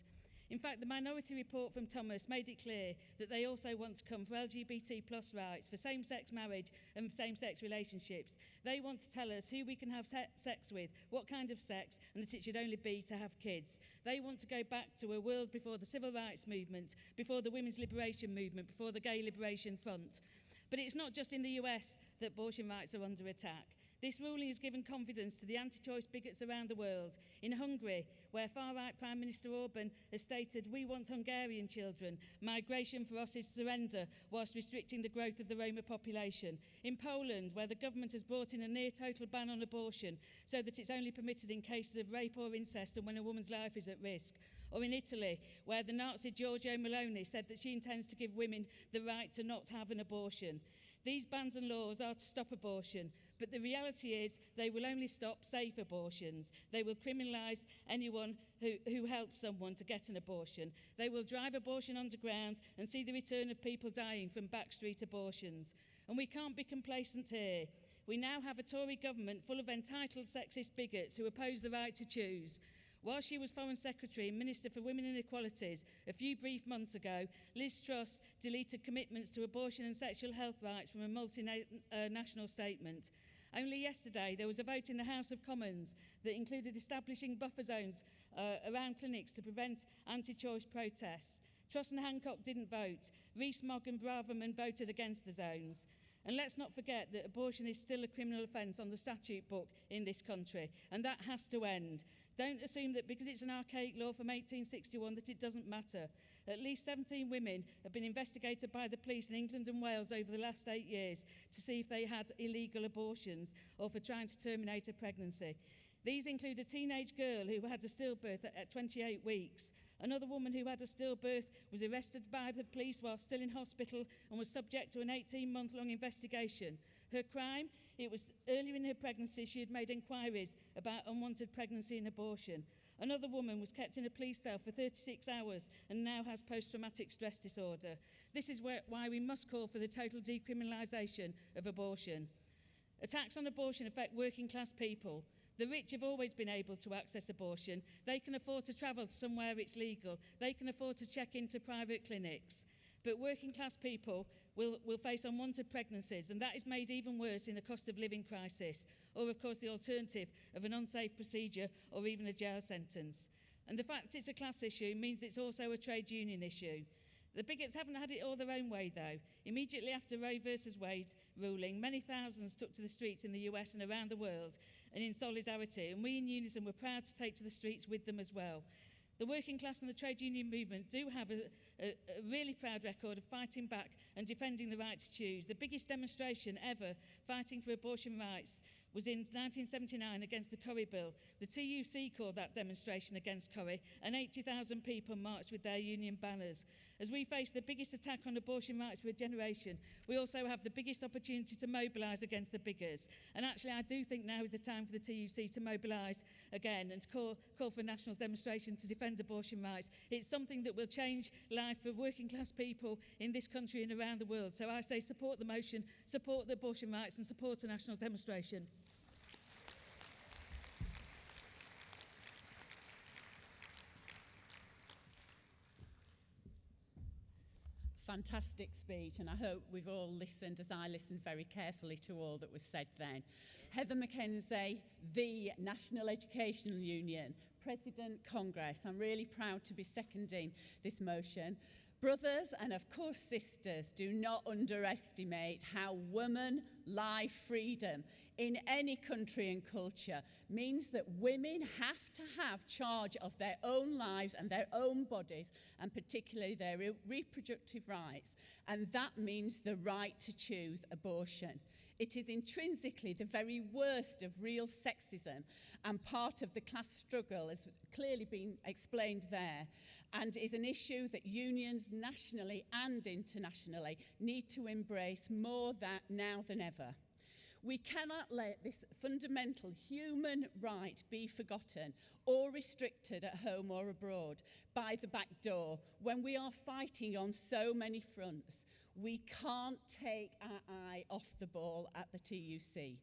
In fact, the minority report from Thomas made it clear that they also want to come for LGBT plus rights, for same-sex marriage and same-sex relationships. They want to tell us who we can have sex with, what kind of sex, and that it should only be to have kids. They want to go back to a world before the civil rights movement, before the women's liberation movement, before the gay liberation front. But it's not just in the US that abortion rights are under attack. This ruling has given confidence to the anti-choice bigots around the world. In Hungary, where far-right Prime Minister Orban has stated, "We want Hungarian children. Migration for us is surrender," whilst restricting the growth of the Roma population. In Poland, where the government has brought in a near-total ban on abortion so that it's only permitted in cases of rape or incest and when a woman's life is at risk. Or in Italy, where the Nazi Giorgio Meloni said that she intends to give women the right to not have an abortion. These bans and laws are to stop abortion, but the reality is they will only stop safe abortions. They will criminalise anyone who helps someone to get an abortion. They will drive abortion underground and see the return of people dying from backstreet abortions. And we can't be complacent here. We now have a Tory government full of entitled sexist bigots who oppose the right to choose. While she was Foreign Secretary and Minister for Women and Equalities a few brief months ago, Liz Truss deleted commitments to abortion and sexual health rights from a multinational statement. Only yesterday, there was a vote in the House of Commons that included establishing buffer zones around clinics to prevent anti-choice protests. Truss and Hancock didn't vote. Rees-Mogg and Braverman voted against the zones. And let's not forget that abortion is still a criminal offence on the statute book in this country, and that has to end. Don't assume that because it's an archaic law from 1861 that it doesn't matter. At least 17 women have been investigated by the police in England and Wales over the last 8 years to see if they had illegal abortions or for trying to terminate a pregnancy. These include a teenage girl who had a stillbirth at 28 weeks. Another woman who had a stillbirth was arrested by the police while still in hospital and was subject to an 18-month-long investigation. Her crime? It was earlier in her pregnancy she had made inquiries about unwanted pregnancy and abortion. Another woman was kept in a police cell for 36 hours and now has post-traumatic stress disorder. This is why we must call for the total decriminalisation of abortion. Attacks on abortion affect working-class people. The rich have always been able to access abortion. They can afford to travel to somewhere it's legal. They can afford to check into private clinics. But working-class people will face unwanted pregnancies, and that is made even worse in the cost of living crisis, or, of course, the alternative of an unsafe procedure or even a jail sentence. And the fact it's a class issue means it's also a trade union issue. The bigots haven't had it all their own way, though. Immediately after Roe versus Wade ruling, many thousands took to the streets in the US and around the world and in solidarity, and we in Unison were proud to take to the streets with them as well. The working class and the trade union movement do have a really proud record of fighting back and defending the right to choose. The biggest demonstration ever fighting for abortion rights was in 1979 against the Curry Bill. The TUC called that demonstration against Curry, and 80,000 people marched with their union banners. As we face the biggest attack on abortion rights for a generation, we also have the biggest opportunity to mobilise against the bigots. And actually, I do think now is the time for the TUC to mobilise again and to call for a national demonstration to defend abortion rights. It's something that will change life for working class people in this country and around the world. So I say support the motion, support the abortion rights, and support a national demonstration. Fantastic speech, and I hope we've all listened, as I listened very carefully to all that was said then. Heather Mackenzie, the National Educational Union, President Congress. I'm really proud to be seconding this motion. Brothers and of course sisters, do not underestimate how women, life, freedom in any country and culture means that women have to have charge of their own lives and their own bodies, and particularly their reproductive rights. And that means the right to choose abortion. It is intrinsically the very worst of real sexism and part of the class struggle, as clearly been explained there, and is an issue that unions nationally and internationally need to embrace more now than ever. We cannot let this fundamental human right be forgotten or restricted at home or abroad by the back door when we are fighting on so many fronts. We can't take our eye off the ball at the TUC.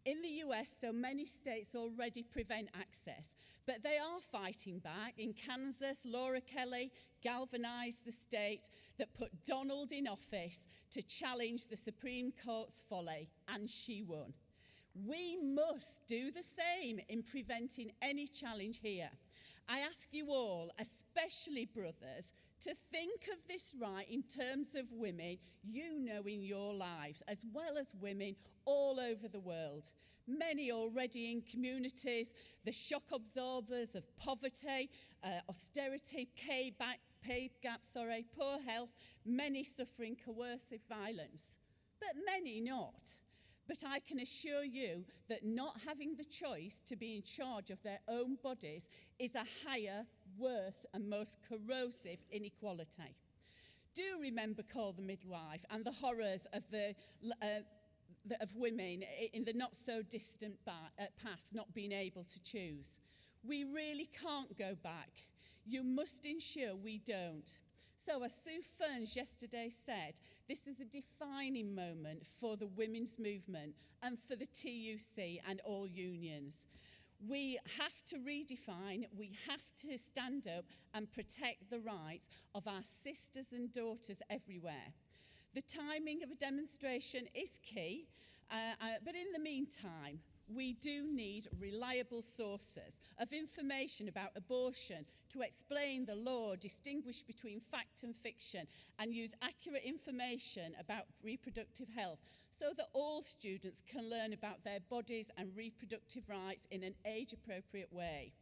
In the US, so many states already prevent access, but they are fighting back. In Kansas, Laura Kelly galvanised the state that put Donald in office to challenge the Supreme Court's folly, and she won. We must do the same in preventing any challenge here. I ask you all, especially brothers, to think of this right in terms of women you know in your lives, as well as women all over the world. Many already in communities, the shock absorbers of poverty, austerity, pay gap, poor health, many suffering coercive violence, but many not. But I can assure you that not having the choice to be in charge of their own bodies is a higher, worse, and most corrosive inequality. Do remember Call the Midwife and the horrors of of women in the not-so-distant past not being able to choose. We really can't go back. You must ensure we don't. So, as Sue Ferns yesterday said, this is a defining moment for the women's movement and for the TUC and all unions. We have to redefine, we have to stand up and protect the rights of our sisters and daughters everywhere. The timing of a demonstration is key, but in the meantime, we do need reliable sources of information about abortion to explain the law, distinguish between fact and fiction, and use accurate information about reproductive health so that all students can learn about their bodies and reproductive rights in an age-appropriate way.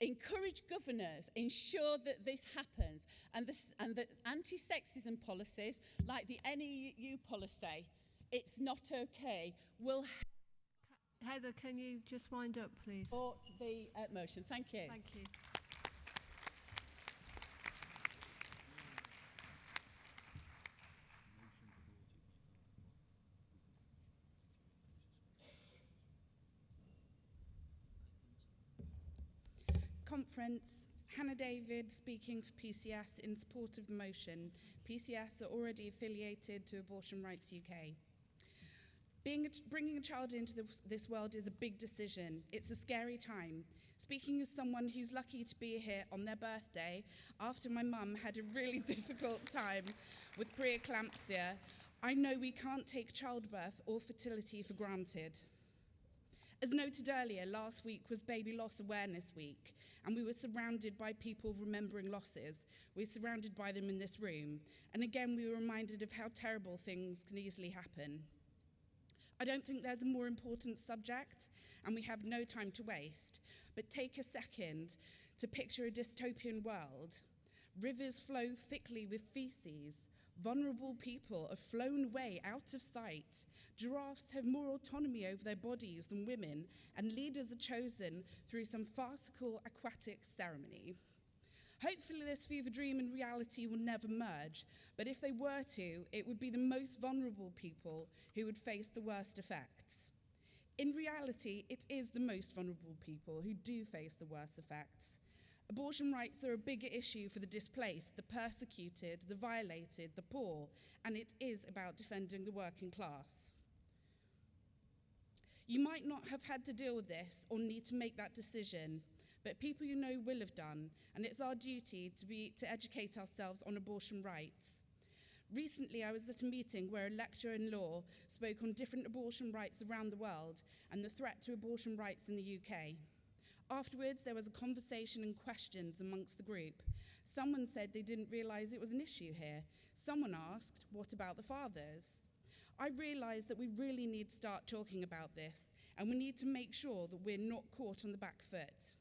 Encourage governors, ensure that this happens, and that anti-sexism policies like the NEU policy, it's not okay, will Heather, can you just wind up, please? support the motion. Thank you. Thank you. Conference, Hannah David speaking for PCS in support of the motion. PCS are already affiliated to Abortion Rights UK. Bringing a child into this world is a big decision. It's a scary time. Speaking as someone who's lucky to be here on their birthday, after my mum had a really difficult time with preeclampsia, I know we can't take childbirth or fertility for granted. As noted earlier, last week was Baby Loss Awareness Week, and we were surrounded by people remembering losses. We're surrounded by them in this room. And again, we were reminded of how terrible things can easily happen. I don't think there's a more important subject, and we have no time to waste, but take a second to picture a dystopian world. Rivers flow thickly with feces. Vulnerable people are flown away out of sight. Giraffes have more autonomy over their bodies than women, and leaders are chosen through some farcical aquatic ceremony. Hopefully this fever dream and reality will never merge, but if they were to, it would be the most vulnerable people who would face the worst effects. In reality, it is the most vulnerable people who do face the worst effects. Abortion rights are a bigger issue for the displaced, the persecuted, the violated, the poor, and it is about defending the working class. You might not have had to deal with this or need to make that decision, but people you know will have done, and it's our duty to educate ourselves on abortion rights. Recently, I was at a meeting where a lecturer in law spoke on different abortion rights around the world and the threat to abortion rights in the UK. Afterwards, there was a conversation and questions amongst the group. Someone said they didn't realise it was an issue here. Someone asked, what about the fathers? I realised that we really need to start talking about this, and we need to make sure that we're not caught on the back foot.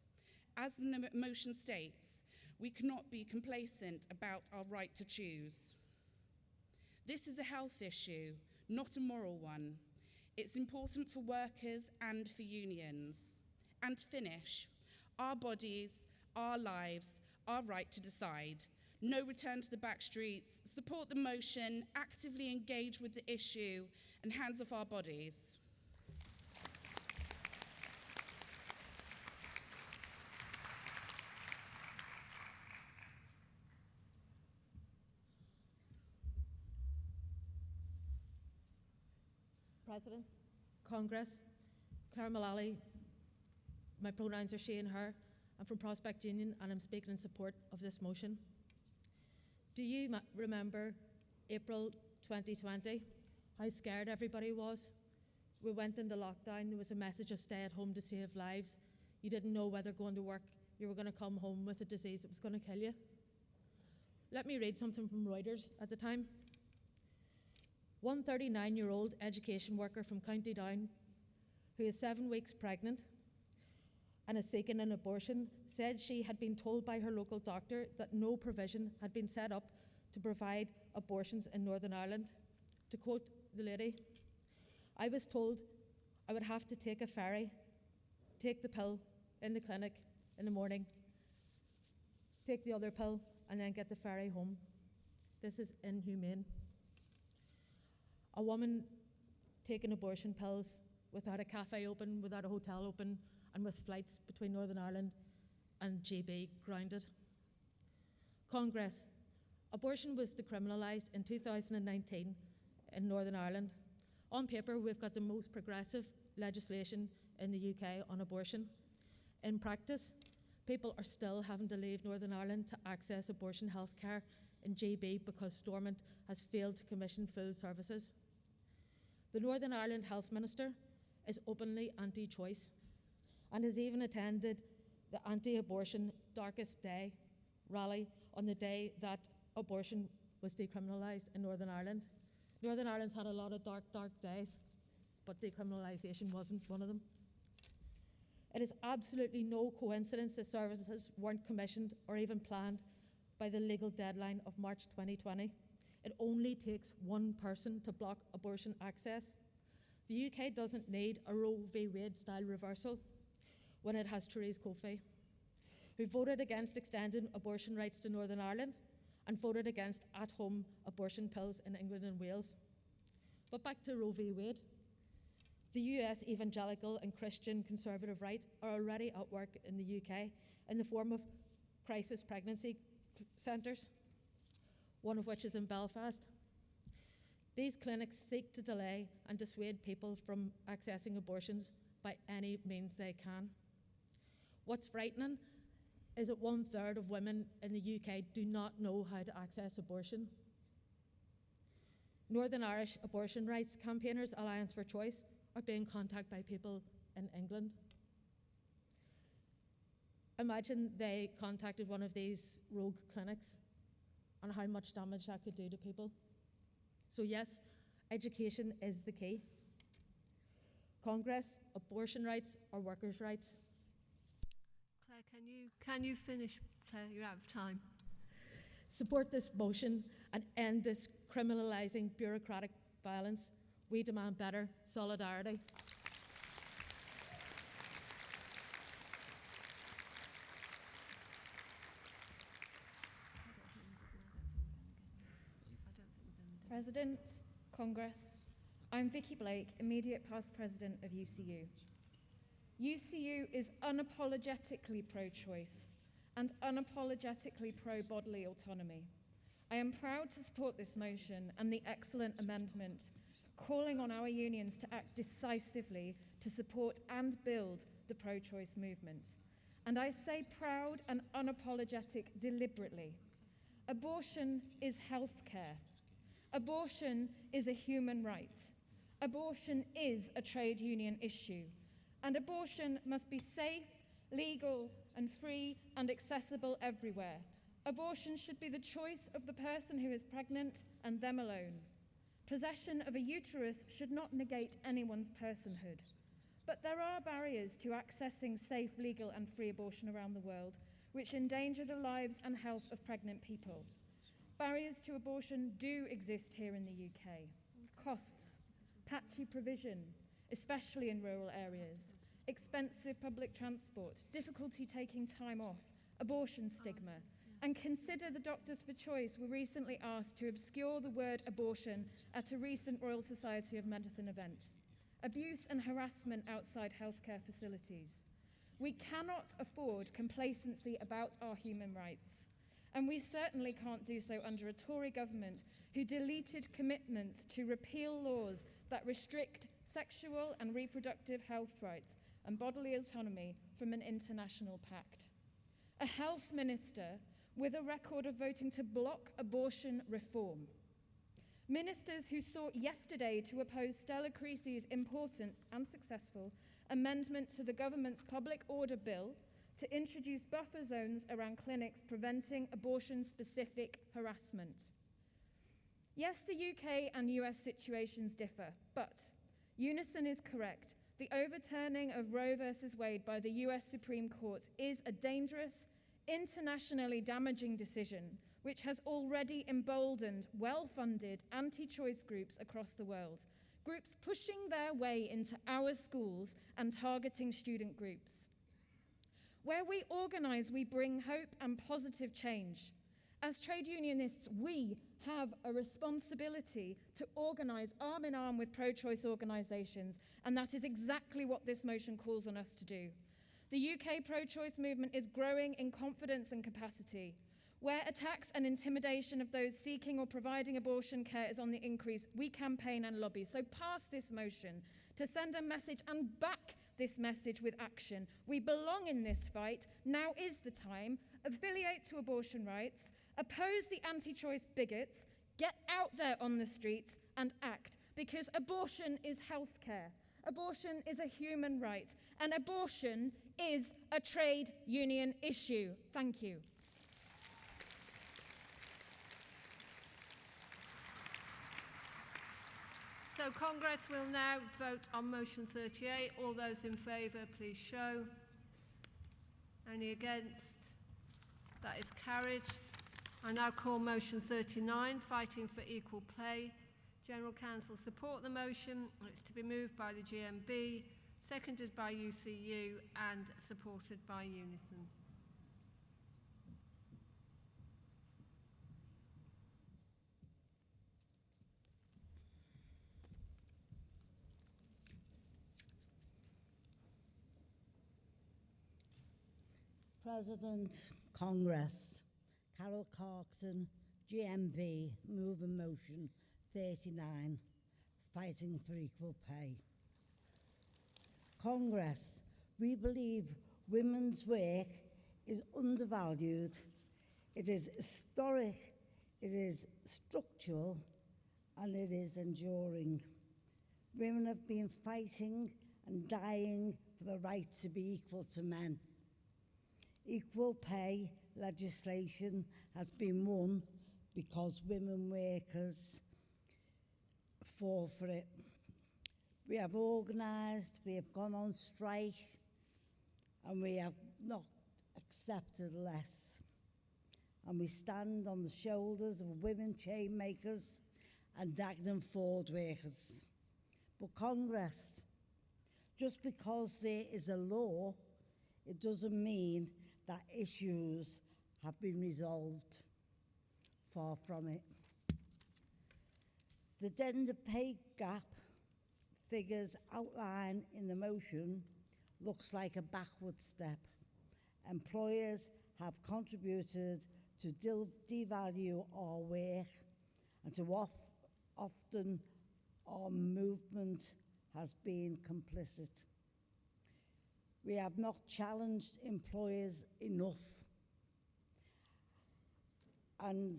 As the motion states, we cannot be complacent about our right to choose. This is a health issue, not a moral one. It's important for workers and for unions. And to finish, our bodies, our lives, our right to decide. No return to the back streets, support the motion, actively engage with the issue, and hands off our bodies. President, Congress, Claire Mullally, my pronouns are she and her. I'm from Prospect Union and I'm speaking in support of this motion. Do you remember April 2020, how scared everybody was? We went into lockdown, there was a message of stay at home to save lives. You didn't know whether going to work, you were going to come home with a disease that was going to kill you. Let me read something from Reuters at the time. One 39-year-old education worker from County Down, who is 7 weeks pregnant and is seeking an abortion, said she had been told by her local doctor that no provision had been set up to provide abortions in Northern Ireland. To quote the lady, "I was told I would have to take a ferry, take the pill in the clinic in the morning, take the other pill, and then get the ferry home. This is inhumane." A woman taking abortion pills without a cafe open, without a hotel open, and with flights between Northern Ireland and GB grounded. Congress. Abortion was decriminalised in 2019 in Northern Ireland. On paper, we've got the most progressive legislation in the UK on abortion. In practice, people are still having to leave Northern Ireland to access abortion health care in GB because Stormont has failed to commission full services. The Northern Ireland Health Minister is openly anti-choice and has even attended the anti-abortion Darkest Day rally on the day that abortion was decriminalised in Northern Ireland. Northern Ireland's had a lot of dark, dark days, but decriminalisation wasn't one of them. It is absolutely no coincidence that services weren't commissioned or even planned by the legal deadline of March 2020. It only takes one person to block abortion access. The UK doesn't need a Roe v. Wade style reversal when it has Theresa Coffey, who voted against extending abortion rights to Northern Ireland and voted against at-home abortion pills in England and Wales. But back to Roe v. Wade. The US evangelical and Christian conservative right are already at work in the UK in the form of crisis pregnancy centres, one of which is in Belfast. These clinics seek to delay and dissuade people from accessing abortions by any means they can. What's frightening is that 1/3 of women in the UK do not know how to access abortion. Northern Irish abortion rights campaigners Alliance for Choice are being contacted by people in England. Imagine they contacted one of these rogue clinics and how much damage that could do to people. So yes, education is the key. Congress, abortion rights are workers' rights. Claire, can you finish? Claire, you're out of time. Support this motion and end this criminalising bureaucratic violence. We demand better solidarity. President, Congress, I'm Vicky Blake, immediate past president of UCU. UCU is unapologetically pro-choice and unapologetically pro-bodily autonomy. I am proud to support this motion and the excellent amendment calling on our unions to act decisively to support and build the pro-choice movement. And I say proud and unapologetic deliberately. Abortion is healthcare. Abortion is a human right. Abortion is a trade union issue. And abortion must be safe, legal, and free and accessible everywhere. Abortion should be the choice of the person who is pregnant and them alone. Possession of a uterus should not negate anyone's personhood. But there are barriers to accessing safe, legal, and free abortion around the world, which endanger the lives and health of pregnant people. Barriers to abortion do exist here in the UK. Costs, patchy provision, especially in rural areas, expensive public transport, difficulty taking time off, abortion stigma, and consider the Doctors for Choice were recently asked to obscure the word abortion at a recent Royal Society of Medicine event. Abuse and harassment outside healthcare facilities. We cannot afford complacency about our human rights. And we certainly can't do so under a Tory government who deleted commitments to repeal laws that restrict sexual and reproductive health rights and bodily autonomy from an international pact. A health minister with a record of voting to block abortion reform. Ministers who sought yesterday to oppose Stella Creasy's important and successful amendment to the government's public order bill to introduce buffer zones around clinics preventing abortion-specific harassment. Yes, the UK and US situations differ, but Unison is correct. The overturning of Roe versus Wade by the US Supreme Court is a dangerous, internationally damaging decision which has already emboldened well-funded anti-choice groups across the world, groups pushing their way into our schools and targeting student groups. Where we organise, we bring hope and positive change. As trade unionists, we have a responsibility to organise arm in arm with pro-choice organisations, and that is exactly what this motion calls on us to do. The UK pro-choice movement is growing in confidence and capacity. Where attacks and intimidation of those seeking or providing abortion care is on the increase, we campaign and lobby. So pass this motion to send a message and back this message with action. We belong in this fight. Now is the time. Affiliate to abortion rights. Oppose the anti-choice bigots. Get out there on the streets and act, because abortion is healthcare. Abortion is a human right, and abortion is a trade union issue. Thank you. So Congress will now vote on motion 38. All those in favour, please show. Any against? That is carried. I now call motion 39, fighting for equal pay. General Counsel support the motion. It's to be moved by the GMB, seconded by UCU and supported by Unison. President, Congress, Carol Clarkson, GMB, move a motion 39, fighting for equal pay. Congress, we believe women's work is undervalued, it is historic, it is structural, and it is enduring. Women have been fighting and dying for the right to be equal to men. Equal pay legislation has been won because women workers fought for it. We have organised, we have gone on strike, and we have not accepted less. And we stand on the shoulders of women chain makers and Dagenham Ford workers. But Congress, just because there is a law, it doesn't mean that issues have been resolved. Far from it. The gender pay gap figures outlined in the motion looks like a backward step. Employers have contributed to devalue our work, and too often our movement has been complicit. We have not challenged employers enough, and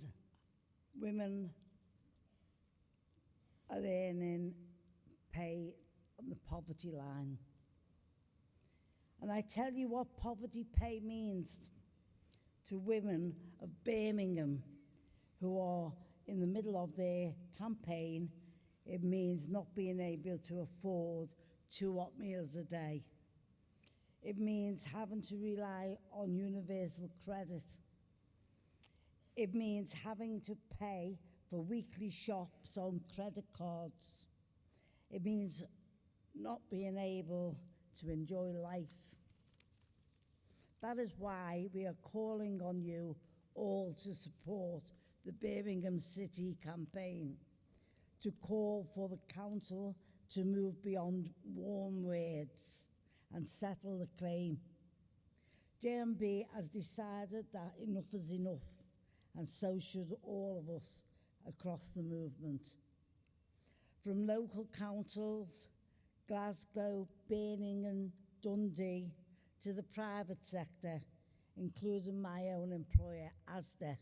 women are earning pay on the poverty line. And I tell you what poverty pay means to women of Birmingham who are in the middle of their campaign. It means not being able to afford 2 hot meals a day. It means having to rely on universal credit. It means having to pay for weekly shops on credit cards. It means not being able to enjoy life. That is why we are calling on you all to support the Birmingham City campaign, to call for the council to move beyond warm words and settle the claim. JMB has decided that enough is enough, and so should all of us across the movement. from local councils, Glasgow, Birmingham, Dundee, to the private sector, including my own employer, Asda.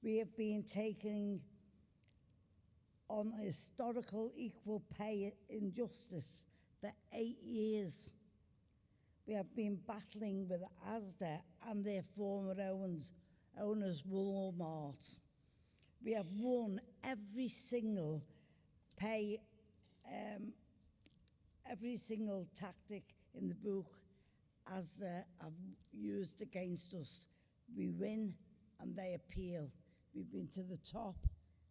We have been taking on a historical equal pay injustice for 8 years. We have been battling with Asda and their former owners, Walmart. We have won every single every single tactic in the book Asda have used against us. We win and they appeal. We've been to the top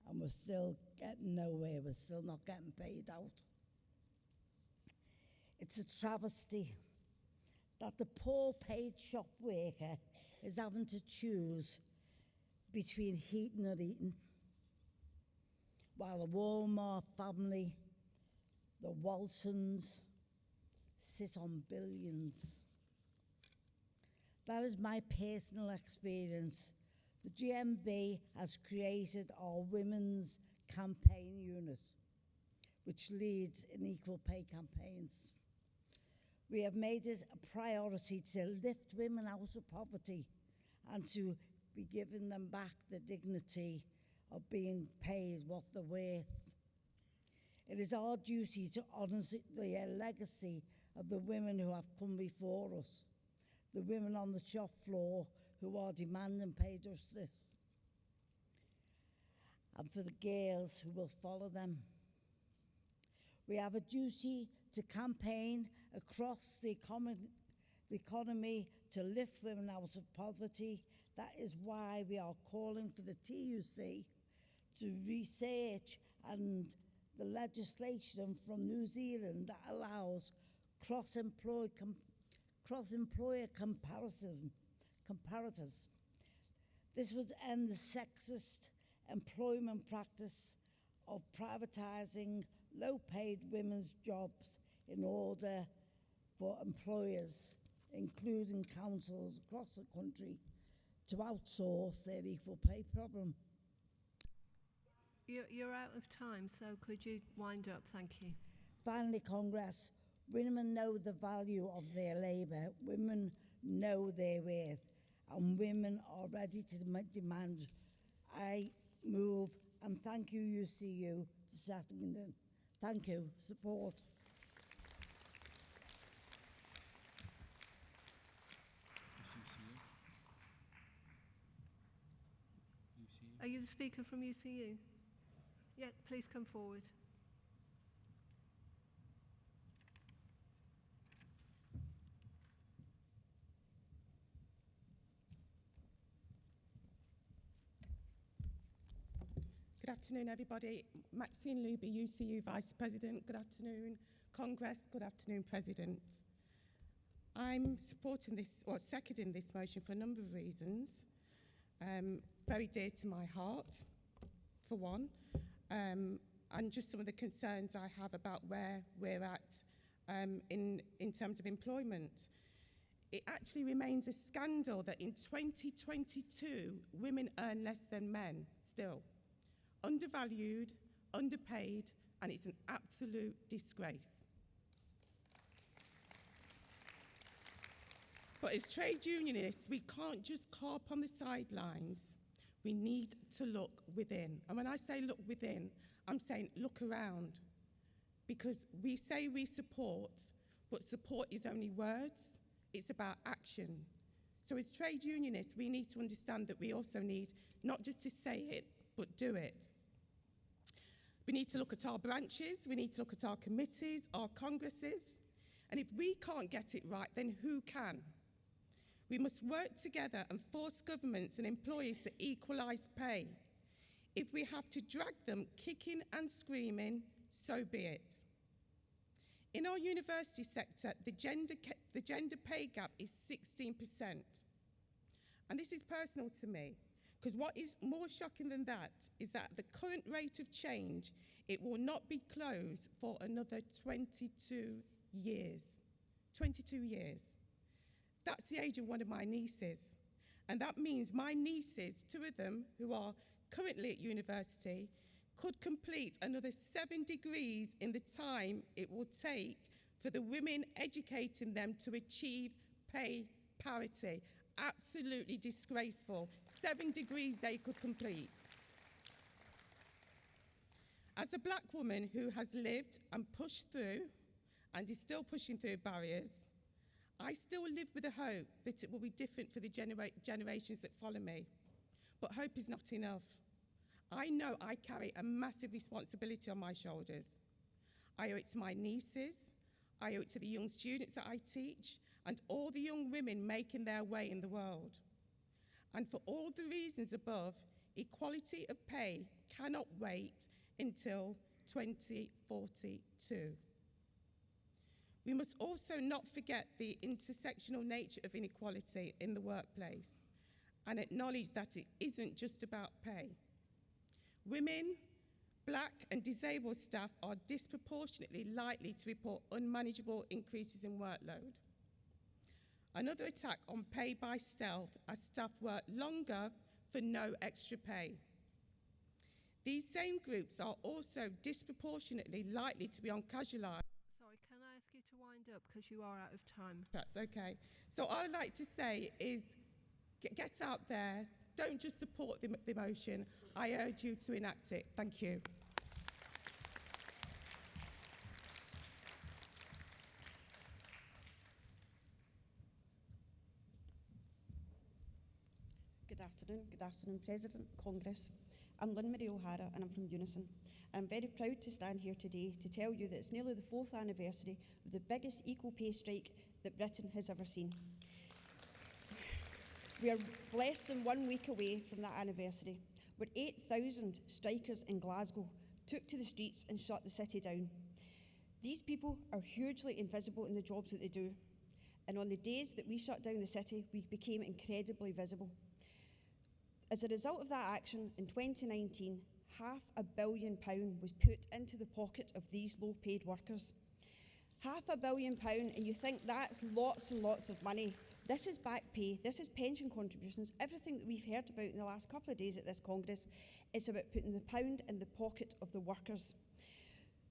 and we're still getting nowhere. We're still not getting paid out. It's a travesty that the poor paid shop worker is having to choose between heating or eating, while the Walmart family, the Waltons, sit on billions. That is my personal experience. The GMB has created our Women's Campaign Unit, which leads in equal pay campaigns. We have made it a priority to lift women out of poverty and to be giving them back the dignity of being paid what they're worth. It is our duty to honour the legacy of the women who have come before us, the women on the shop floor who are demanding pay justice, and for the girls who will follow them. We have a duty to campaign across the economy to lift women out of poverty. That is why we are calling for the TUC to research and the legislation from New Zealand that allows cross-employer comparators. This would end the sexist employment practice of privatising low-paid women's jobs in order for employers, including councils across the country, to outsource their equal pay problem. You're out of time, so could you wind up? Thank you. Finally, Congress, women know the value of their labour, women know their worth, and women are ready to demand. I move, and thank you, UCU, for setting them. Thank you. Support. Are you the speaker from UCU? Yeah, please come forward. Good afternoon, everybody. Maxine Luby, UCU Vice President. Good afternoon, Congress. Good afternoon, President. I'm supporting this, or seconding this motion for a number of reasons. Very dear to my heart, for one, and just some of the concerns I have about where we're at in terms of employment. It actually remains a scandal that in 2022, women earn less than men still. Undervalued, underpaid, and it's an absolute disgrace. But as trade unionists, we can't just carp on the sidelines. We need to look within. And when I say look within, I'm saying look around. Because we say we support, but support is only words. It's about action. So as trade unionists, we need to understand that we also need not just to say it, but do it. We need to look at our branches, we need to look at our committees, our congresses, and if we can't get it right, then who can? We must work together and force governments and employers to equalise pay. If we have to drag them kicking and screaming, so be it. In our university sector, the gender pay gap is 16%. And this is personal to me. Because what is more shocking than that is that at the current rate of change, it will not be closed for another 22 years. 22 years. That's the age of one of my nieces. And that means my nieces, two of them who are currently at university, could complete another 7 degrees in the time it will take for the women educating them to achieve pay parity. Absolutely disgraceful. 7 degrees they could complete. As a black woman who has lived and pushed through and is still pushing through barriers, I still live with the hope that it will be different for the generations that follow me. But hope is not enough. I know I carry a massive responsibility on my shoulders. I owe it to my nieces, I owe it to the young students that I teach, and all the young women making their way in the world. And for all the reasons above, equality of pay cannot wait until 2042. We must also not forget the intersectional nature of inequality in the workplace and acknowledge that it isn't just about pay. Women, black and disabled staff are disproportionately likely to report unmanageable increases in workload. Another attack on pay by stealth as staff work longer for no extra pay. These same groups are also disproportionately likely to be on casualised. Sorry, can I ask you to wind up because you are out of time? That's okay. So all I'd like to say is get out there, don't just support the motion, I urge you to enact it. Thank you. Good afternoon, President, Congress. I'm Lynn Marie O'Hara and I'm from Unison. I'm very proud to stand here today to tell you that it's nearly the 4th anniversary of the biggest equal pay strike that Britain has ever seen. We are less than 1 week away from that anniversary, where 8,000 strikers in Glasgow took to the streets and shut the city down. These people are hugely invisible in the jobs that they do, and on the days that we shut down the city, we became incredibly visible. As a result of that action, in 2019, £500 million was put into the pocket of these low-paid workers. £500 million, and you think that's lots and lots of money. This is back pay, this is pension contributions, everything that we've heard about in the last couple of days at this Congress is about putting the pound in the pocket of the workers.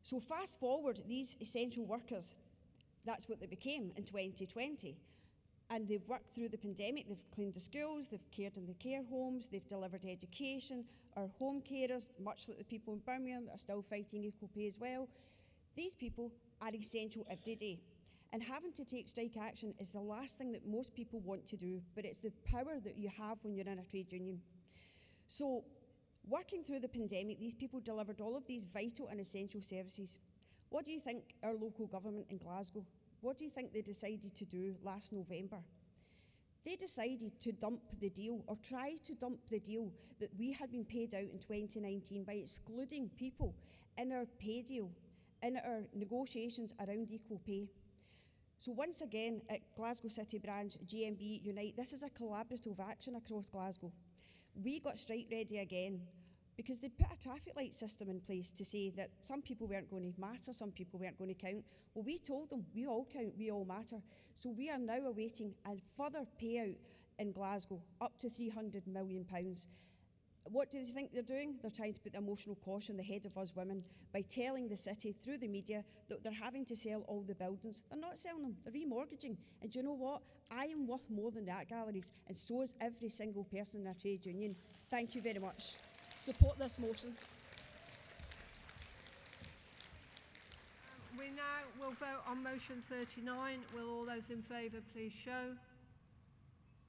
So fast forward, these essential workers, that's what they became in 2020. And they've worked through the pandemic, they've cleaned the schools, they've cared in the care homes, they've delivered education, our home carers, much like the people in Birmingham that are still fighting equal pay as well. These people are essential every day. And having to take strike action is the last thing that most people want to do, but it's the power that you have when you're in a trade union. So, working through the pandemic, these people delivered all of these vital and essential services. What do you think our local government in Glasgow, what do you think they decided to do last November? They decided to dump the deal, or try to dump the deal that we had been paid out in 2019 by excluding people in our pay deal, in our negotiations around equal pay. So once again, at Glasgow City Branch, GMB Unite, this is a collaborative action across Glasgow. We got strike ready again because they'd put a traffic light system in place to say that some people weren't going to matter, some people weren't going to count. Well, we told them, we all count, we all matter. So we are now awaiting a further payout in Glasgow, up to £300 million. What do they think they're doing? They're trying to put the emotional cosh on the head of us women by telling the city through the media that they're having to sell all the buildings. They're not selling them, they're remortgaging. And do you know what? I am worth more than that, galleries, and so is every single person in our trade union. Thank you very much. Support this motion. We now will vote on motion 39. Will all those in favour please show?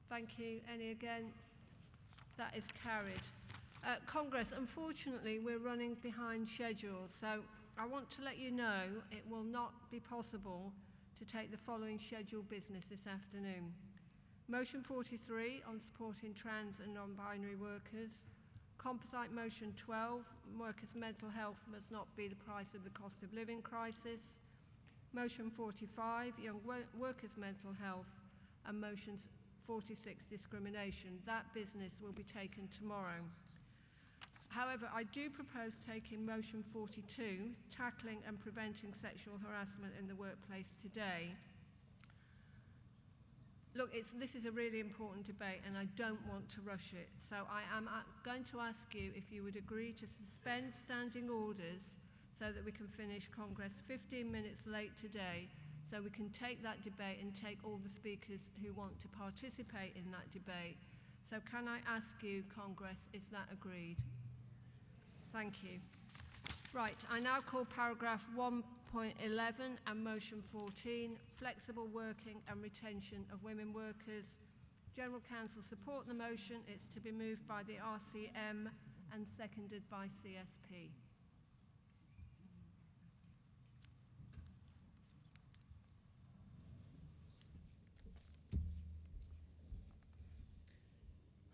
Thank you. Any against? That is carried. Congress, unfortunately, we're running behind schedule, so I want to let you know it will not be possible to take the following scheduled business this afternoon. Motion 43 on supporting trans and non-binary workers. Composite motion 12, workers' mental health must not be the price of the cost of living crisis. Motion 45, young workers' mental health. And motion 46, discrimination. That business will be taken tomorrow. However, I do propose taking motion 42, tackling and preventing sexual harassment in the workplace today. look, this is a really important debate and I don't want to rush it. So I am going to ask you if you would agree to suspend standing orders so that we can finish Congress 15 minutes late today, so we can take that debate and take all the speakers who want to participate in that debate. So can I ask you, Congress, is that agreed? Thank you. Right, I now call paragraph 1.11 and motion 14, flexible working and retention of women workers. General Council support the motion. It's to be moved by the RCM and seconded by CSP.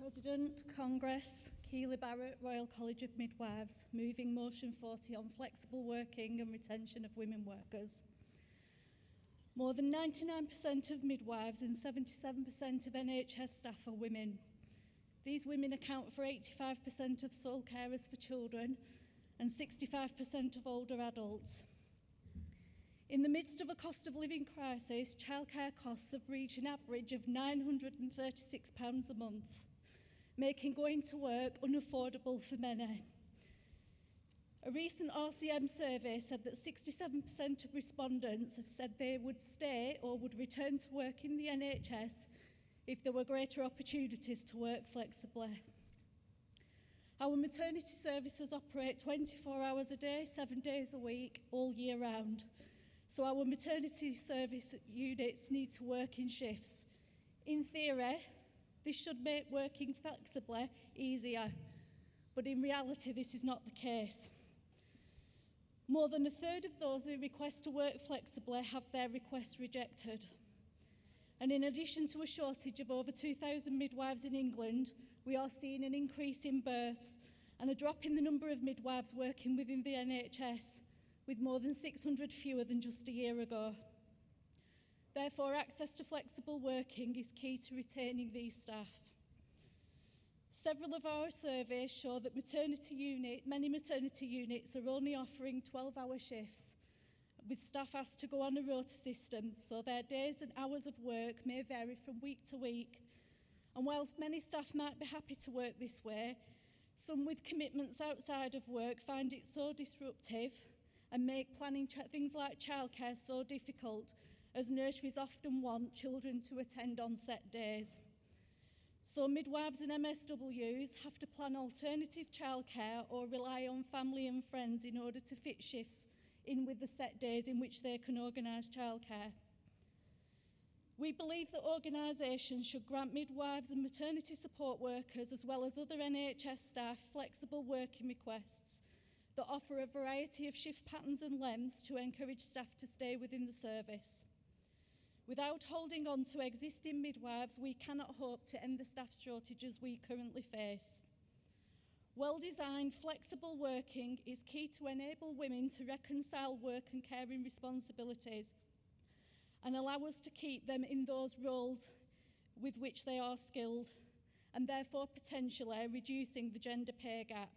President, Congress, Keely Barrett, Royal College of Midwives, moving motion 40 on flexible working and retention of women workers. More than 99% of midwives and 77% of NHS staff are women. These women account for 85% of sole carers for children and 65% of older adults. In the midst of a cost of living crisis, childcare costs have reached an average of £936 a month, making going to work unaffordable for many. A recent RCM survey said that 67% of respondents have said they would stay or would return to work in the NHS if there were greater opportunities to work flexibly. Our maternity services operate 24 hours a day, 7 days a week, all year round. So our maternity service units need to work in shifts. In theory, this should make working flexibly easier, but in reality this is not the case. More than a third of those who request to work flexibly have their requests rejected. And in addition to a shortage of over 2,000 midwives in England, we are seeing an increase in births and a drop in the number of midwives working within the NHS, with more than 600 fewer than just a year ago. Therefore, access to flexible working is key to retaining these staff. Several of our surveys show that many maternity units are only offering 12-hour shifts, with staff asked to go on a rota system, so their days and hours of work may vary from week to week. And whilst many staff might be happy to work this way, some with commitments outside of work find it so disruptive and make planning things like childcare so difficult, as nurseries often want children to attend on set days. So midwives and MSWs have to plan alternative childcare or rely on family and friends in order to fit shifts in with the set days in which they can organise childcare. We believe that organisations should grant midwives and maternity support workers, as well as other NHS staff, flexible working requests that offer a variety of shift patterns and lengths to encourage staff to stay within the service. Without holding on to existing midwives, we cannot hope to end the staff shortages we currently face. Well-designed, flexible working is key to enable women to reconcile work and caring responsibilities and allow us to keep them in those roles with which they are skilled, and therefore potentially reducing the gender pay gap.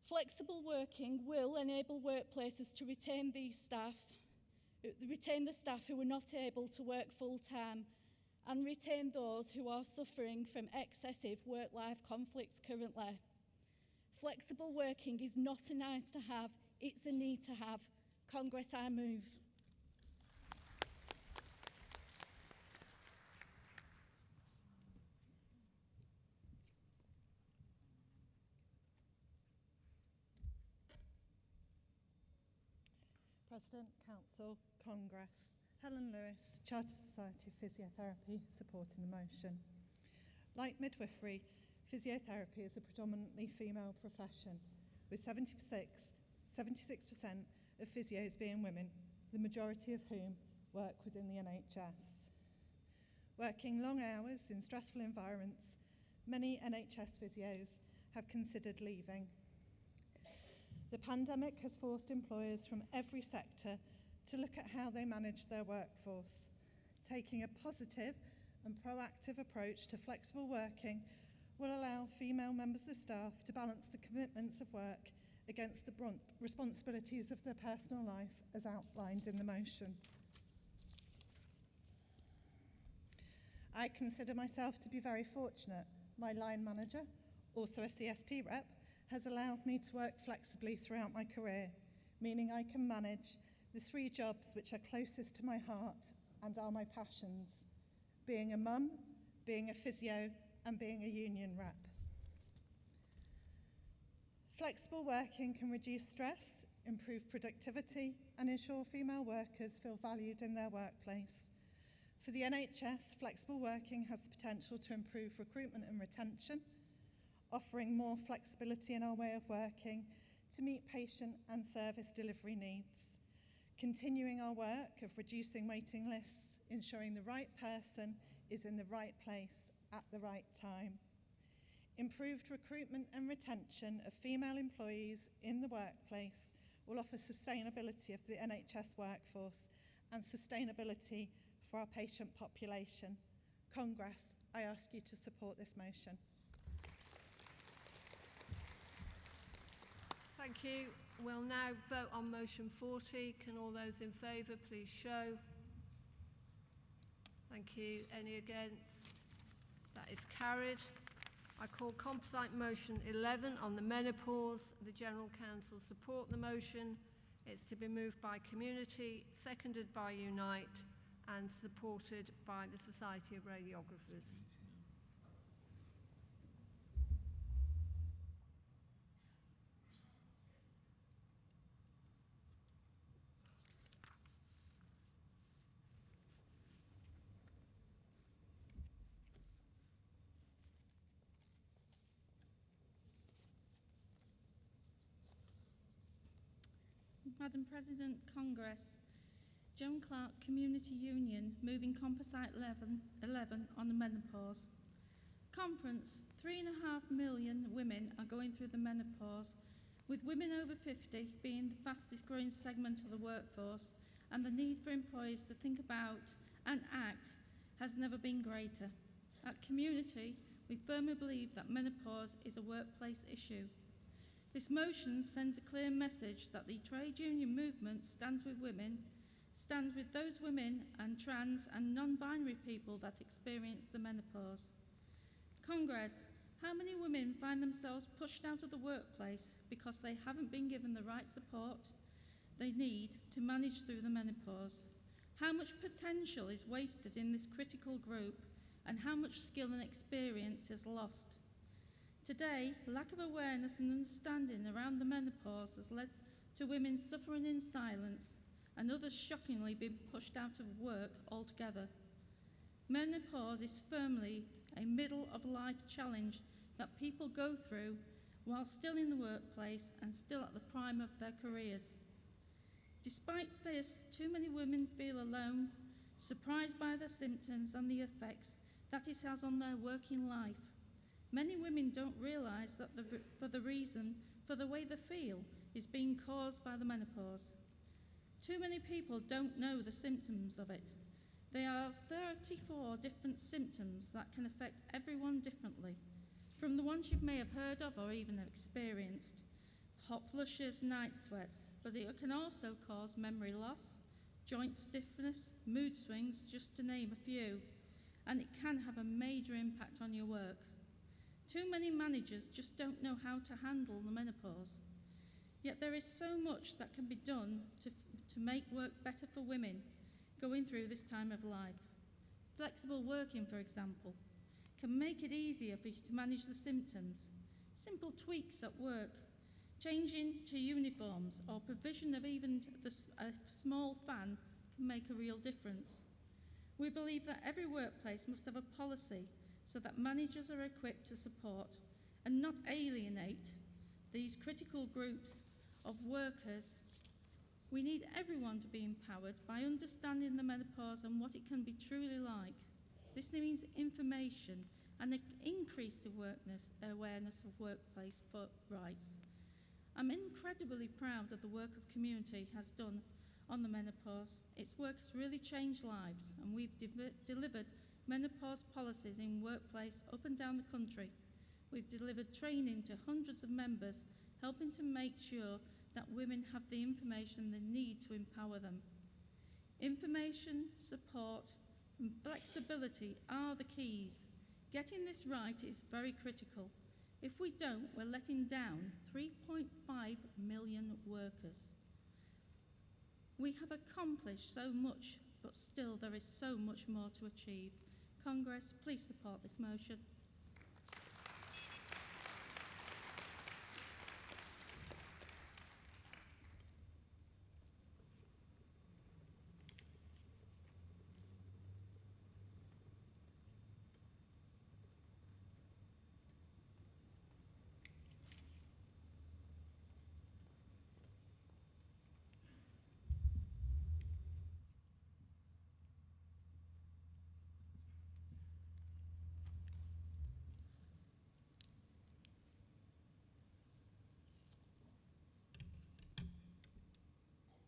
Flexible working will enable workplaces to retain the staff who are not able to work full-time, and retain those who are suffering from excessive work-life conflicts currently. Flexible working is not a nice to have, it's a need to have. Congress, I move. President, Council, Congress. Helen Lewis, Chartered Society of Physiotherapy, supporting the motion. Like midwifery, physiotherapy is a predominantly female profession, with 76% of physios being women, the majority of whom work within the NHS. Working long hours in stressful environments, many NHS physios have considered leaving. The pandemic has forced employers from every sector to look at how they manage their workforce. Taking a positive and proactive approach to flexible working will allow female members of staff to balance the commitments of work against the responsibilities of their personal life as outlined in the motion. I consider myself to be very fortunate. My line manager, also a CSP rep, has allowed me to work flexibly throughout my career, meaning I can manage the 3 jobs which are closest to my heart and are my passions: being a mum, being a physio, and being a union rep. Flexible working can reduce stress, improve productivity, and ensure female workers feel valued in their workplace. For the NHS, flexible working has the potential to improve recruitment and retention, offering more flexibility in our way of working to meet patient and service delivery needs, continuing our work of reducing waiting lists, ensuring the right person is in the right place at the right time. Improved recruitment and retention of female employees in the workplace will offer sustainability of the NHS workforce and sustainability for our patient population. Congress, I ask you to support this motion. Thank you. We'll now vote on motion 40. Can all those in favour please show? Thank you. Any against? That is carried. I call composite motion 11 on the menopause. The General Council support the motion. It's to be moved by Community, seconded by Unite, and supported by the Society of Radiographers. Madam President, Congress, Joan Clark Community Union moving composite 11 on the menopause. Conference, 3.5 million women are going through the menopause, with women over 50 being the fastest growing segment of the workforce, and the need for employers to think about and act has never been greater. At Community, we firmly believe that menopause is a workplace issue. This motion sends a clear message that the trade union movement stands with women, stands with those women and trans and non-binary people that experience the menopause. Congress, how many women find themselves pushed out of the workplace because they haven't been given the right support they need to manage through the menopause? How much potential is wasted in this critical group, and how much skill and experience is lost? Today, lack of awareness and understanding around the menopause has led to women suffering in silence and others shockingly being pushed out of work altogether. Menopause is firmly a middle-of-life challenge that people go through while still in the workplace and still at the prime of their careers. Despite this, too many women feel alone, surprised by the symptoms and the effects that it has on their working life. Many women don't realise that the reason for the way they feel is being caused by the menopause. Too many people don't know the symptoms of it. There are 34 different symptoms that can affect everyone differently, from the ones you may have heard of or even have experienced: hot flushes, night sweats, but it can also cause memory loss, joint stiffness, mood swings, just to name a few, and it can have a major impact on your work. Too many managers just don't know how to handle the menopause. Yet there is so much that can be done to make work better for women going through this time of life. Flexible working, for example, can make it easier for you to manage the symptoms. Simple tweaks at work, changing to uniforms, or provision of even a small fan can make a real difference. We believe that every workplace must have a policy so that managers are equipped to support and not alienate these critical groups of workers. We need everyone to be empowered by understanding the menopause and what it can be truly like. This means information and an increased awareness of workplace rights. I'm incredibly proud of the work of Community has done on the menopause. Its work has really changed lives, and we've delivered menopause policies in workplace up and down the country. We've delivered training to hundreds of members, helping to make sure that women have the information they need to empower them. Information, support, and flexibility are the keys. Getting this right is very critical. If we don't, we're letting down 3.5 million workers. We have accomplished so much, but still there is so much more to achieve. Congress, please support this motion.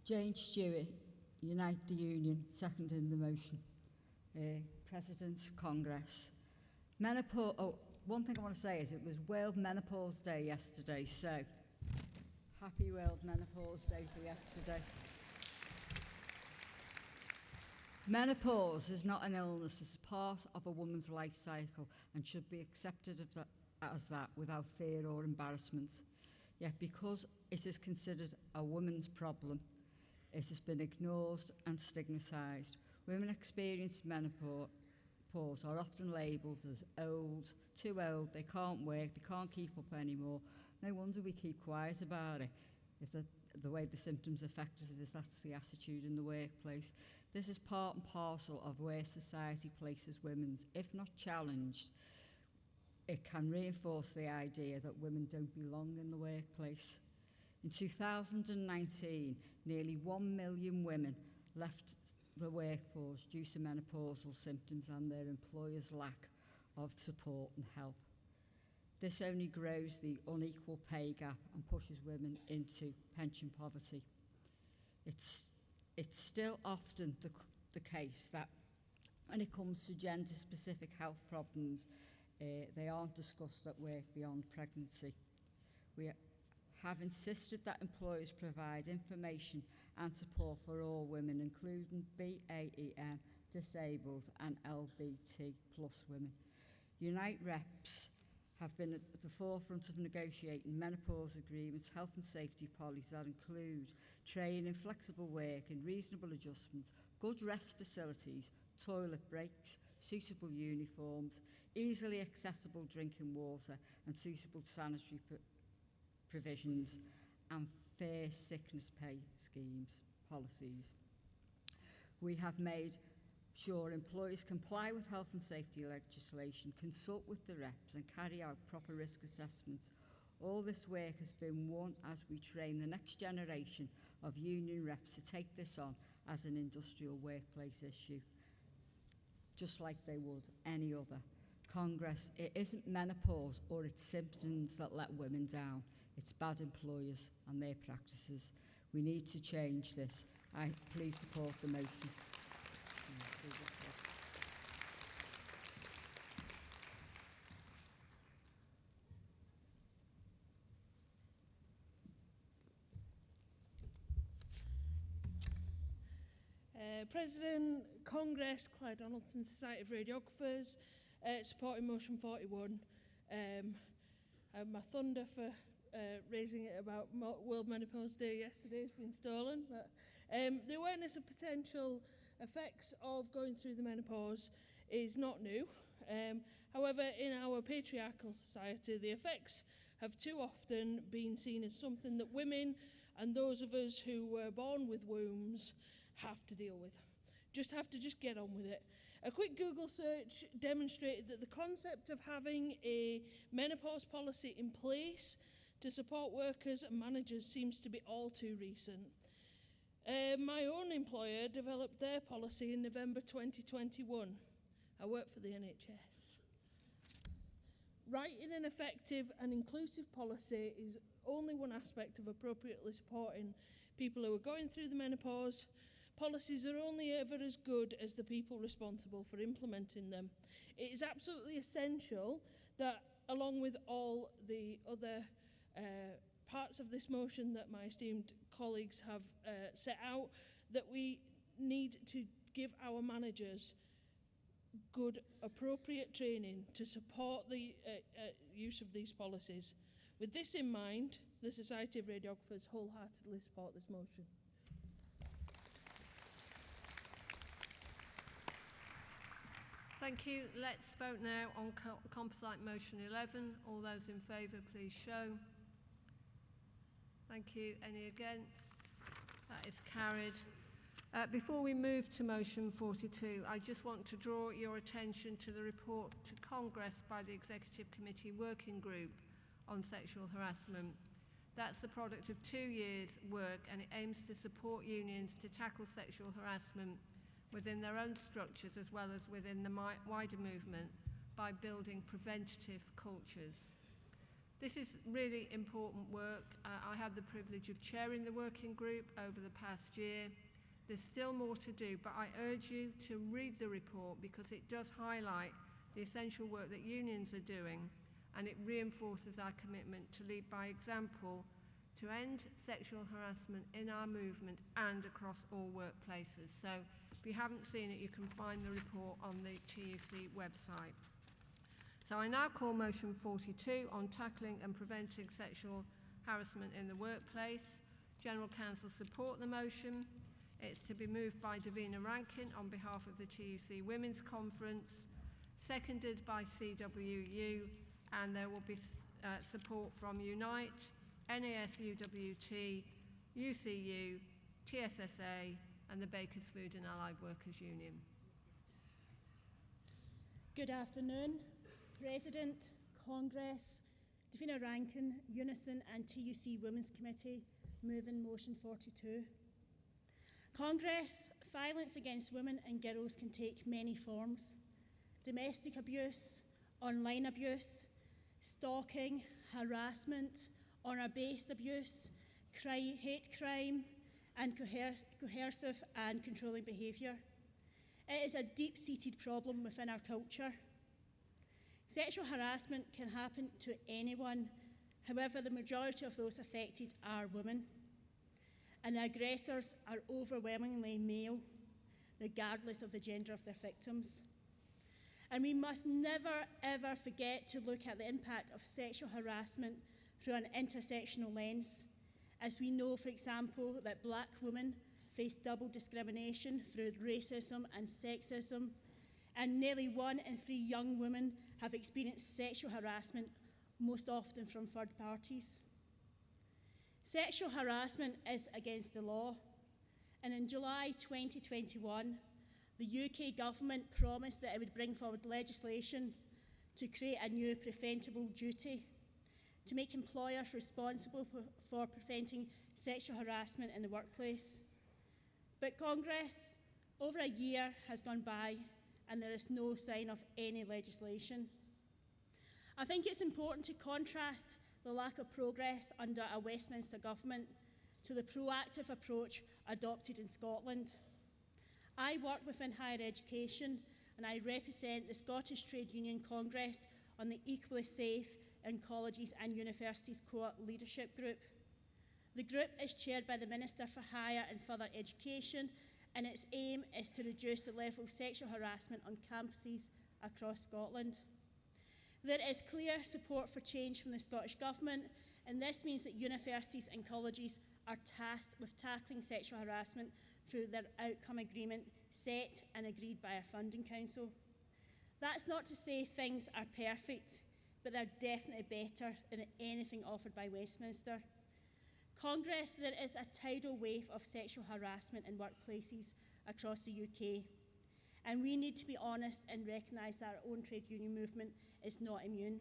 Jane Stewart, Unite the Union, seconding the motion. President Congress. Menopause, one thing I want to say is it was World Menopause Day yesterday, so happy World Menopause Day for yesterday. Menopause is not an illness, it's part of a woman's life cycle and should be accepted as that without fear or embarrassment. Yet because it is considered a woman's problem, it has been ignored and stigmatised. Women experiencing menopause are often labelled as old, too old, they can't work, they can't keep up anymore. No wonder we keep quiet about it. If the way the symptoms affect us is that's the attitude in the workplace. This is part and parcel of where society places women. If not challenged, it can reinforce the idea that women don't belong in the workplace. In 2019, nearly 1 million women left the workforce due to menopausal symptoms and their employers' lack of support and help. This only grows the unequal pay gap and pushes women into pension poverty. It's still often the case that when it comes to gender-specific health problems, they aren't discussed at work beyond pregnancy. We have insisted that employers provide information and support for all women, including BAEM, disabled and LBT plus women. Unite Reps have been at the forefront of negotiating menopause agreements, health and safety policies that include training, flexible work and reasonable adjustments, good rest facilities, toilet breaks, suitable uniforms, easily accessible drinking water and suitable sanitary provisions and fair sickness pay schemes, policies. We have made sure employers comply with health and safety legislation, consult with the reps and carry out proper risk assessments. All this work has been won as we train the next generation of union reps to take this on as an industrial workplace issue, just like they would any other. Congress, it isn't menopause or its symptoms that let women down. It's bad employers and their practices. We need to change this. I please support the motion. President Congress, Claire Donaldson, Society of Radiographers, supporting motion 41. My thunder for raising it about World Menopause Day yesterday has been stolen, but the awareness of potential effects of going through the menopause is not new. However, in our patriarchal society, the effects have too often been seen as something that women and those of us who were born with wombs have to deal with. Just get on with it. A quick Google search demonstrated that the concept of having a menopause policy in place to support workers and managers seems to be all too recent. My own employer developed their policy in November 2021. I work for the NHS. Writing an effective and inclusive policy is only one aspect of appropriately supporting people who are going through the menopause. Policies are only ever as good as the people responsible for implementing them. It is absolutely essential that, along with all the other parts of this motion that my esteemed colleagues have set out, that we need to give our managers good, appropriate training to support the use of these policies. With this in mind, the Society of Radiographers wholeheartedly support this motion. Thank you. Let's vote now on composite motion 11. All those in favour, please show. Thank you. Any against? That is carried. Before we move to motion 42, I just want to draw your attention to the report to Congress by the Executive Committee Working Group on Sexual Harassment. That's the product of 2 years' work, and it aims to support unions to tackle sexual harassment within their own structures as well as within the wider movement by building preventative cultures. This is really important work. I had the privilege of chairing the working group over the past year. There's still more to do, but I urge you to read the report because it does highlight the essential work that unions are doing, and it reinforces our commitment to lead by example to end sexual harassment in our movement and across all workplaces. So if you haven't seen it, you can find the report on the TUC website. So I now call motion 42 on tackling and preventing sexual harassment in the workplace. General Counsel support the motion. It's to be moved by Davina Rankin on behalf of the TUC Women's Conference, seconded by CWU, and there will be support from Unite, NAS UWT, UCU, TSSA, and the Bakers Food and Allied Workers Union. Good afternoon, President, Congress, Davina Rankin, Unison and TUC Women's Committee, moving motion 42. Congress, violence against women and girls can take many forms. Domestic abuse, online abuse, stalking, harassment, honour-based abuse, hate crime, and coercive and controlling behaviour. It is a deep-seated problem within our culture. Sexual harassment can happen to anyone, however, the majority of those affected are women, and the aggressors are overwhelmingly male, regardless of the gender of their victims. And we must never, ever forget to look at the impact of sexual harassment through an intersectional lens, as we know, for example, that black women face double discrimination through racism and sexism, and nearly 1 in 3 young women have experienced sexual harassment, most often from third parties. Sexual harassment is against the law, and in July 2021, the UK government promised that it would bring forward legislation to create a new preventable duty to make employers responsible for preventing sexual harassment in the workplace. But Congress, over a year has gone by and there is no sign of any legislation. I think it's important to contrast the lack of progress under a Westminster government to the proactive approach adopted in Scotland. I work within higher education and I represent the Scottish Trade Union Congress on the Equally Safe in Colleges and Universities Co-op Leadership Group. The group is chaired by the Minister for Higher and Further Education, and its aim is to reduce the level of sexual harassment on campuses across Scotland. There is clear support for change from the Scottish Government, and this means that universities and colleges are tasked with tackling sexual harassment through their outcome agreement set and agreed by our funding council. That's not to say things are perfect, but they're definitely better than anything offered by Westminster. Congress, there is a tidal wave of sexual harassment in workplaces across the UK, and we need to be honest and recognise that our own trade union movement is not immune.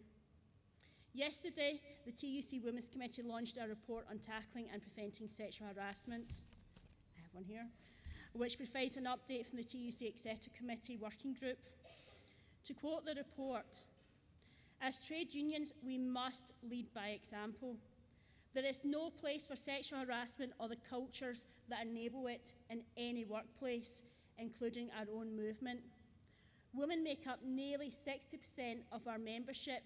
Yesterday, the TUC Women's Committee launched a report on tackling and preventing sexual harassment. I have one here, which provides an update from the TUC Executive Committee Working Group. To quote the report, as trade unions, we must lead by example. There is no place for sexual harassment or the cultures that enable it in any workplace, including our own movement. Women make up nearly 60% of our membership.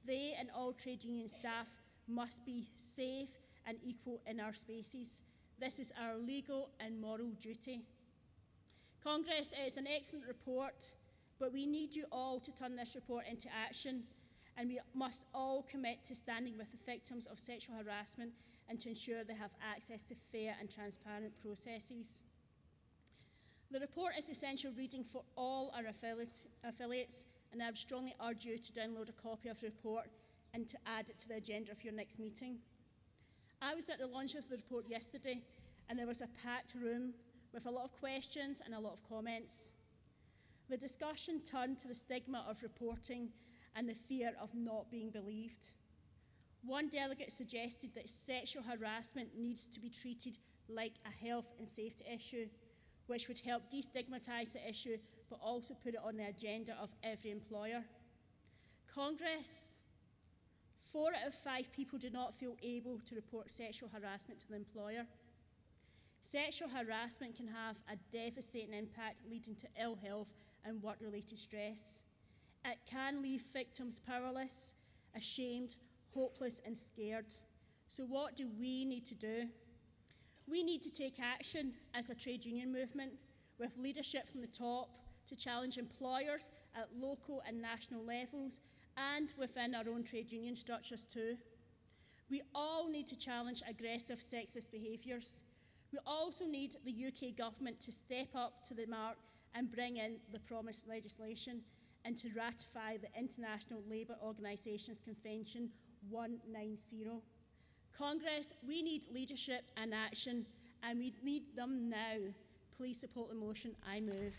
They and all trade union staff must be safe and equal in our spaces. This is our legal and moral duty. Congress, it is an excellent report. But we need you all to turn this report into action, and we must all commit to standing with the victims of sexual harassment and to ensure they have access to fair and transparent processes. The report is essential reading for all our affiliates, and I would strongly urge you to download a copy of the report and to add it to the agenda of your next meeting. I was at the launch of the report yesterday, and there was a packed room with a lot of questions and a lot of comments. The discussion turned to the stigma of reporting and the fear of not being believed. One delegate suggested that sexual harassment needs to be treated like a health and safety issue, which would help destigmatise the issue, but also put it on the agenda of every employer. Congress, 4 out of 5 people do not feel able to report sexual harassment to the employer. Sexual harassment can have a devastating impact, leading to ill health and work-related stress. It can leave victims powerless, ashamed, hopeless and scared. So what do we need to do? We need to take action as a trade union movement with leadership from the top to challenge employers at local and national levels and within our own trade union structures too. We all need to challenge aggressive sexist behaviours. We also need the UK government to step up to the mark and bring in the promised legislation and to ratify the International Labour Organisation's Convention 190. Congress, we need leadership and action, and we need them now. Please support the motion I move.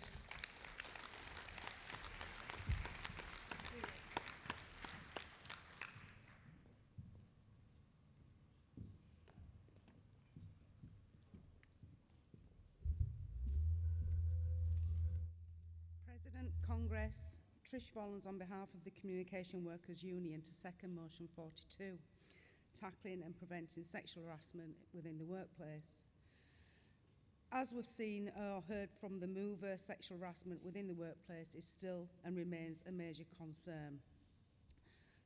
President, Congress, Trish Vollins on behalf of the Communication Workers Union to second motion 42, tackling and preventing sexual harassment within the workplace. As we've seen or heard from the mover, sexual harassment within the workplace is still and remains a major concern.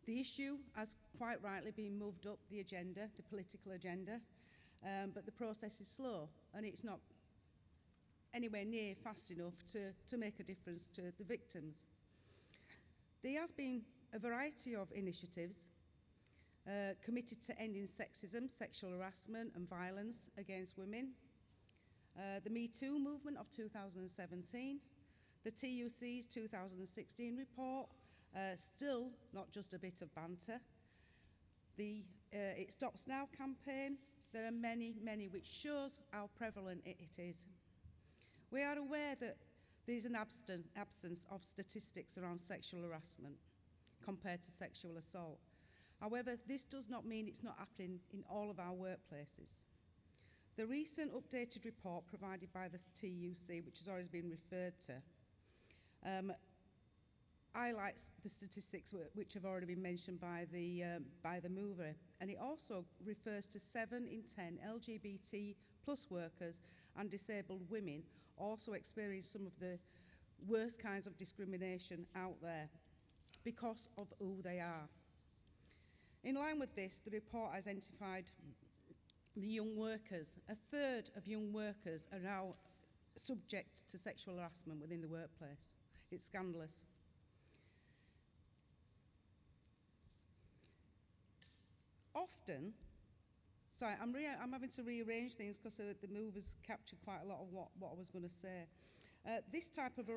The issue has quite rightly been moved up the agenda, the political agenda, but the process is slow and it's not anywhere near fast enough to make a difference to the victims. There has been a variety of initiatives committed to ending sexism, sexual harassment and violence against women. The Me Too movement of 2017, the TUC's 2016 report, still not just a bit of banter. The It Stops Now campaign, there are many, many which shows how prevalent it is. We are aware that there is an absence of statistics around sexual harassment compared to sexual assault. However, this does not mean it's not happening in all of our workplaces. The recent updated report provided by the TUC, which has already been referred to, highlights the statistics which have already been mentioned by the mover, and it also refers to 7 in 10 LGBT plus workers and disabled women also experience some of the worst kinds of discrimination out there because of who they are. In line with this, the report identified the young workers. A third of young workers are now subject to sexual harassment within the workplace. It's scandalous. Often, sorry, I'm having to rearrange things because the movers captured quite a lot of what I was going to say. This type of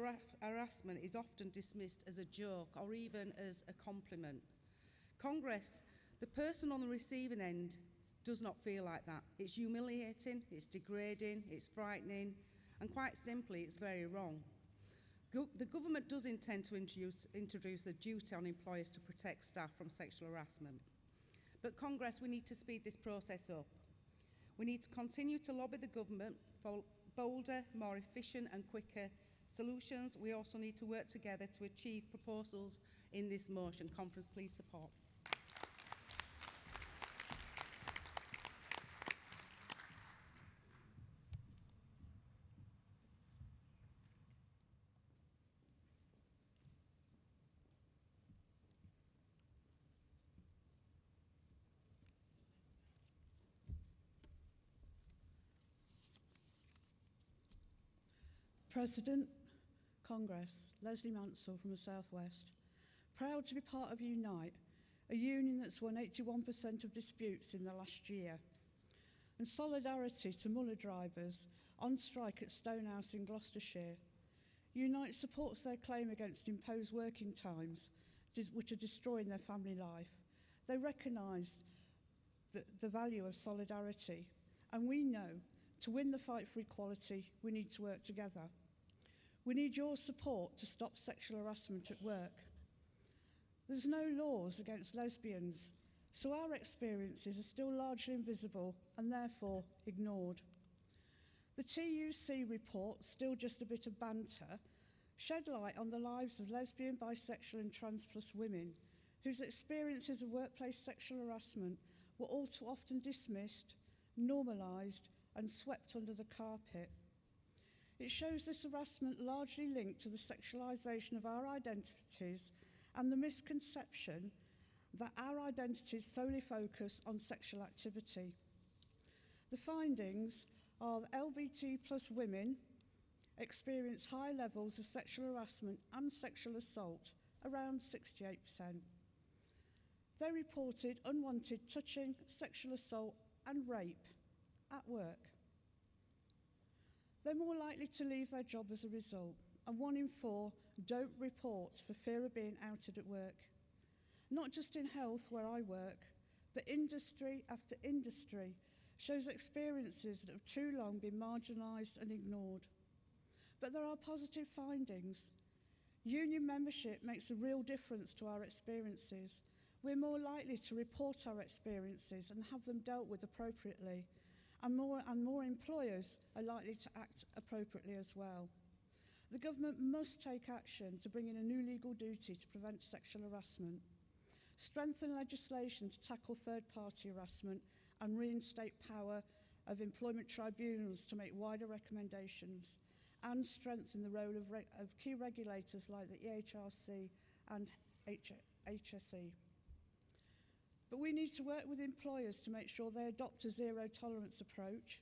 harassment is often dismissed as a joke or even as a compliment. Congress, the person on the receiving end does not feel like that. It's humiliating, it's degrading, it's frightening, and quite simply, it's very wrong. The government does intend to introduce a duty on employers to protect staff from sexual harassment. But Congress, we need to speed this process up. We need to continue to lobby the government for bolder, more efficient and quicker solutions. We also need to work together to achieve proposals in this motion. Conference, please support. President, Congress, Leslie Mansell from the Southwest. Proud to be part of Unite, a union that's won 81% of disputes in the last year. And solidarity to Muller drivers on strike at Stonehouse in Gloucestershire. Unite supports their claim against imposed working times, which are destroying their family life. They recognise the value of solidarity, and we know to win the fight for equality, we need to work together. We need your support to stop sexual harassment at work. There's no laws against lesbians, so our experiences are still largely invisible and therefore ignored. The TUC report, Still Just a Bit of Banter, shed light on the lives of lesbian, bisexual and trans plus women whose experiences of workplace sexual harassment were all too often dismissed, normalised and swept under the carpet. It shows this harassment largely linked to the sexualisation of our identities and the misconception that our identities solely focus on sexual activity. The findings are that LBT plus women experience high levels of sexual harassment and sexual assault, around 68%. They reported unwanted touching, sexual assault and rape at work. They're more likely to leave their job as a result, and 1 in 4 don't report for fear of being outed at work. Not just in health, where I work, but industry after industry shows experiences that have too long been marginalised and ignored. But there are positive findings. Union membership makes a real difference to our experiences. We're more likely to report our experiences and have them dealt with appropriately, and more employers are likely to act appropriately as well. The government must take action to bring in a new legal duty to prevent sexual harassment, strengthen legislation to tackle third-party harassment, and reinstate power of employment tribunals to make wider recommendations, and strengthen the role of key regulators like the EHRC and HSE. But we need to work with employers to make sure they adopt a zero-tolerance approach,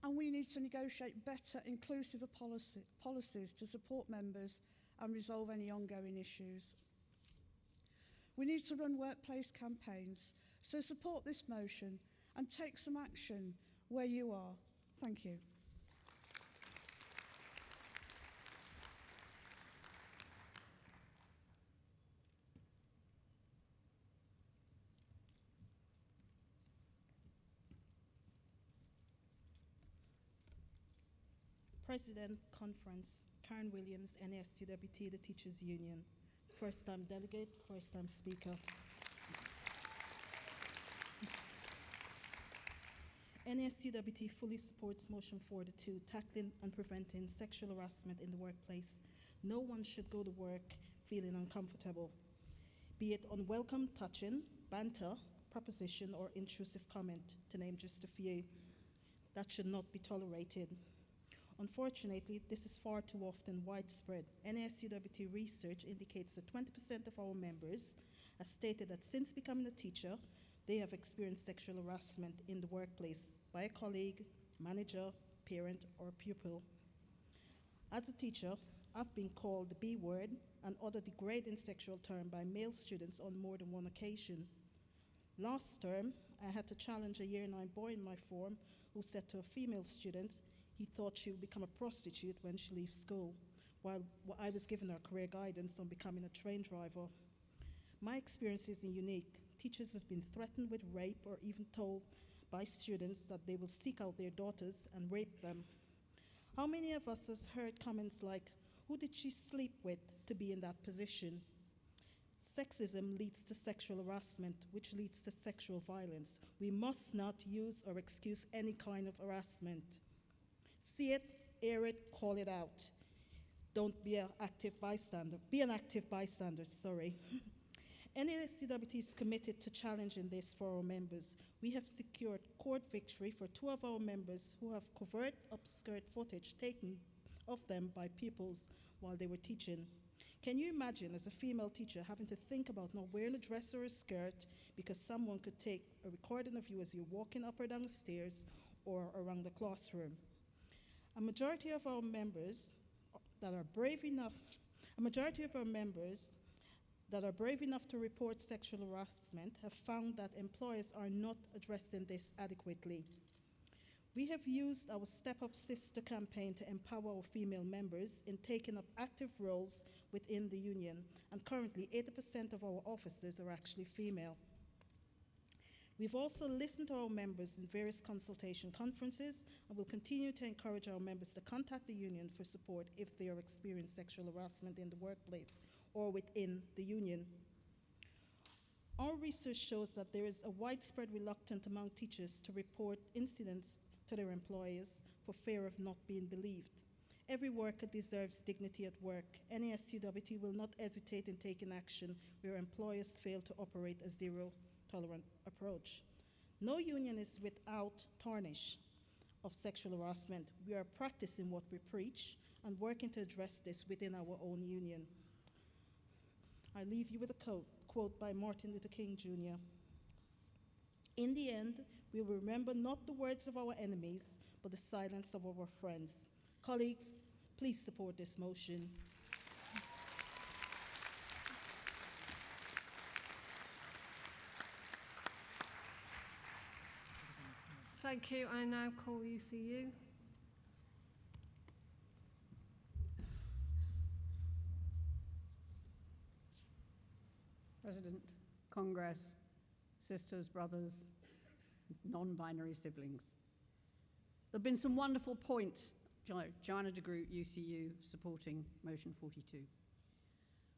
and we need to negotiate better, inclusive policies to support members and resolve any ongoing issues. We need to run workplace campaigns, so support this motion and take some action where you are. Thank you. President Conference, Karen Williams, NASUWT, the Teachers Union. First-time delegate, first-time speaker. NASUWT fully supports Motion 42, tackling and preventing sexual harassment in the workplace. No one should go to work feeling uncomfortable, be it unwelcome touching, banter, proposition, or intrusive comment, to name just a few. That should not be tolerated. Unfortunately, this is far too often widespread. NASUWT research indicates that 20% of our members have stated that since becoming a teacher, they have experienced sexual harassment in the workplace by a colleague, manager, parent, or pupil. As a teacher, I've been called the B word and other degrading sexual terms by male students on more than one occasion. Last term, I had to challenge a Year 9 boy in my form who said to a female student he thought she would become a prostitute when she leaves school, while I was giving her career guidance on becoming a train driver. My experience isn't unique. Teachers have been threatened with rape or even told by students that they will seek out their daughters and rape them. How many of us has heard comments like, "Who did she sleep with to be in that position?" Sexism leads to sexual harassment, which leads to sexual violence. We must not use or excuse any kind of harassment. See it, hear it, call it out. Don't be an active bystander. Be an active bystander, sorry. NASUWT is committed to challenging this for our members. We have secured court victory for 2 of our members who have covert upskirt footage taken of them by pupils while they were teaching. Can you imagine, as a female teacher, having to think about not wearing a dress or a skirt because someone could take a recording of you as you're walking up or down the stairs or around the classroom? A majority of our members that are brave enough, a majority of our members that are brave enough to report sexual harassment have found that employers are not addressing this adequately. We have used our Step Up Sister campaign to empower our female members in taking up active roles within the union, and currently 80% of our officers are actually female. We've also listened to our members in various consultation conferences and will continue to encourage our members to contact the union for support if they are experiencing sexual harassment in the workplace or within the union. Our research shows that there is a widespread reluctance among teachers to report incidents to their employers for fear of not being believed. Every worker deserves dignity at work. NASUWT will not hesitate in taking action where employers fail to operate a zero-tolerant approach. No union is without tarnish of sexual harassment. We are practicing what we preach and working to address this within our own union. I leave you with a quote by Martin Luther King Jr. In the end, we will remember not the words of our enemies, but the silence of our friends. Colleagues, please support this motion. Thank you. I now call UCU. President, Congress, sisters, brothers, non-binary siblings. There have been some wonderful points. Joanna de Groot, UCU, supporting motion 42. There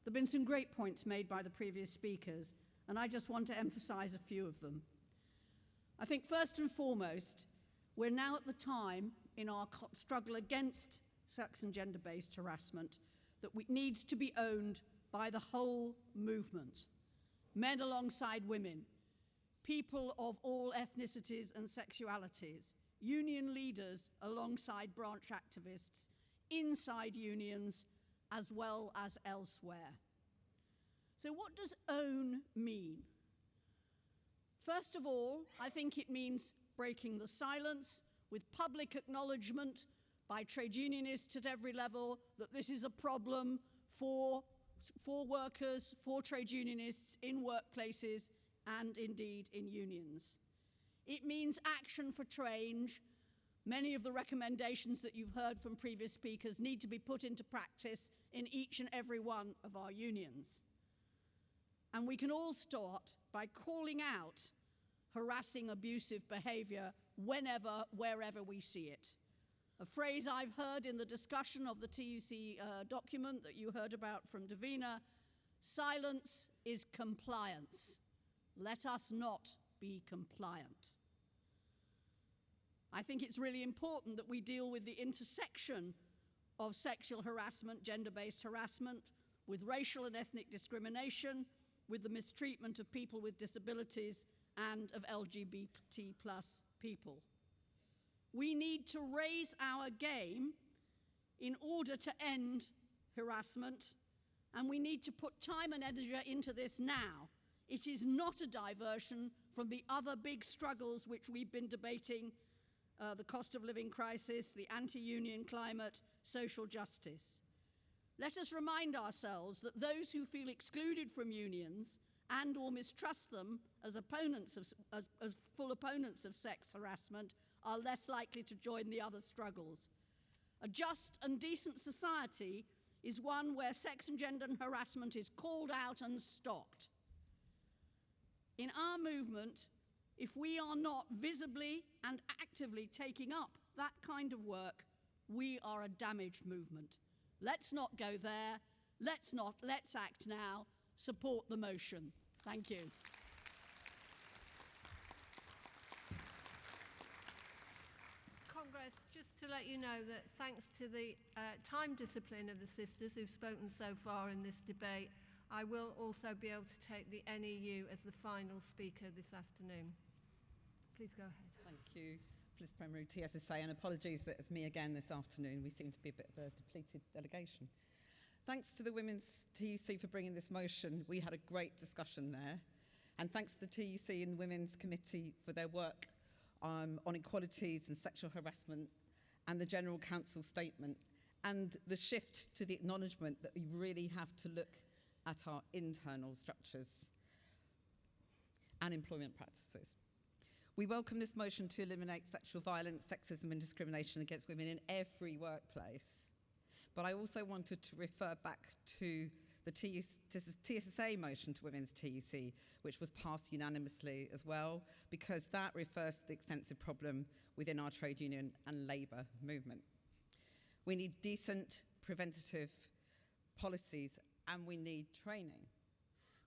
have been some great points made by the previous speakers, and I just want to emphasize a few of them. I think first and foremost, we're now at the time in our struggle against sex and gender-based harassment that needs to be owned by the whole movement. Men alongside women, people of all ethnicities and sexualities, union leaders alongside branch activists, inside unions as well as elsewhere. So what does own mean? First of all, I think it means breaking the silence with public acknowledgement by trade unionists at every level that this is a problem for workers, for trade unionists in workplaces and indeed in unions. It means action for change. Many of the recommendations that you've heard from previous speakers need to be put into practice in each and every one of our unions. And we can all start by calling out harassing, abusive behavior whenever, wherever we see it. A phrase I've heard in the discussion of the TUC document that you heard about from Davina, silence is compliance. Let us not be compliant. I think it's really important that we deal with the intersection of sexual harassment, gender-based harassment, with racial and ethnic discrimination, with the mistreatment of people with disabilities and of LGBT+ people. We need to raise our game in order to end harassment, and we need to put time and energy into this now. It is not a diversion from the other big struggles which we've been debating, the cost of living crisis, the anti-union climate, social justice. Let us remind ourselves that those who feel excluded from unions and or mistrust them as full opponents of sex harassment are less likely to join the other struggles. A just and decent society is one where sex and gender harassment is called out and stopped. In our movement, if we are not visibly and actively taking up that kind of work, we are a damaged movement. Let's not go there. Let's act now. Support the motion. Thank you. Congress, just to let you know that thanks to the time discipline of the sisters who've spoken so far in this debate, I will also be able to take the NEU as the final speaker this afternoon. Please go ahead. Thank you, Police Primary TSSA, and apologies that it's me again this afternoon. We seem to be a bit of a depleted delegation. Thanks to the Women's TUC for bringing this motion. We had a great discussion there. And thanks to the TUC and the Women's Committee for their work on equalities and sexual harassment and the General Council statement and the shift to the acknowledgement that we really have to look at our internal structures and employment practices. We welcome this motion to eliminate sexual violence, sexism and discrimination against women in every workplace. But I also wanted to refer back to the TSSA motion to women's TUC, which was passed unanimously as well, because that refers to the extensive problem within our trade union and labour movement. We need decent preventative policies and we need training.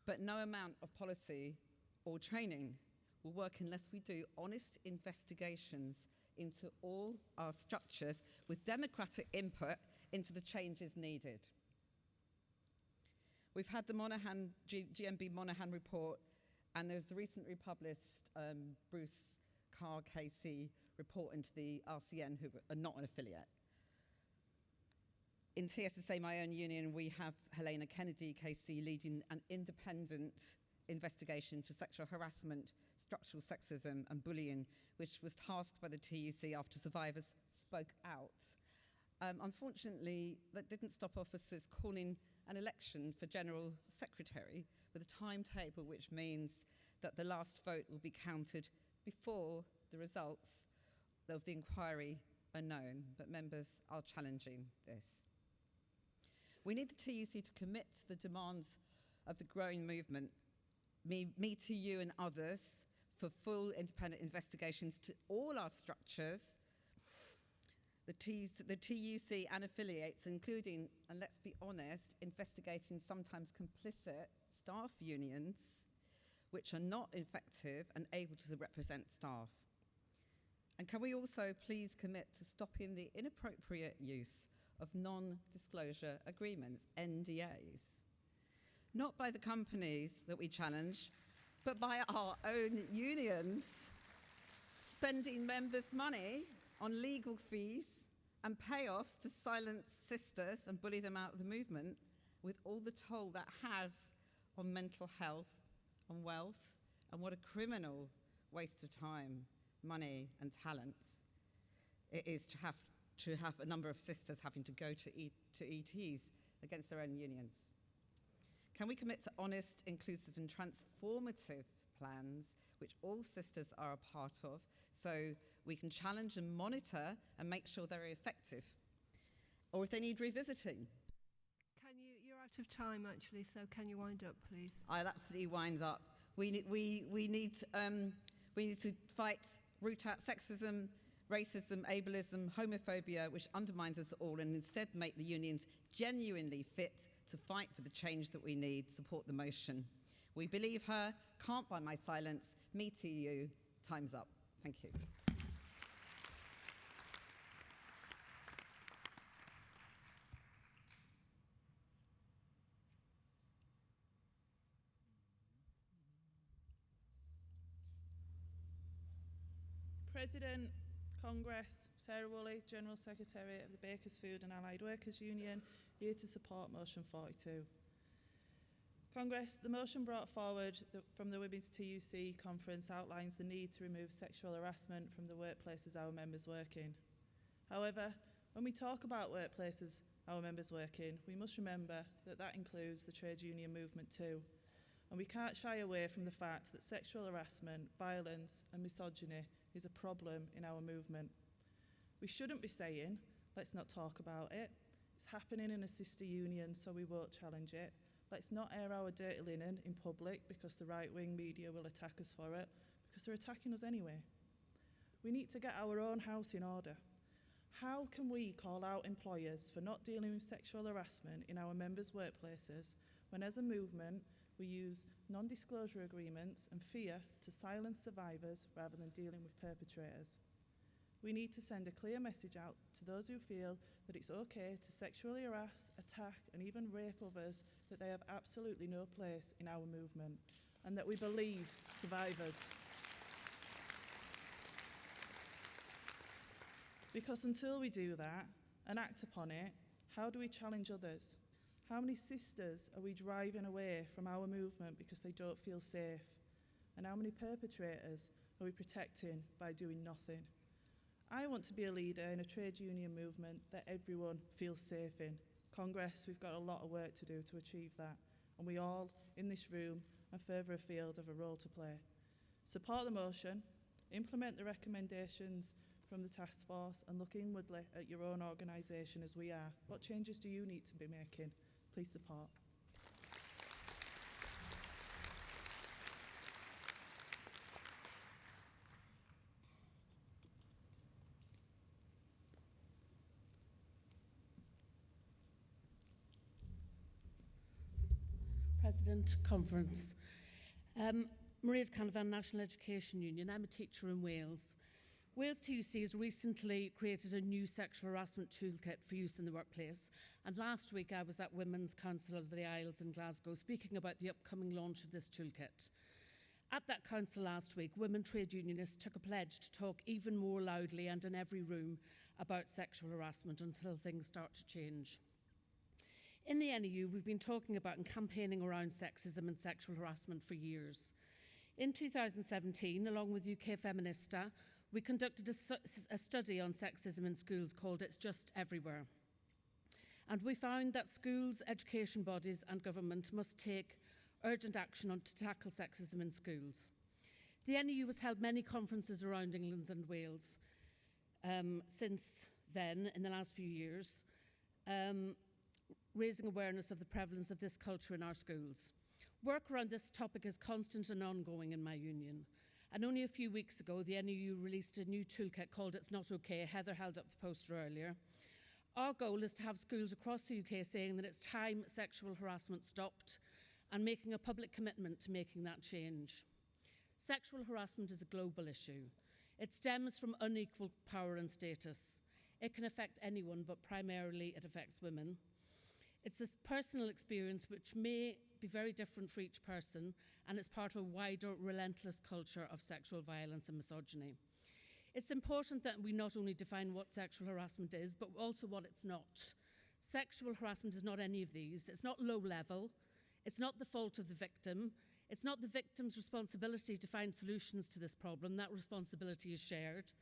But no amount of policy or training will work unless we do honest investigations into all our structures with democratic input into the changes needed. We've had the GMB Monaghan report, and there's the recently published Bruce Carr KC report into the RCN, who are not an affiliate. In TSSA, my own union, we have Helena Kennedy KC leading an independent investigation into sexual harassment, structural sexism and bullying, which was tasked by the TUC after survivors spoke out. Unfortunately, that didn't stop officers calling an election for General Secretary with a timetable which means that the last vote will be counted before the results of the inquiry are known, but members are challenging this. We need the TUC to commit to the demands of the growing movement, me to you and others, for full independent investigations to all our structures, the TUC and affiliates, including, and let's be honest, investigating sometimes complicit staff unions which are not effective and able to represent staff. And can we also please commit to stopping the inappropriate use of non-disclosure agreements, NDAs, not by the companies that we challenge, but by our own unions, spending members' money on legal fees and payoffs to silence sisters and bully them out of the movement, with all the toll that has on mental health, on wealth, and what a criminal waste of time, money and talent it is to have a number of sisters having to go to ETs against their own unions. Can we commit to honest, inclusive and transformative plans which all sisters are a part of, so we can challenge and monitor and make sure they're effective? Or if they need revisiting. You're out of time actually, so can you wind up please? I'll absolutely wind up. We need to fight, root out sexism, racism, ableism, homophobia, which undermines us all, and instead make the unions genuinely fit to fight for the change that we need. Support the motion. We believe her, can't buy my silence, me to you, time's up. Thank you. President, Congress, Sarah Woolley, General Secretary of the Bakers Food and Allied Workers Union, here to support motion 42. Congress, the motion brought forward from the Women's TUC Conference outlines the need to remove sexual harassment from the workplaces our members work in. However, when we talk about workplaces our members work in, we must remember that that includes the trade union movement too. And we can't shy away from the fact that sexual harassment, violence and misogyny is a problem in our movement. We shouldn't be saying, let's not talk about it. It's happening in a sister union, so we won't challenge it. Let's not air our dirty linen in public because the right-wing media will attack us for it, because they're attacking us anyway. We need to get our own house in order. How can we call out employers for not dealing with sexual harassment in our members' workplaces when, as a movement, we use non-disclosure agreements and fear to silence survivors rather than dealing with perpetrators? We need to send a clear message out to those who feel that it's okay to sexually harass, attack and even rape others, that they have absolutely no place in our movement, and that we believe survivors. Because until we do that and act upon it, how do we challenge others? How many sisters are we driving away from our movement because they don't feel safe? And how many perpetrators are we protecting by doing nothing? I want to be a leader in a trade union movement that everyone feels safe in. Congress, we've got a lot of work to do to achieve that, and we all in this room and further afield have a role to play. Support the motion, implement the recommendations from the task force, and look inwardly at your own organisation as we are. What changes do you need to be making? Please support. President, Conference. Maria Canavan, National Education Union. I'm a teacher in Wales. Wales TUC has recently created a new sexual harassment toolkit for use in the workplace. And last week I was at Women's Council of the Isles in Glasgow speaking about the upcoming launch of this toolkit. At that council last week, women trade unionists took a pledge to talk even more loudly and in every room about sexual harassment until things start to change. In the NEU, we've been talking about and campaigning around sexism and sexual harassment for years. In 2017, along with UK Feminista, we conducted a study on sexism in schools called It's Just Everywhere. And we found that schools, education bodies and government must take urgent action to tackle sexism in schools. The NEU has held many conferences around England and Wales since then, in the last few years, raising awareness of the prevalence of this culture in our schools. Work around this topic is constant and ongoing in my union. And only a few weeks ago, the NEU released a new toolkit called It's Not OK. Heather held up the poster earlier. Our goal is to have schools across the UK saying that it's time sexual harassment stopped and making a public commitment to making that change. Sexual harassment is a global issue. It stems from unequal power and status. It can affect anyone, but primarily it affects women. It's this personal experience which may be very different for each person, and it's part of a wider, relentless culture of sexual violence and misogyny. It's important that we not only define what sexual harassment is, but also what it's not. Sexual harassment is not any of these. It's not low level. It's not the fault of the victim. It's not the victim's responsibility to find solutions to this problem. That responsibility is shared.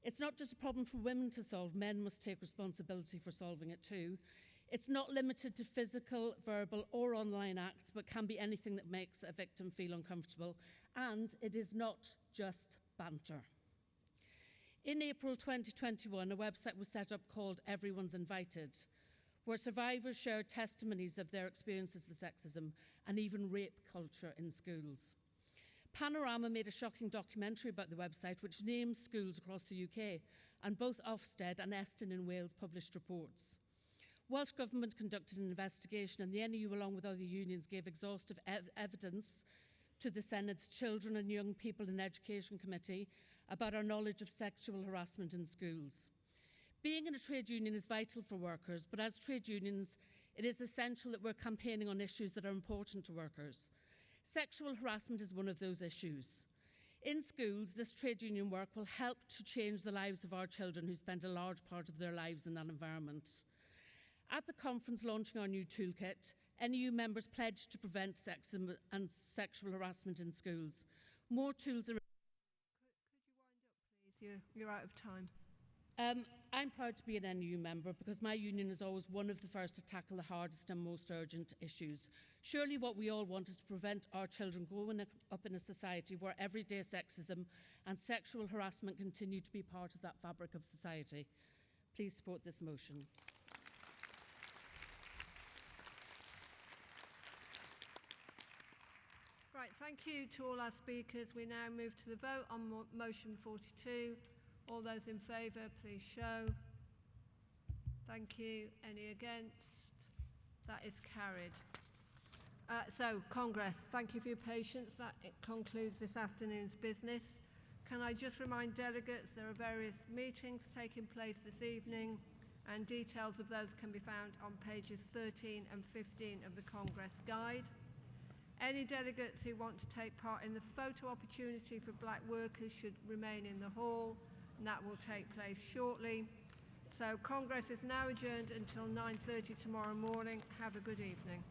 It's not just a problem for women to solve. Men must take responsibility for solving it too. It's not limited to physical, verbal or online acts, but can be anything that makes a victim feel uncomfortable. And it is not just banter. In April 2021, a website was set up called Everyone's Invited, where survivors shared testimonies of their experiences with sexism and even rape culture in schools. Panorama made a shocking documentary about the website, which names schools across the UK, and both Ofsted and Eston in Wales published reports. Welsh Government conducted an investigation, and the NEU, along with other unions, gave exhaustive evidence to the Senate's Children and Young People in Education Committee about our knowledge of sexual harassment in schools. Being in a trade union is vital for workers, but as trade unions, it is essential that we're campaigning on issues that are important to workers. Sexual harassment is one of those issues. In schools, this trade union work will help to change the lives of our children who spend a large part of their lives in that environment. At the conference launching our new toolkit, NEU members pledged to prevent sexism and sexual harassment in schools. More tools are... Could you wind up, please? You're out of time. I'm proud to be an NEU member because my union is always one of the first to tackle the hardest and most urgent issues. Surely what we all want is to prevent our children growing up in a society where everyday sexism and sexual harassment continue to be part of that fabric of society. Please support this motion. Right, thank you to all our speakers. We now move to the vote on motion 42. All those in favour, please show. Thank you. Any against? That is carried. So, Congress, thank you for your patience. That concludes this afternoon's business. Can I just remind delegates there are various meetings taking place this evening, and details of those can be found on pages 13 and 15 of the Congress Guide. Any delegates who want to take part in the photo opportunity for black workers should remain in the hall, and that will take place shortly. So Congress is now adjourned until 9:30 tomorrow morning. Have a good evening.